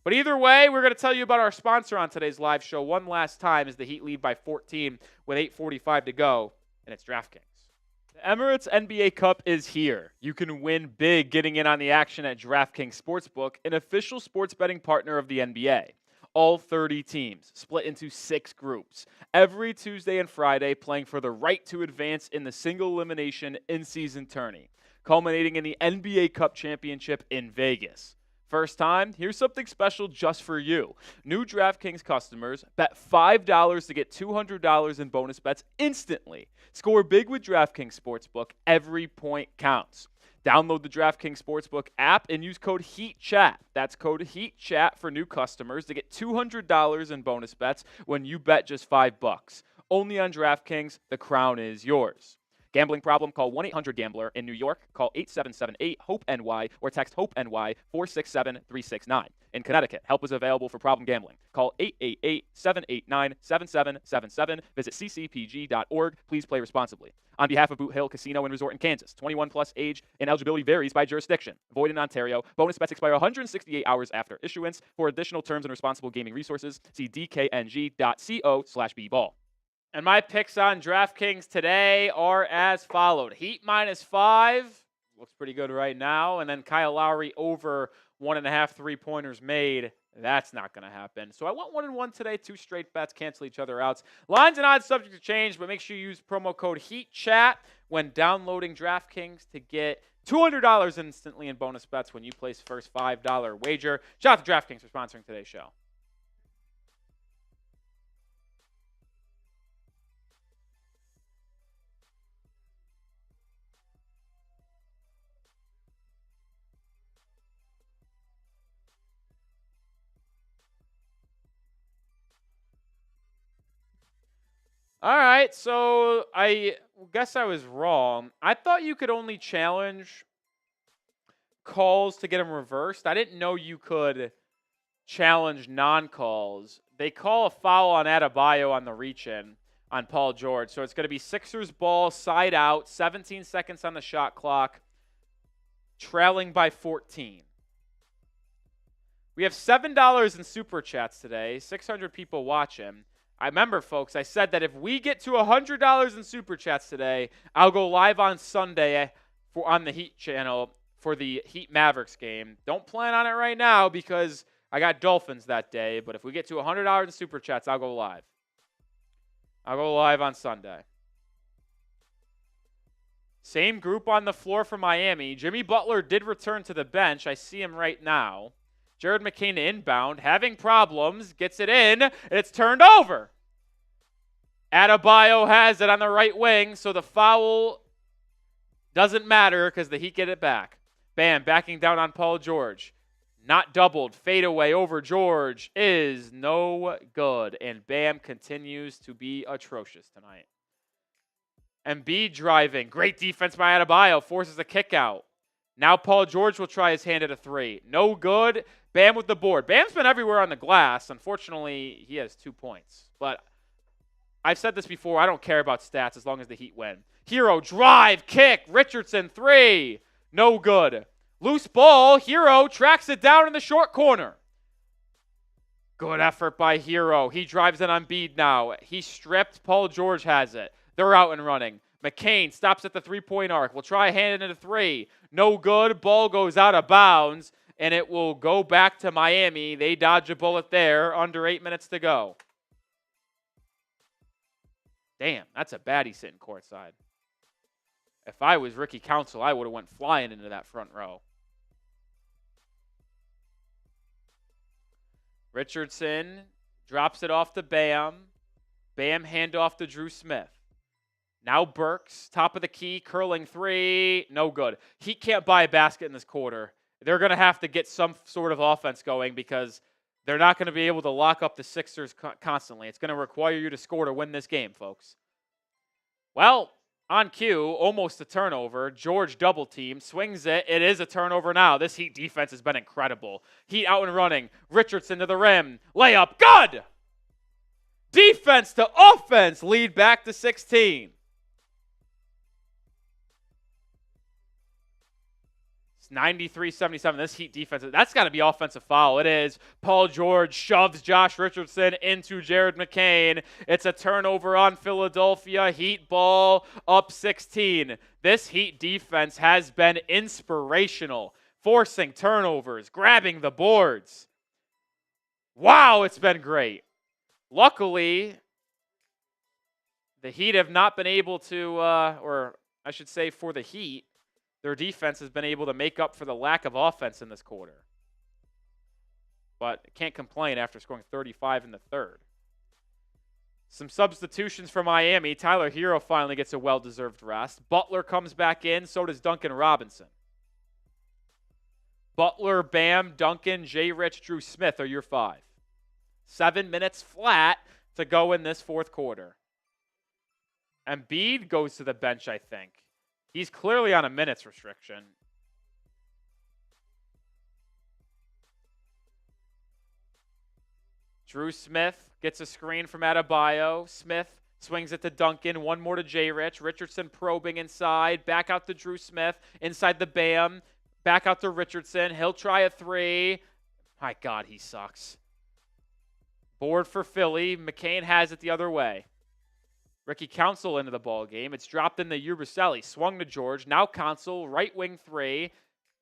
But either way, we're going to tell you about our sponsor on today's live show one last time as the Heat lead by 14 with 8:45 to go, and it's DraftKings. The Emirates NBA Cup is here. You can win big getting in on the action at DraftKings Sportsbook, an official sports betting partner of the NBA. All 30 teams, split into 6 groups, every Tuesday and Friday playing for the right to advance in the single elimination in-season tourney, culminating in the NBA Cup Championship in Vegas. First time, here's something special just for you. New DraftKings customers bet $5 to get $200 in bonus bets instantly. Score big with DraftKings Sportsbook. Every point counts. Download the DraftKings Sportsbook app and use code HEATCHAT. That's code HEATCHAT for new customers to get $200 in bonus bets when you bet just $5. Only on DraftKings, the crown is yours. Gambling problem? Call 1-800-GAMBLER. In New York, call 8778-HOPE-NY or text HOPE-NY 467-369. In Connecticut, help is available for problem gambling. Call 888-789-7777. Visit ccpg.org. Please play responsibly. On behalf of Boot Hill Casino and Resort in Kansas, 21 plus age and eligibility varies by jurisdiction. Void in Ontario. Bonus bets expire 168 hours after issuance. For additional terms and responsible gaming resources, see dkng.co/bball. And my picks on DraftKings today are as followed. Heat -5. Looks pretty good right now. And then Kyle Lowry over 1.5 3-pointers made. That's not going to happen. So I went 1-1 today. 2 straight bets cancel each other out. Lines and odds subject to change, but make sure you use promo code HEATCHAT when downloading DraftKings to get $200 instantly in bonus bets when you place first $5 wager. Shout out to DraftKings for sponsoring today's show. All right, so I guess I was wrong. I thought you could only challenge calls to get them reversed. I didn't know you could challenge non-calls. They call a foul on Adebayo on the reach-in on Paul George. So it's going to be Sixers ball, side out, 17 seconds on the shot clock, trailing by 14. We have $7 in Super Chats today, 600 people watching. I remember, folks, I said that if we get to $100 in Super Chats today, I'll go live on Sunday on the Heat channel for the Heat Mavericks game. Don't plan on it right now because I got Dolphins that day. But if we get to $100 in Super Chats, I'll go live. I'll go live on Sunday. Same group on the floor for Miami. Jimmy Butler did return to the bench. I see him right now. Jared McCain inbound, having problems, gets it in, and it's turned over. Adebayo has it on the right wing, so the foul doesn't matter because the Heat get it back. Bam, backing down on Paul George. Not doubled, fadeaway over George is no good, and Bam continues to be atrocious tonight. Embiid driving. Great defense by Adebayo. Forces a kick out. Now Paul George will try his hand at a three. No good. Bam with the board. Bam's been everywhere on the glass. Unfortunately, he has 2 points. But I've said this before. I don't care about stats as long as the Heat win. Hero drive, kick. Richardson, three. No good. Loose ball. Hero tracks it down in the short corner. Good effort by Hero. He drives it on Embiid now. He stripped. Paul George has it. They're out and running. McCain stops at the three-point arc. Will try a hand into three. No good. Ball goes out of bounds, and it will go back to Miami. They dodge a bullet there. Under 8 minutes to go. Damn, that's a baddie sitting courtside. If I was Ricky Council, I would have went flying into that front row. Richardson drops it off to Bam. Bam handoff to Drew Smith. Now Burks, top of the key, curling three. No good. Heat can't buy a basket in this quarter. They're going to have to get some sort of offense going because they're not going to be able to lock up the Sixers constantly. It's going to require you to score to win this game, folks. Well, on cue, almost a turnover. George double team, swings it. It is a turnover now. This Heat defense has been incredible. Heat out and running. Richardson to the rim. Layup. Good! Defense to offense. Lead back to 16. It's 93-77. This Heat defense, that's got to be offensive foul. It is. Paul George shoves Josh Richardson into Jared McCain. It's a turnover on Philadelphia. Heat ball up 16. This Heat defense has been inspirational, forcing turnovers, grabbing the boards. Wow, it's been great. Luckily, the Heat have not been able to, or I should say for the Heat, their defense has been able to make up for the lack of offense in this quarter. But can't complain after scoring 35 in the third. Some substitutions for Miami. Tyler Hero finally gets a well-deserved rest. Butler comes back in, so does Duncan Robinson. Butler, Bam, Duncan, J. Rich, Drew Smith are your five. 7 minutes flat to go in this fourth quarter. Embiid goes to the bench, I think. He's clearly on a minutes restriction. Drew Smith gets a screen from Adebayo. Smith swings it to Duncan. One more to J. Rich. Richardson probing inside. Back out to Drew Smith. Inside the Bam. Back out to Richardson. He'll try a three. My God, he sucks. Board for Philly. McCain has it the other way. Ricky Council into the ball game. It's dropped into Yabusele. Swung to George. Now Council, right wing three.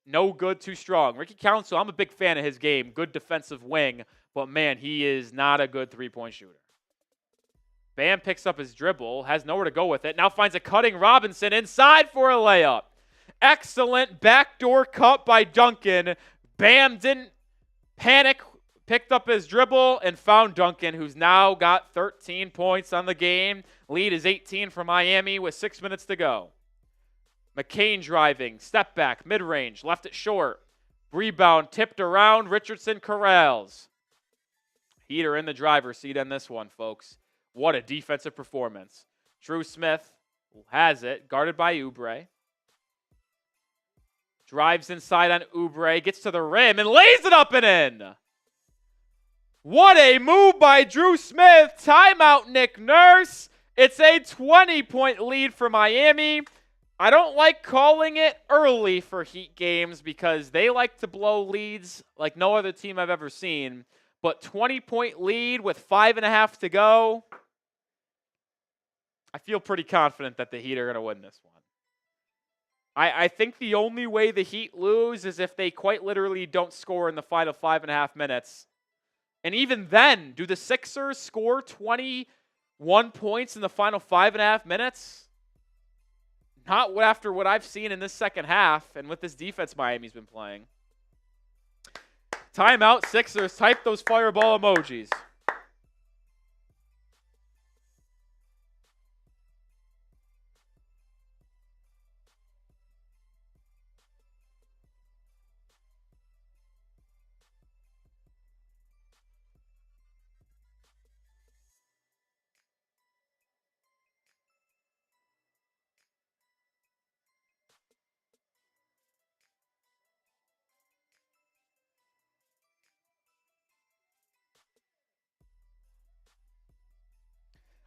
No good, too strong. Ricky Council, I'm a big fan of his game. Good defensive wing. But, man, he is not a good three-point shooter. Bam picks up his dribble. Has nowhere to go with it. Now finds a cutting Robinson inside for a layup. Excellent backdoor cut by Duncan. Bam didn't panic. Picked up his dribble and found Duncan, who's now got 13 points on the game. Lead is 18 for Miami with 6 minutes to go. McCain driving, step back, mid-range, left it short. Rebound tipped around, Richardson corrals. Heat are in the driver's seat on this one, folks. What a defensive performance. Drew Smith has it, guarded by Oubre. Drives inside on Oubre, gets to the rim, and lays it up and in. What a move by Drew Smith. Timeout, Nick Nurse. It's a 20-point lead for Miami. I don't like calling it early for Heat games because they like to blow leads like no other team I've ever seen. But 20-point lead with 5.5 to go. I feel pretty confident that the Heat are going to win this one. I think the only way the Heat lose is if they quite literally don't score in the final 5.5 minutes. And even then, do the Sixers score 21 points in the final 5.5 minutes? Not after what I've seen in this second half and with this defense Miami's been playing. Timeout, Sixers. Type those fireball emojis.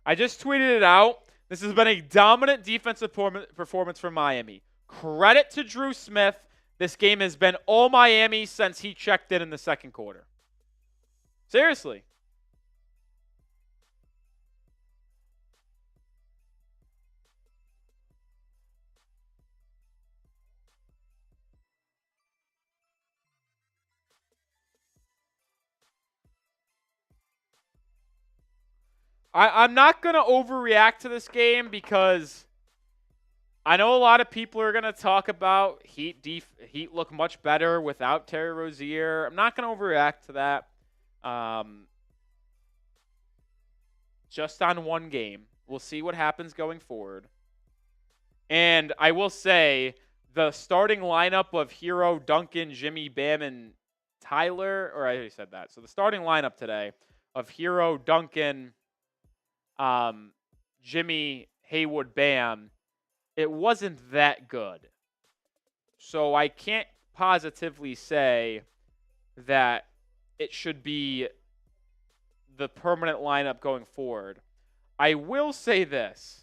I just tweeted it out. This has been a dominant defensive performance from Miami. Credit to Drew Smith. This game has been all Miami since he checked in the second quarter. Seriously. I'm not going to overreact to this game because I know a lot of people are going to talk about Heat look much better without Terry Rozier. I'm not going to overreact to that. Just on one game. We'll see what happens going forward. And I will say the starting lineup of Hero, Duncan, Jimmy, Bam, and Tyler, or I already said that. So the starting lineup today of Hero, Duncan, Jimmy, Haywood, Bam, it wasn't that good. So I can't positively say that it should be the permanent lineup going forward. I will say this.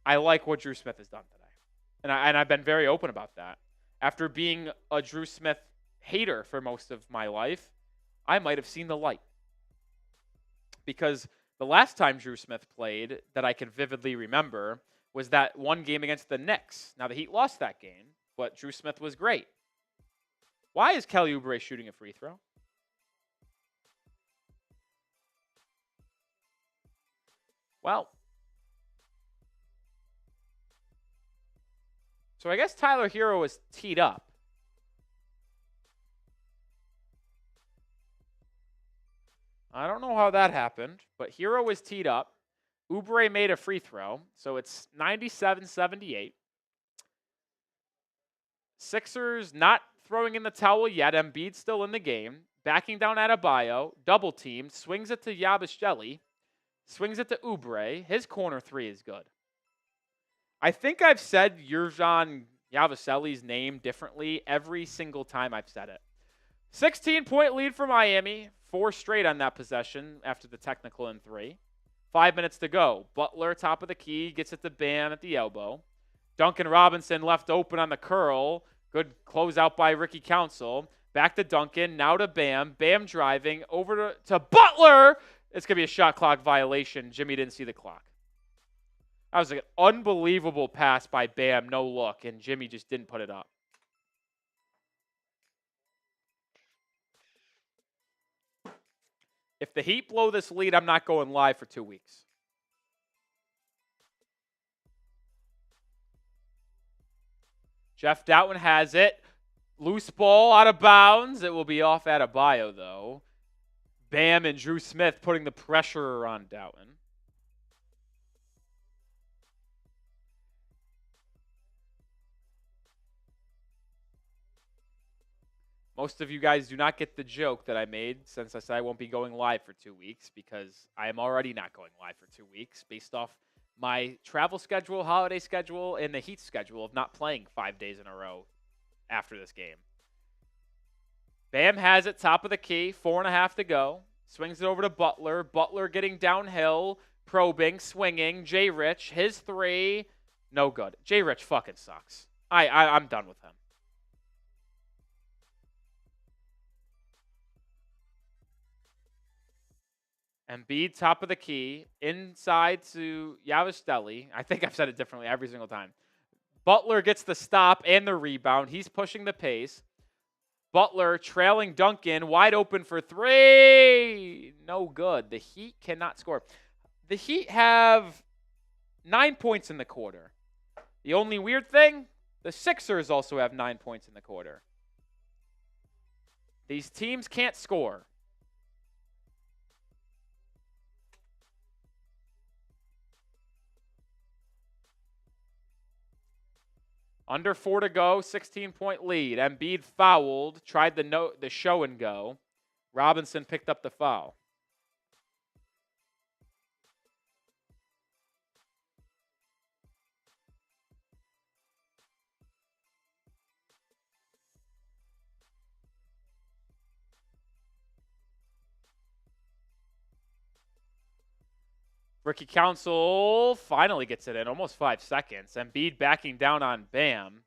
I like what Drew Smith has done today. And I've been very open about that. After being a Drew Smith hater for most of my life, I might have seen the light. Because the last time Drew Smith played that I can vividly remember was that one game against the Knicks. Now, the Heat lost that game, but Drew Smith was great. Why is Kelly Oubre shooting a free throw? Well, so I guess Tyler Hero was teed up. I don't know how that happened, but Hero was teed up. Oubre made a free throw, so it's 97-78. Sixers not throwing in the towel yet. Embiid still in the game. Backing down Adebayo. Double teamed. Swings it to Yabusele. Swings it to Oubre. His corner three is good. I think I've said Yurjan Yabusele's name differently every single time I've said it. 16-point lead for Miami. 4 straight on that possession after the technical in 3. 5 minutes to go. Butler, top of the key, gets it to Bam at the elbow. Duncan Robinson left open on the curl. Good closeout by Ricky Council. Back to Duncan, now to Bam. Bam driving over to Butler. It's going to be a shot clock violation. Jimmy didn't see the clock. That was an unbelievable pass by Bam, no look, and Jimmy just didn't put it up. If the Heat blow this lead, I'm not going live for 2 weeks. Jeff Doughton has it. Loose ball out of bounds. It will be off Adebayo, though. Bam and Drew Smith putting the pressure on Doughton. Most of you guys do not get the joke that I made since I said I won't be going live for 2 weeks because I am already not going live for 2 weeks based off my travel schedule, holiday schedule, and the Heat schedule of not playing 5 days in a row after this game. Bam has it, top of the key, 4.5 to go. Swings it over to Butler. Butler getting downhill, probing, swinging. Jay Rich, his 3, no good. Jay Rich fucking sucks. I'm done with him. Embiid, top of the key, inside to Yabusele. I think I've said it differently every single time. Butler gets the stop and the rebound. He's pushing the pace. Butler trailing Duncan, wide open for 3. No good. The Heat cannot score. The Heat have 9 points in the quarter. The only weird thing, the Sixers also have 9 points in the quarter. These teams can't score. Under 4 to go, 16-point lead. Embiid fouled, tried the show and go. Robinson picked up the foul. Ricky Council finally gets it in, almost 5 seconds. Embiid backing down on Bam.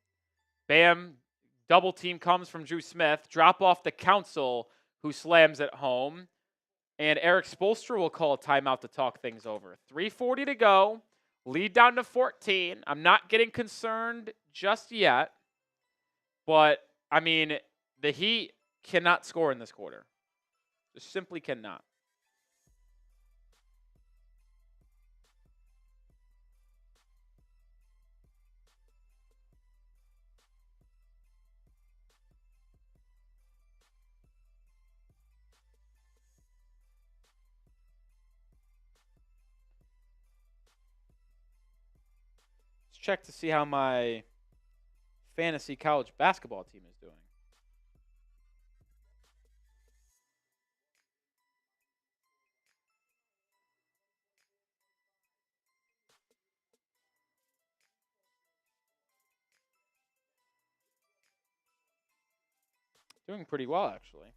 Bam, double team comes from Drew Smith. Drop off the Council, who slams it home. And Eric Spoelstra will call a timeout to talk things over. 3:40 to go. Lead down to 14. I'm not getting concerned just yet. But, I mean, the Heat cannot score in this quarter. Just simply cannot. Let's check to see how my fantasy college basketball team is doing. Doing pretty well, actually.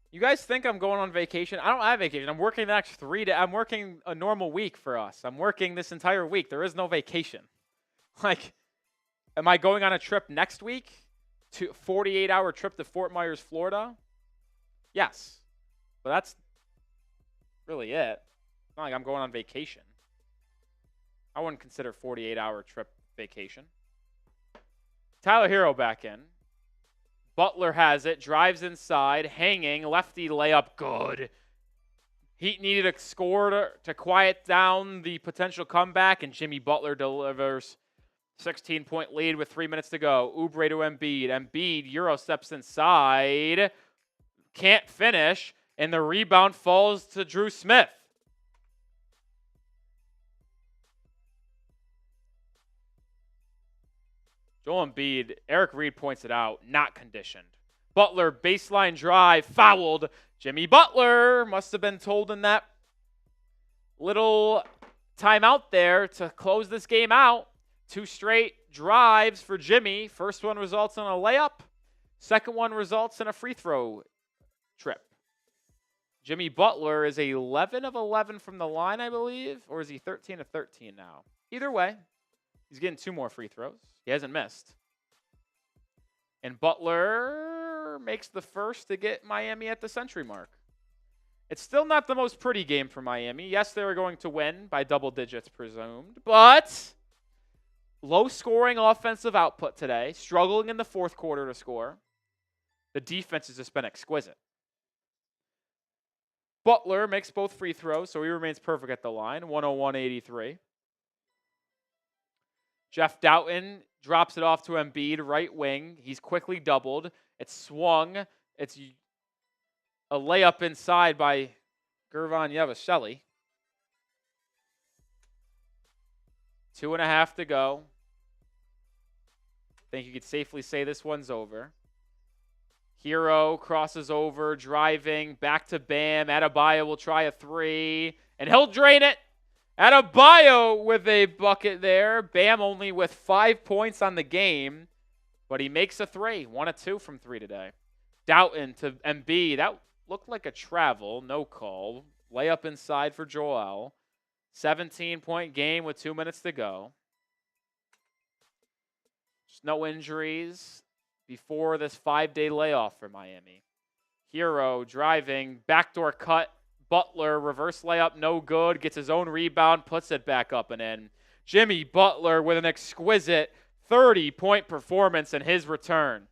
You guys think I'm going on vacation? I don't have vacation. I'm working the next 3 days. I'm working a normal week for us. I'm working this entire week. There is no vacation. Like, am I going on a trip next week? To 48-hour trip to Fort Myers, Florida? Yes. But that's really it. It's not like I'm going on vacation. I wouldn't consider 48-hour trip vacation. Tyler Hero back in. Butler has it, drives inside, hanging, lefty layup, good. Heat needed a score to quiet down the potential comeback, and Jimmy Butler delivers 16-point lead with 3 minutes to go. Oubre to Embiid. Embiid, Euro steps inside, can't finish, and the rebound falls to Drew Smith. Joel Embiid, Eric Reed points it out, not conditioned. Butler, baseline drive, fouled. Jimmy Butler must have been told in that little timeout there to close this game out. 2 straight drives for Jimmy. First one results in a layup. Second one results in a free throw trip. Jimmy Butler is 11 of 11 from the line, I believe, or is he 13 of 13 now? Either way, he's getting 2 more free throws. He hasn't missed. And Butler makes the first to get Miami at the century mark. It's still not the most pretty game for Miami. Yes, they were going to win by double digits, presumed. But low scoring offensive output today. Struggling in the fourth quarter to score. The defense has just been exquisite. Butler makes both free throws, so he remains perfect at the line. 101-83. Jeff Doughton drops it off to Embiid, right wing. He's quickly doubled. It's swung. It's a layup inside by Gervon Yabusele. 2.5 to go. I think you could safely say this one's over. Hero crosses over, driving, back to Bam. Adebayo will try a 3, and he'll drain it. Adebayo with a bucket there. Bam only with 5 points on the game, but he makes a 3. 1 of 2 from 3 today. Doughton to Embiid. That looked like a travel. No call. Layup inside for Joel. 17-point game with 2 minutes to go. Just no injuries before this 5-day layoff for Miami. Hero driving, backdoor cut. Butler, reverse layup, no good. Gets his own rebound, puts it back up and in. Jimmy Butler with an exquisite 30-point performance in his return.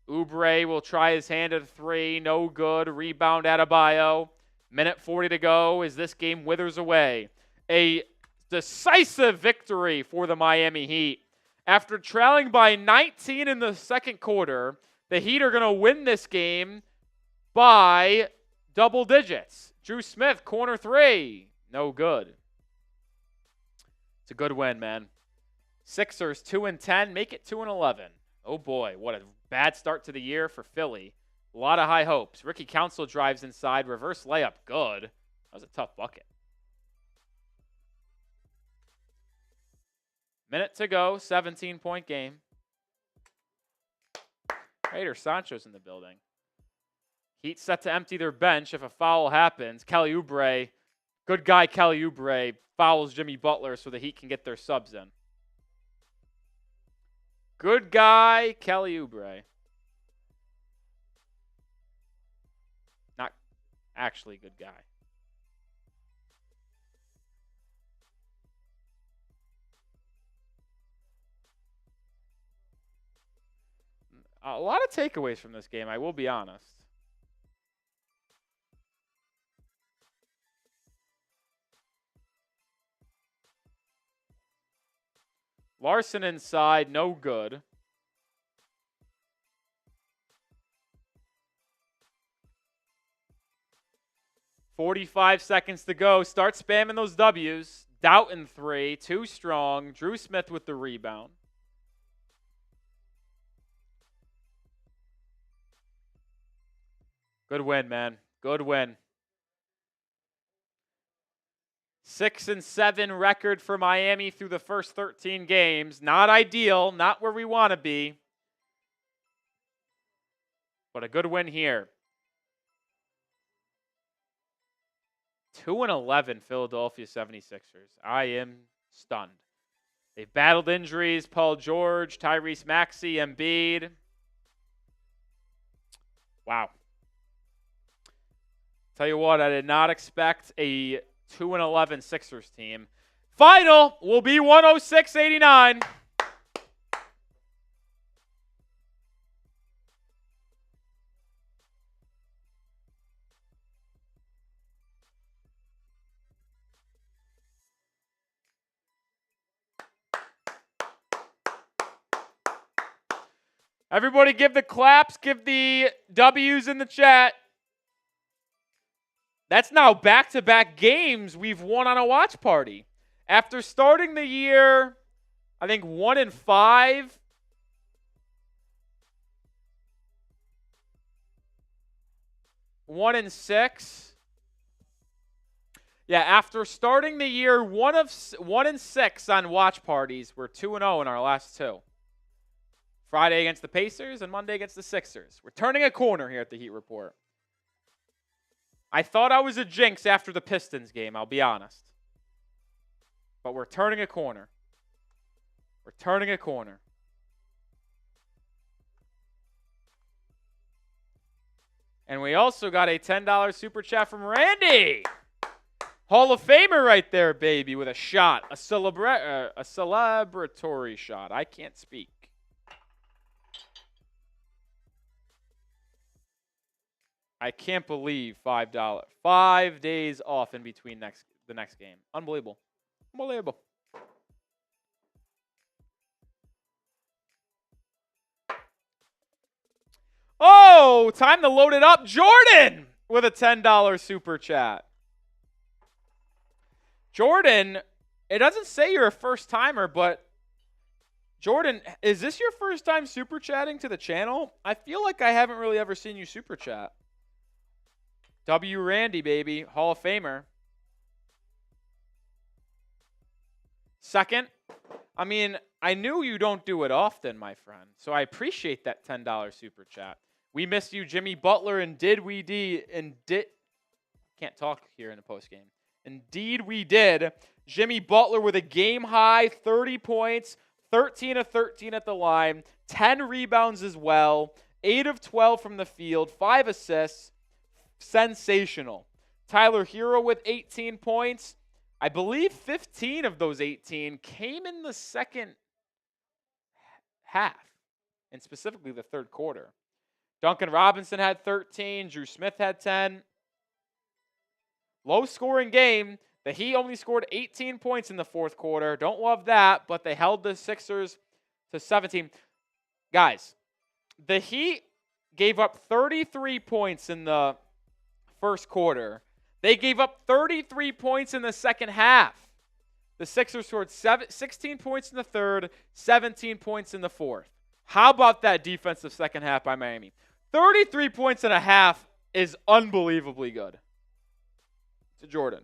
Oubre will try his hand at a 3. No good. Rebound Adebayo. Minute 40 to go as this game withers away. A decisive victory for the Miami Heat. After trailing by 19 in the second quarter, the Heat are going to win this game by double digits. Drew Smith, corner 3. No good. It's a good win, man. Sixers 2-10, make it 2-11. Oh boy, what a bad start to the year for Philly. A lot of high hopes. Ricky Council drives inside, reverse layup, good. That was a tough bucket. Minute to go, 17-point game. Raider Sancho's in the building. Heat set to empty their bench if a foul happens. Kelly Oubre, good guy Kelly Oubre, fouls Jimmy Butler so the Heat can get their subs in. Good guy Kelly Oubre. Not actually good guy. A lot of takeaways from this game, I will be honest. Larson inside, no good. .45 seconds to go. Start spamming those W's. Doughton 3, too strong. Drew Smith with the rebound. Good win, man. Good win. 6-7 record for Miami through the first 13 games. Not ideal, not where we want to be. But a good win here. 2-11 Philadelphia 76ers. I am stunned. They've battled injuries. Paul George, Tyrese Maxey, Embiid. Wow. Tell you what, I did not expect a 2-11 Sixers team. Final will be 106-89. Everybody give the claps, give the W's in the chat. That's now back-to-back games we've won on a watch party. After starting the year, I think 1-5. One and 6. Yeah, after starting the year 1-6 on watch parties, we're 2-0 in our last two. Friday against the Pacers and Monday against the Sixers. We're turning a corner here at the Heat Report. I thought I was a jinx after the Pistons game, I'll be honest. But we're turning a corner. We're turning a corner. And we also got a $10 super chat from Randy. Hall of Famer right there, baby, with a shot. A celebratory shot. I can't speak. I can't believe $5. 5 days off in between the next game. Unbelievable. Unbelievable. Oh, time to load it up. Jordan with a $10 super chat. Jordan, it doesn't say you're a first timer, but Jordan, is this your first time super chatting to the channel? I feel like I haven't really ever seen you super chat. W. Randy, baby. Hall of Famer. Second, I mean, I knew you don't do it often, my friend. So I appreciate that $10 super chat. We missed you, Jimmy Butler, and can't talk here in the postgame. Indeed, we did. Jimmy Butler with a game-high 30 points, 13 of 13 at the line, 10 rebounds as well, 8 of 12 from the field, 5 assists. Sensational. Tyler Hero with 18 points. I believe 15 of those 18 came in the second half, and specifically the third quarter. Duncan Robinson had 13. Drew Smith had 10. Low-scoring game. The Heat only scored 18 points in the fourth quarter. Don't love that, but they held the Sixers to 17. Guys, the Heat gave up 33 points in the first quarter. They gave up 33 points in the second half. The Sixers scored 16 points in the third, 17 points in the fourth. How about that defensive second half by Miami? 33 points and a half is unbelievably good. To Jordan.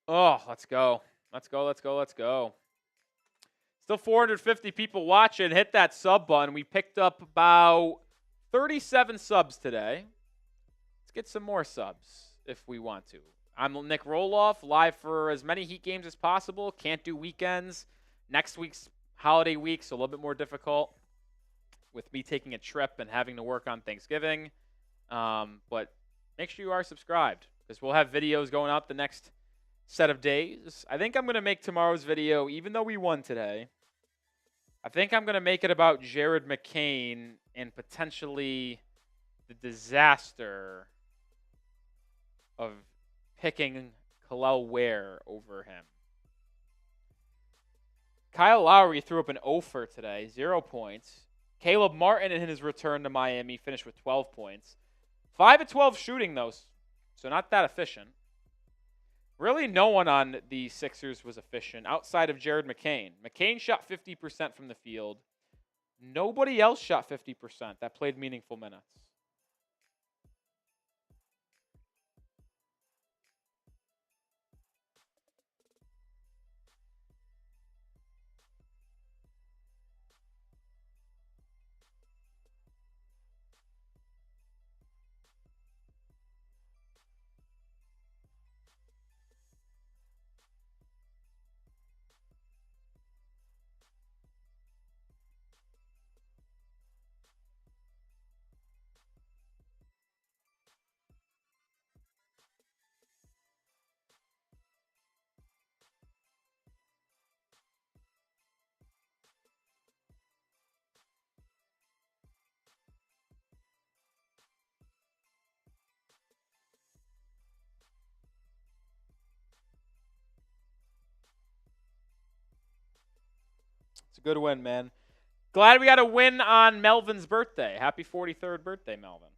Oh, let's go. Let's go, let's go, let's go. Still 450 people watching. Hit that sub button. We picked up about 37 subs today. Let's get some more subs if we want to. I'm Nic Rohloff, live for as many Heat games as possible. Can't do weekends. Next week's holiday week, so a little bit more difficult with me taking a trip and having to work on Thanksgiving. But make sure you are subscribed because we'll have videos going up the next set of days. I think I'm going to make tomorrow's video, even though we won today, I think I'm going to make it about Jared McCain and potentially the disaster of picking Khalil Ware over him. Kyle Lowry threw up an 0 today, 0 points. Caleb Martin in his return to Miami finished with 12 points. 5 of 12 shooting, though, so not that efficient. Really, no one on the Sixers was efficient outside of Jared McCain. McCain shot 50% from the field. Nobody else shot 50% that played meaningful minutes. It's a good win, man. Glad we got a win on Melvin's birthday. Happy 43rd birthday, Melvin.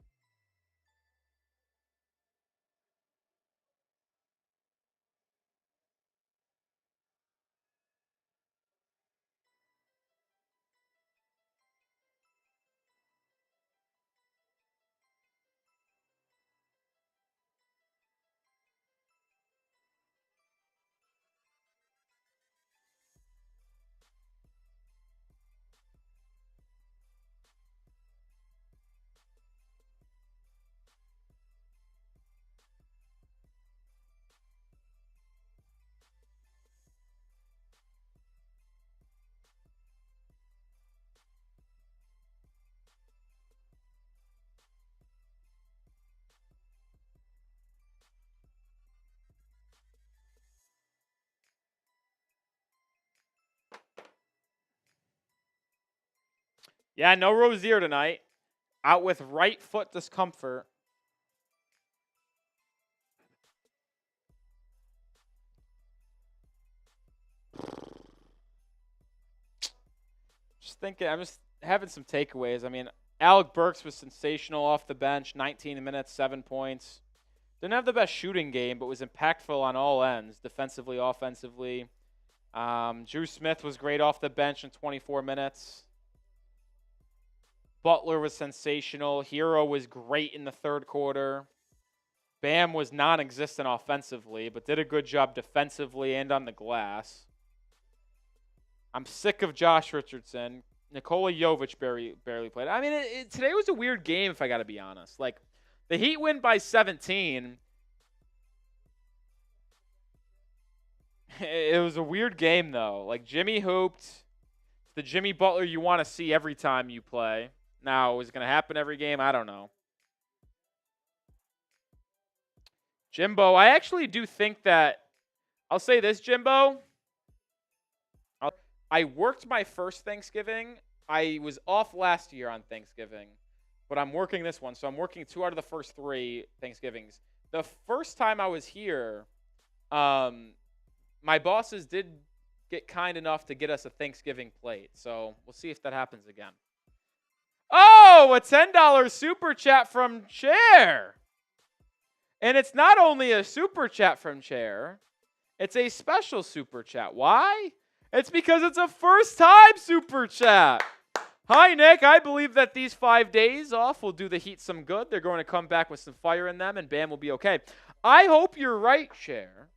Yeah, no Rozier tonight. Out with right foot discomfort. I'm just having some takeaways. I mean, Alec Burks was sensational off the bench, 19 minutes, 7 points. Didn't have the best shooting game, but was impactful on all ends, defensively, offensively. Drew Smith was great off the bench in 24 minutes. Butler was sensational. Hero was great in the third quarter. Bam was non-existent offensively, but did a good job defensively and on the glass. I'm sick of Josh Richardson. Nikola Jovic barely played. I mean, today was a weird game, if I got to be honest. Like, the Heat win by 17. It was a weird game, though. Like, Jimmy hooped. It's the Jimmy Butler you want to see every time you play. Now, is it going to happen every game? I don't know. Jimbo, I actually do think that, I'll say this, Jimbo. I worked my first Thanksgiving. I was off last year on Thanksgiving, but I'm working this one. So I'm working 2 out of the first 3 Thanksgivings. The first time I was here, my bosses did get kind enough to get us a Thanksgiving plate. So we'll see if that happens again. Oh! Oh, a $10 super chat from Chair. And it's not only a super chat from Chair, it's a special super chat. Why? It's because it's a first-time super chat. Hi, Nick. I believe that these 5 days off will do the Heat some good. They're going to come back with some fire in them, and Bam will be okay. I hope you're right, Chair.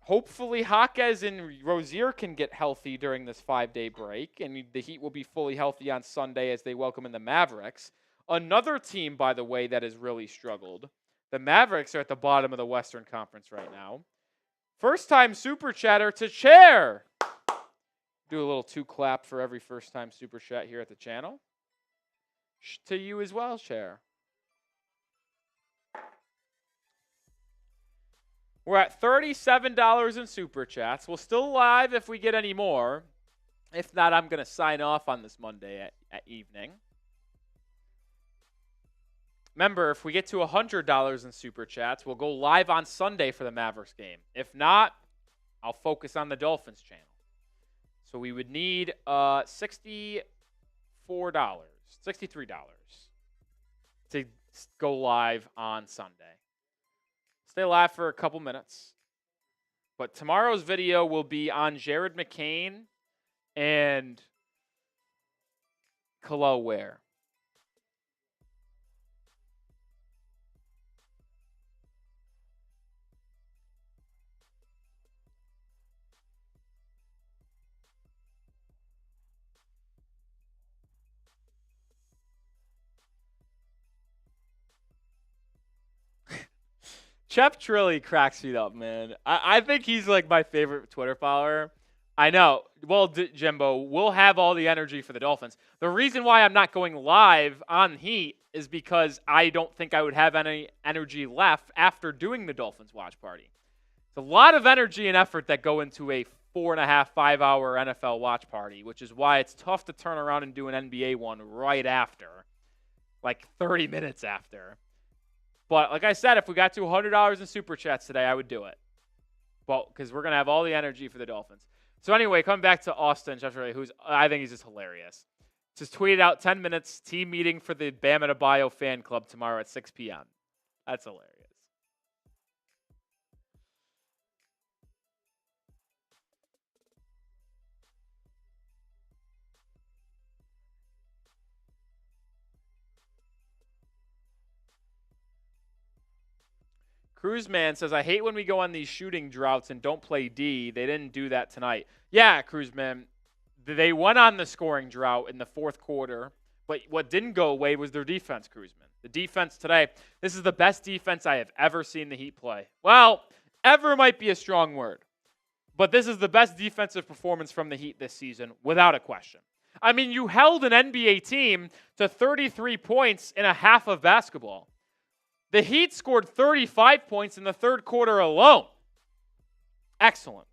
Hopefully, Jaquez and Rozier can get healthy during this 5-day break, and the Heat will be fully healthy on Sunday as they welcome in the Mavericks. Another team, by the way, that has really struggled. The Mavericks are at the bottom of the Western Conference right now. First-time super chatter to Chair. Do a little 2-clap for every first-time super chat here at the channel. To you as well, Chair. We're at $37 in super chats. We'll still live if we get any more. If not, I'm going to sign off on this Monday at evening. Remember, if we get to $100 in super chats, we'll go live on Sunday for the Mavericks game. If not, I'll focus on the Dolphins channel. So we would need $63 to go live on Sunday. Stay live for a couple minutes. But tomorrow's video will be on Jared McCain and Khalil Ware. Chef Trilly cracks me up, man. I think he's like my favorite Twitter follower. I know. Well, Jimbo, we'll have all the energy for the Dolphins. The reason why I'm not going live on Heat is because I don't think I would have any energy left after doing the Dolphins watch party. It's a lot of energy and effort that go into a 4.5, 5-hour NFL watch party, which is why it's tough to turn around and do an NBA one right after, like 30 minutes after. But like I said, if we got to $100 in super chats today, I would do it. Well, because we're going to have all the energy for the Dolphins. So anyway, coming back to Austin, who's I think he's just hilarious. Just tweeted out 10 minutes, team meeting for the Bam Adebayo fan club tomorrow at 6 p.m. That's hilarious. Cruiseman says, I hate when we go on these shooting droughts and don't play D. They didn't do that tonight. Yeah, Cruiseman, they went on the scoring drought in the fourth quarter, but what didn't go away was their defense, Cruiseman. The defense today, this is the best defense I have ever seen the Heat play. Well, ever might be a strong word, but this is the best defensive performance from the Heat this season, without a question. I mean, you held an NBA team to 33 points in a half of basketball. The Heat scored 35 points in the third quarter alone. Excellent.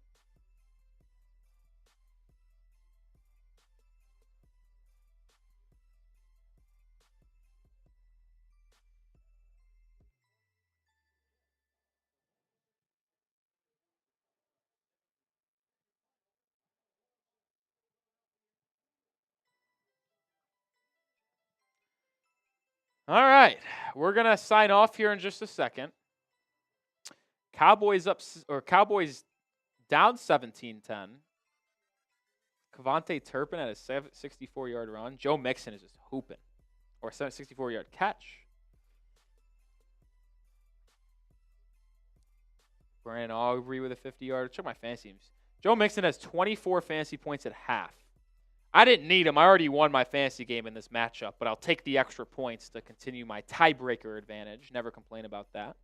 All right, we're going to sign off here in just a second. Cowboys down 17-10. Kevontae Turpin at a 64-yard run. Joe Mixon is just hooping. Or a 64-yard catch. Brandon Aubrey with a 50-yard. Check my fantasy teams. Joe Mixon has 24 fantasy points at half. I didn't need him. I already won my fantasy game in this matchup, but I'll take the extra points to continue my tiebreaker advantage. Never complain about that.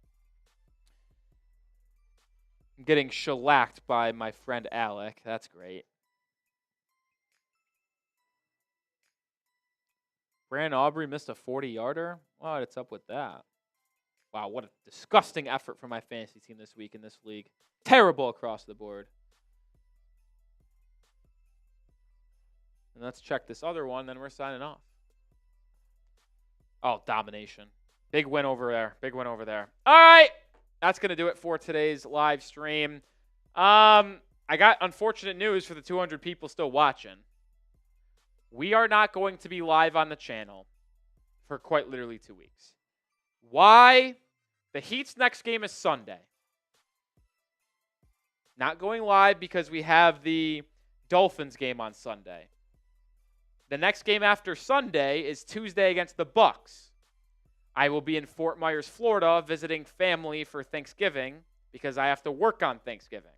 I'm getting shellacked by my friend Alec. That's great. Brandon Aubrey missed a 40-yarder. What's up with that? Wow, what a disgusting effort from my fantasy team this week in this league. Terrible across the board. And let's check this other one, then we're signing off. Oh, domination. Big win over there. Big win over there. All right. That's going to do it for today's live stream. I got unfortunate news for the 200 people still watching. we are not going to be live on the channel for quite literally 2 weeks. Why? The Heat's next game is Sunday. Not going live because we have the Dolphins game on Sunday. The next game after Sunday is Tuesday against the Bucks. I will be in Fort Myers, Florida, visiting family for Thanksgiving because I have to work on Thanksgiving.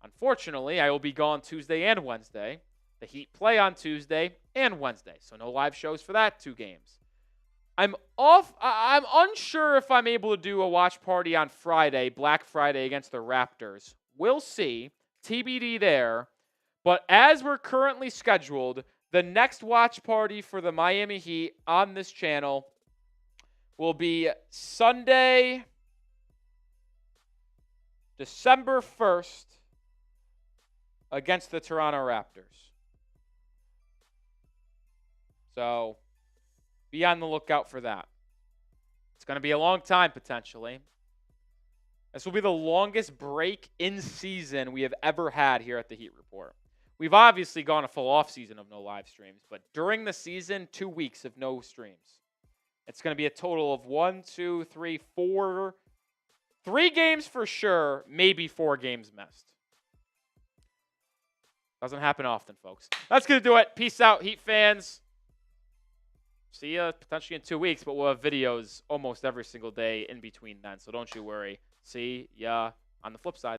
Unfortunately, I will be gone Tuesday and Wednesday. The Heat play on Tuesday and Wednesday, so no live shows for that 2 games. I'm unsure if I'm able to do a watch party on Friday, Black Friday, against the Raptors. We'll see. TBD there. But as we're currently scheduled, the next watch party for the Miami Heat on this channel will be Sunday, December 1st against the Toronto Raptors. So be on the lookout for that. It's going to be a long time, potentially. This will be the longest break in season we have ever had here at the Heat Report. We've obviously gone a full off season of no live streams, but during the season, 2 weeks of no streams. It's going to be a total of 3 games for sure, maybe 4 games missed. Doesn't happen often, folks. That's going to do it. Peace out, Heat fans. See you potentially in 2 weeks, but we'll have videos almost every single day in between then, so don't you worry. See ya on the flip side.